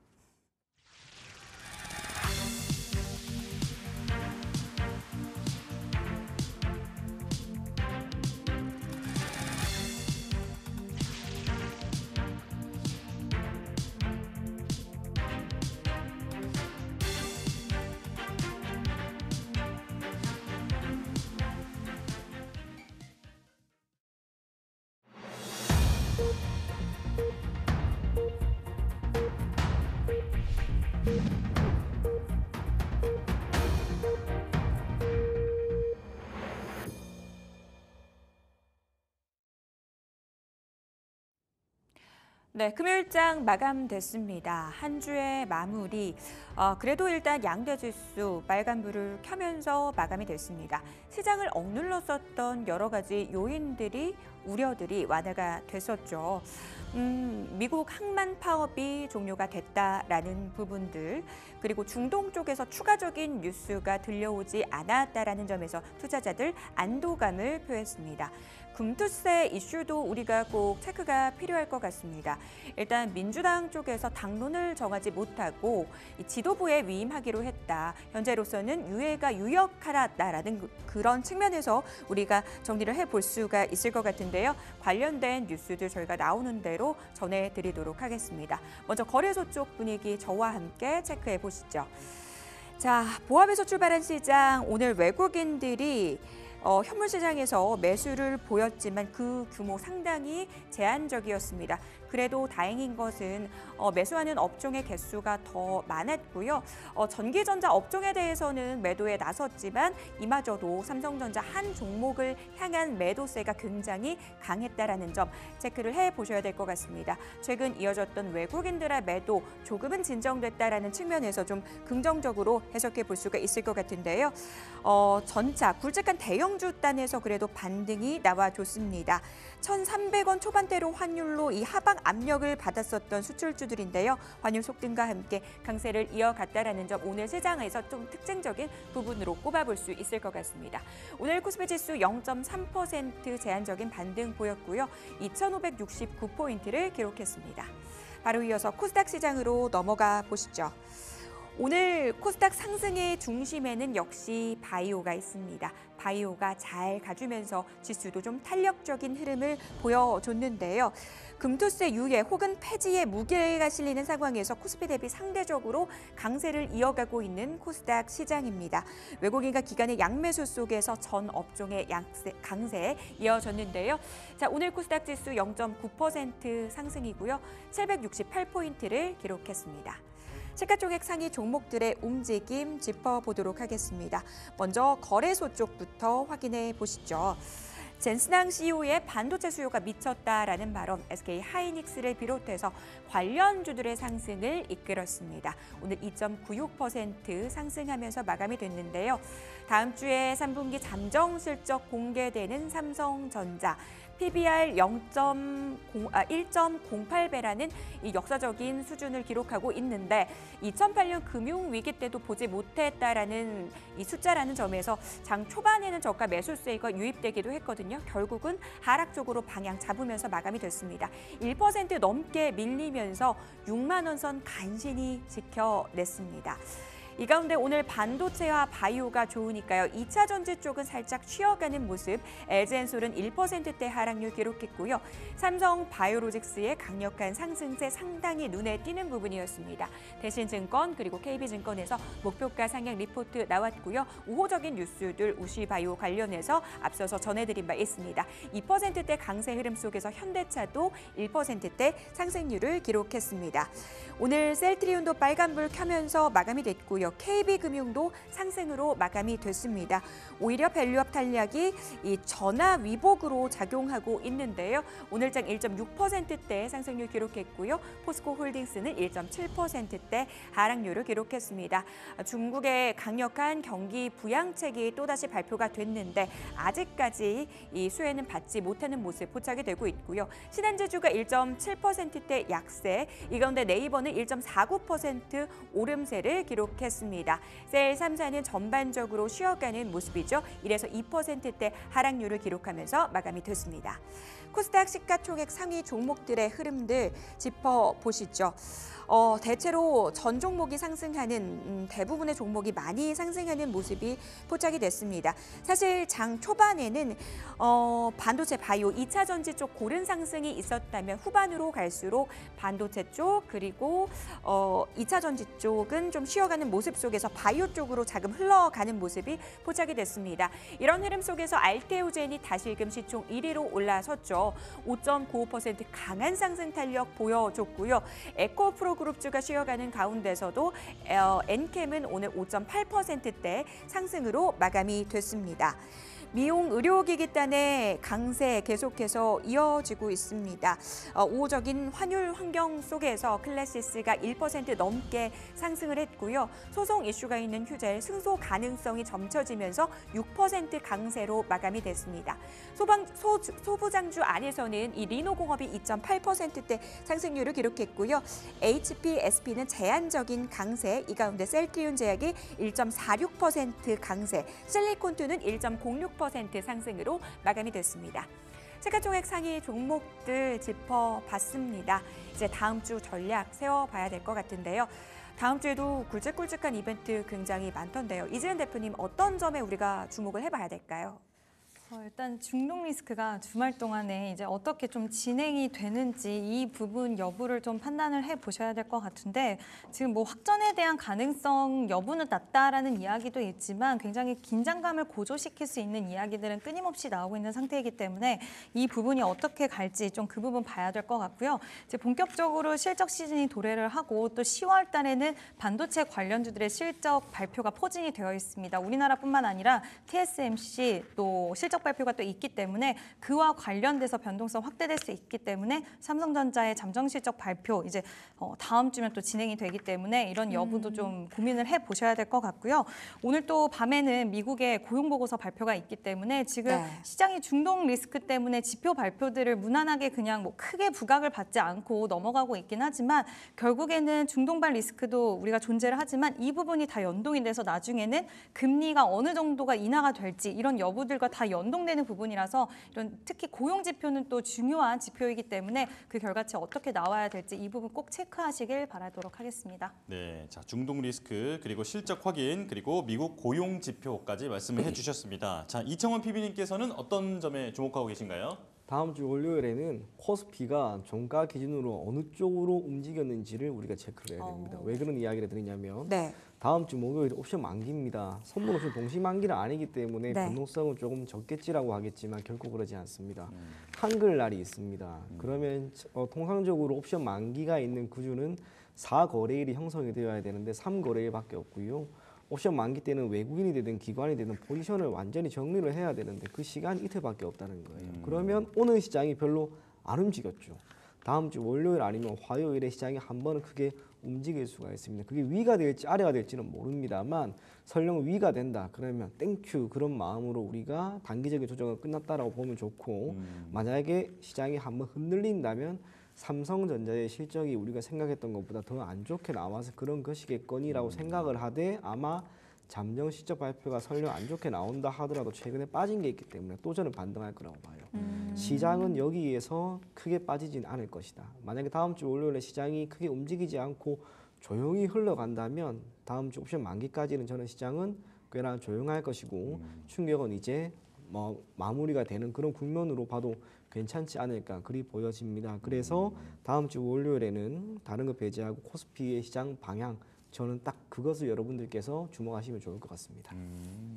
네, 금요일장 마감됐습니다. 한 주의 마무리. 그래도 일단 양대지수 빨간불을 켜면서 마감이 됐습니다. 시장을 억눌렀었던 여러 가지 요인들이 우려들이 완화가 됐었죠. 미국 항만 파업이 종료가 됐다라는 부분들, 그리고 중동 쪽에서 추가적인 뉴스가 들려오지 않았다라는 점에서 투자자들 안도감을 표했습니다. 금투세 이슈도 우리가 꼭 체크가 필요할 것 같습니다. 일단 민주당 쪽에서 당론을 정하지 못하고 이 지도부에 위임하기로 했다. 현재로서는 유예가 유력하다라는 그런 측면에서 우리가 정리를 해볼 수가 있을 것 같은데요. 관련된 뉴스들 저희가 나오는 대로 전해드리도록 하겠습니다. 먼저 거래소 쪽 분위기 저와 함께 체크해 보시죠. 자, 보합에서 출발한 시장, 오늘 외국인들이 현물 시장에서 매수를 보였지만 그 규모 상당히 제한적이었습니다. 그래도 다행인 것은 매수하는 업종의 개수가 더 많았고요. 전기전자 업종에 대해서는 매도에 나섰지만 이마저도 삼성전자 한 종목을 향한 매도세가 굉장히 강했다라는 점 체크를 해보셔야 될 것 같습니다. 최근 이어졌던 외국인들의 매도 조금은 진정됐다라는 측면에서 좀 긍정적으로 해석해 볼 수가 있을 것 같은데요. 전차, 굵직한 대형주 단에서 그래도 반등이 나와줬습니다. 1,300원 초반대로 환율로 이 하방 압력을 받았었던 수출주들인데요. 환율 속등과 함께 강세를 이어갔다라는 점 오늘 시장에서 좀 특징적인 부분으로 꼽아볼 수 있을 것 같습니다. 오늘 코스피 지수 0.3% 제한적인 반등 보였고요. 2,569포인트를 기록했습니다. 바로 이어서 코스닥 시장으로 넘어가 보시죠. 오늘 코스닥 상승의 중심에는 역시 바이오가 있습니다. 바이오가 잘 가주면서 지수도 좀 탄력적인 흐름을 보여줬는데요. 금투세 유예 혹은 폐지의 무게가 실리는 상황에서 코스피 대비 상대적으로 강세를 이어가고 있는 코스닥 시장입니다. 외국인과 기관의 양매수 속에서 전 업종의 강세 이어졌는데요. 자, 오늘 코스닥 지수 0.9% 상승이고요. 768포인트를 기록했습니다. 시가총액 상위 종목들의 움직임 짚어보도록 하겠습니다. 먼저 거래소 쪽부터 확인해 보시죠. 젠스낭 CEO의 반도체 수요가 미쳤다라는 발언, SK 하이닉스를 비롯해서 관련주들의 상승을 이끌었습니다. 오늘 2.96% 상승하면서 마감이 됐는데요. 다음 주에 3분기 잠정 실적 공개되는 삼성전자, PBR 1.08배라는 이 역사적인 수준을 기록하고 있는데 2008년 금융위기 때도 보지 못했다라는 이 숫자라는 점에서 장 초반에는 저가 매수세가 유입되기도 했거든요. 결국은 하락 쪽으로 방향 잡으면서 마감이 됐습니다. 1% 넘게 밀리면서 6만 원 선 간신히 지켜냈습니다. 이 가운데 오늘 반도체와 바이오가 좋으니까요. 2차 전지 쪽은 살짝 쉬어가는 모습. LG엔솔은 1%대 하락률 기록했고요. 삼성 바이오로직스의 강력한 상승세 상당히 눈에 띄는 부분이었습니다. 대신증권 그리고 KB증권에서 목표가 상향 리포트 나왔고요. 우호적인 뉴스들 우시바이오 관련해서 앞서서 전해드린 바 있습니다. 2%대 강세 흐름 속에서 현대차도 1%대 상승률을 기록했습니다. 오늘 셀트리온도 빨간불 켜면서 마감이 됐고요. KB금융도 상승으로 마감이 됐습니다. 오히려 밸류업 탄력이 이 전화 위복으로 작용하고 있는데요. 오늘장 1.6%대 상승률 기록했고요. 포스코홀딩스는 1.7%대 하락률을 기록했습니다. 중국의 강력한 경기 부양책이 또다시 발표가 됐는데 아직까지 이 수혜는 받지 못하는 모습 포착이 되고 있고요. 신한제주가 1.7%대 약세, 이 가운데 네이버는 1.49% 오름세를 기록했습니다. 셀 3사는 전반적으로 쉬어가는 모습이죠. 1에서 2%대 하락률을 기록하면서 마감이 됐습니다. 코스닥 시가총액 상위 종목들의 흐름들 짚어보시죠. 대체로 전 종목이 상승하는 대부분의 종목이 많이 상승하는 모습이 포착이 됐습니다. 사실 장 초반에는 반도체 바이오 2차 전지 쪽 고른 상승이 있었다면 후반으로 갈수록 반도체 쪽 그리고 2차 전지 쪽은 좀 쉬어가는 모습 속에서 바이오 쪽으로 자금 흘러가는 모습이 포착이 됐습니다. 이런 흐름 속에서 알테오젠이 다시금 시총 1위로 올라섰죠. 5.95% 강한 상승 탄력 보여줬고요. 에코프로 그룹주가 쉬어가는 가운데서도 엔캠은 오늘 5.8%대 상승으로 마감이 됐습니다. 미용 의료기기단의 강세 계속해서 이어지고 있습니다. 우호적인 환율 환경 속에서 클래시스가 1% 넘게 상승을 했고요. 소송 이슈가 있는 휴젤 승소 가능성이 점쳐지면서 6% 강세로 마감이 됐습니다. 소부장주 안에서는 이 리노공업이 2.8%대 상승률을 기록했고요. HP, SP는 제한적인 강세, 이 가운데 셀트리온 제약이 1.46% 강세, 실리콘투는 1.06% 상승으로 마감이 됐습니다. 시가총액 상위 종목들 짚어봤습니다. 이제 다음 주 전략 세워봐야 될 것 같은데요. 다음 주에도 굵직굵직한 이벤트 굉장히 많던데요. 이지은 대표님 어떤 점에 우리가 주목을 해봐야 될까요? 일단 중동 리스크가 주말 동안에 이제 어떻게 좀 진행이 되는지 이 부분 여부를 좀 판단을 해 보셔야 될 것 같은데 지금 뭐 확전에 대한 가능성 여부는 낮다라는 이야기도 있지만 굉장히 긴장감을 고조시킬 수 있는 이야기들은 끊임없이 나오고 있는 상태이기 때문에 이 부분이 어떻게 갈지 좀 그 부분 봐야 될 것 같고요. 이제 본격적으로 실적 시즌이 도래를 하고 또 10월 달에는 반도체 관련주들의 실적 발표가 포진이 되어 있습니다. 우리나라뿐만 아니라 TSMC 또 실적 발표가 또 있기 때문에 그와 관련돼서 변동성 확대될 수 있기 때문에 삼성전자의 잠정 실적 발표 이제 다음 주면 또 진행이 되기 때문에 이런 여부도 좀 고민을 해 보셔야 될 것 같고요. 오늘 또 밤에는 미국의 고용 보고서 발표가 있기 때문에 지금 시장이 중동 리스크 때문에 지표 발표들을 무난하게 그냥 뭐 크게 부각을 받지 않고 넘어가고 있긴 하지만 결국에는 중동발 리스크도 우리가 존재를 하지만 이 부분이 다 연동이 돼서 나중에는 금리가 어느 정도가 인하가 될지 이런 여부들과 다 연동되는 부분이라서 이런 특히 고용 지표는 또 중요한 지표이기 때문에 그 결과치 어떻게 나와야 될지 이 부분 꼭 체크하시길 바라도록 하겠습니다. 네, 자 중동 리스크 그리고 실적 확인 그리고 미국 고용 지표까지 말씀을 해주셨습니다. 자 이청원 PB님께서는 어떤 점에 주목하고 계신가요? 다음 주 월요일에는 코스피가 종가 기준으로 어느 쪽으로 움직였는지를 우리가 체크를 해야 됩니다. 왜 그런 이야기를 드리냐면 다음 주 목요일 옵션 만기입니다. 선물 옵션 동시 만기는 아니기 때문에 변동성은 조금 적겠지라고 하겠지만 결코 그러지 않습니다. 한글날이 있습니다. 그러면 통상적으로 옵션 만기가 있는 구주는 4거래일이 형성이 되어야 되는데 3거래일밖에 없고요. 옵션 만기 때는 외국인이 되든 기관이 되든 포지션을 완전히 정리를 해야 되는데 그 시간이 이틀밖에 없다는 거예요. 그러면 오늘 시장이 별로 안 움직였죠. 다음 주 월요일 아니면 화요일에 시장이 한 번은 크게 움직일 수가 있습니다. 그게 위가 될지 아래가 될지는 모릅니다만 설령 위가 된다 그러면 땡큐 그런 마음으로 우리가 단기적인 조정은 끝났다라고 보면 좋고 만약에 시장이 한번 흔들린다면 삼성전자의 실적이 우리가 생각했던 것보다 더 안 좋게 나와서 그런 것이겠거니라고 생각을 하되 아마 잠정 실적 발표가 설령 안 좋게 나온다 하더라도 최근에 빠진 게 있기 때문에 또 저는 반등할 거라고 봐요. 시장은 여기에서 크게 빠지진 않을 것이다. 만약에 다음 주 월요일에 시장이 크게 움직이지 않고 조용히 흘러간다면 다음 주 옵션 만기까지는 저는 시장은 꽤나 조용할 것이고 충격은 이제 뭐 마무리가 되는 그런 국면으로 봐도 괜찮지 않을까 그리 보여집니다. 그래서 다음 주 월요일에는 다른 거 배제하고 코스피의 시장 방향 저는 딱 그것을 여러분들께서 주목하시면 좋을 것 같습니다.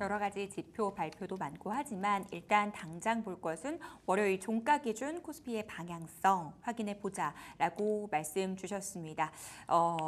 여러 가지 지표 발표도 많고 하지만 일단 당장 볼 것은 월요일 종가 기준 코스피의 방향성 확인해 보자라고 말씀 주셨습니다.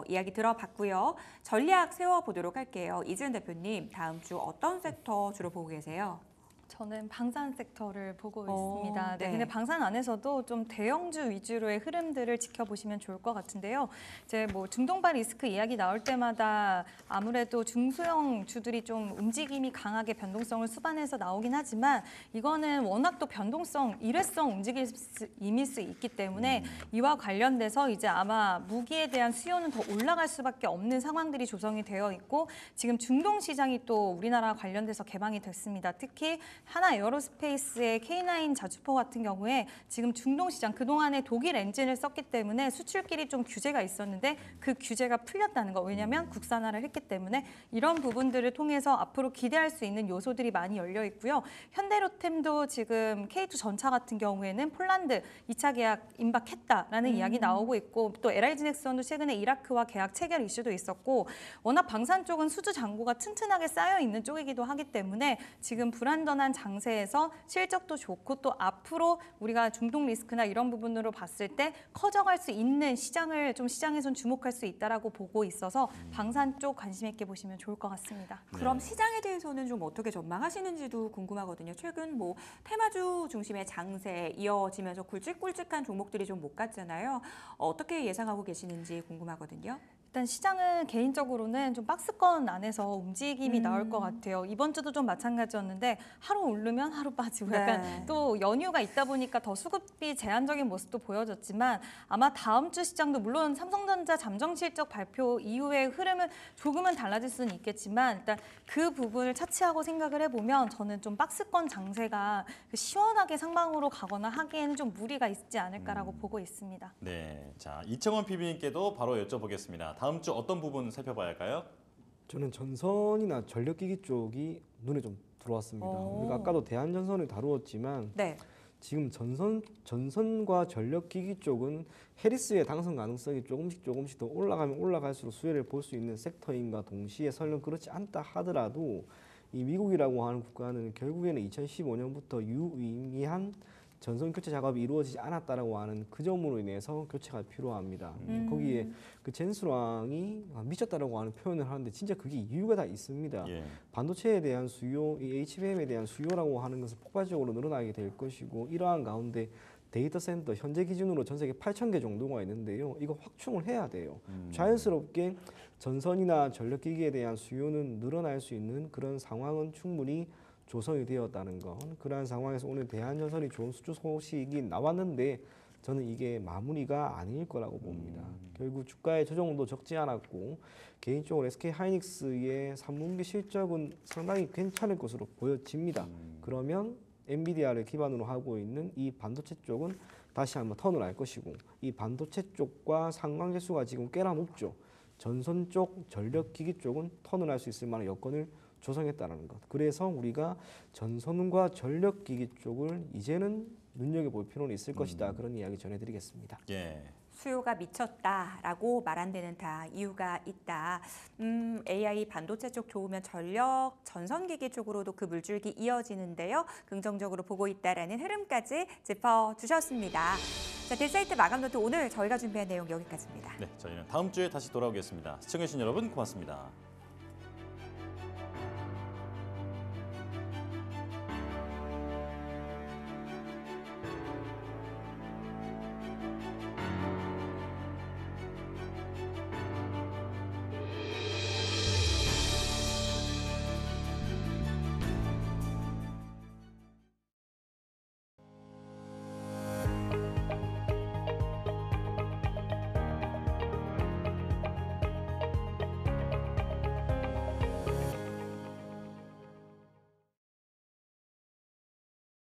이야기 들어봤고요. 전략 세워보도록 할게요. 이지은 대표님, 다음 주 어떤 섹터 주로 보고 계세요? 저는 방산 섹터를 보고 있습니다. 네. 근데 방산 안에서도 좀 대형주 위주로의 흐름들을 지켜보시면 좋을 것 같은데요. 이제 뭐 중동발 리스크 이야기 나올 때마다 아무래도 중소형 주들이 좀 움직임이 강하게 변동성을 수반해서 나오긴 하지만 이거는 워낙 또 변동성, 일회성 움직임일 수 있기 때문에 이와 관련돼서 이제 아마 무기에 대한 수요는 더 올라갈 수밖에 없는 상황들이 조성이 되어 있고 지금 중동 시장이 또 우리나라 관련돼서 개방이 됐습니다. 특히 하나 에어로스페이스의 K9 자주포 같은 경우에 지금 중동 시장 그동안에 독일 엔진을 썼기 때문에 수출길이 좀 규제가 있었는데 그 규제가 풀렸다는 거. 왜냐하면 국산화를 했기 때문에 이런 부분들을 통해서 앞으로 기대할 수 있는 요소들이 많이 열려 있고요. 현대로템도 지금 K2 전차 같은 경우에는 폴란드 2차 계약 임박했다라는 이야기 나오고 있고 또 LIG넥스원도 최근에 이라크와 계약 체결 이슈도 있었고 워낙 방산 쪽은 수주 잔고가 튼튼하게 쌓여 있는 쪽이기도 하기 때문에 지금 불안전한 장세에서 실적도 좋고 또 앞으로 우리가 중동 리스크나 이런 부분으로 봤을 때 커져갈 수 있는 시장을 좀 시장에선 주목할 수 있다라고 보고 있어서 방산 쪽 관심 있게 보시면 좋을 것 같습니다. 그럼 시장에 대해서는 좀 어떻게 전망하시는지도 궁금하거든요. 최근 뭐 테마주 중심의 장세 이어지면서 굵직굵직한 종목들이 좀 못 갔잖아요. 어떻게 예상하고 계시는지 궁금하거든요. 일단 시장은 개인적으로는 좀 박스권 안에서 움직임이 나올 것 같아요. 이번 주도 좀 마찬가지였는데 하루 오르면 하루 빠지고 약간 또 연휴가 있다 보니까 더 수급이 제한적인 모습도 보여졌지만 아마 다음 주 시장도 물론 삼성전자 잠정 실적 발표 이후의 흐름은 조금은 달라질 수는 있겠지만 일단 그 부분을 차치하고 생각을 해보면 저는 좀 박스권 장세가 시원하게 상방으로 가거나 하기에는 좀 무리가 있지 않을까라고 보고 있습니다. 네, 자 이청원 PB님께도 바로 여쭤보겠습니다. 다음 주 어떤 부분 살펴봐야 할까요? 저는 전선이나 전력기기 쪽이 눈에 좀 들어왔습니다. 우리가 아까도 대한전선을 다루었지만 네. 지금 전선과 전력기기 쪽은 해리스의 당선 가능성이 조금씩 더 올라가면 올라갈수록 수혜를 볼 수 있는 섹터인가 동시에 설령 그렇지 않다 하더라도 이 미국이라고 하는 국가는 결국에는 2015년부터 유의미한 전선 교체 작업이 이루어지지 않았다라고 하는 그 점으로 인해서 교체가 필요합니다. 거기에 그 젠스랑이 미쳤다라고 하는 표현을 하는데 진짜 그게 이유가 다 있습니다. 예. 반도체에 대한 수요, 이 HBM에 대한 수요라고 하는 것은 폭발적으로 늘어나게 될 것이고 이러한 가운데 데이터 센터 현재 기준으로 전 세계 8,000개 정도가 있는데요. 이거 확충을 해야 돼요. 자연스럽게 전선이나 전력기기에 대한 수요는 늘어날 수 있는 그런 상황은 충분히 조성이 되었다는 것. 그러한 상황에서 오늘 대한전선이 좋은 수주 소식이 나왔는데 저는 이게 마무리가 아닐 거라고 봅니다. 결국 주가의 조정도 적지 않았고 개인적으로 SK하이닉스의 3분기 실적은 상당히 괜찮을 것으로 보여집니다. 그러면 엔비디아를 기반으로 하고 있는 이 반도체 쪽은 다시 한번 턴을 할 것이고 이 반도체 쪽과 상관계수가 지금 꽤나 높죠. 전선 쪽, 전력기기 쪽은 턴을 할 수 있을 만한 여건을 조성했다는 것. 그래서 우리가 전선과 전력기기 쪽을 이제는 눈여겨볼 필요는 있을 것이다. 그런 이야기 전해드리겠습니다. 예. 수요가 미쳤다라고 말한 데는 다 이유가 있다. AI 반도체 쪽 좋으면 전력, 전선기기 쪽으로도 그 물줄기 이어지는데요. 긍정적으로 보고 있다라는 흐름까지 짚어주셨습니다. 자, 딜사이트 마감 노트 오늘 저희가 준비한 내용 여기까지입니다. 네, 저희는 다음 주에 다시 돌아오겠습니다. 시청해주신 여러분 고맙습니다.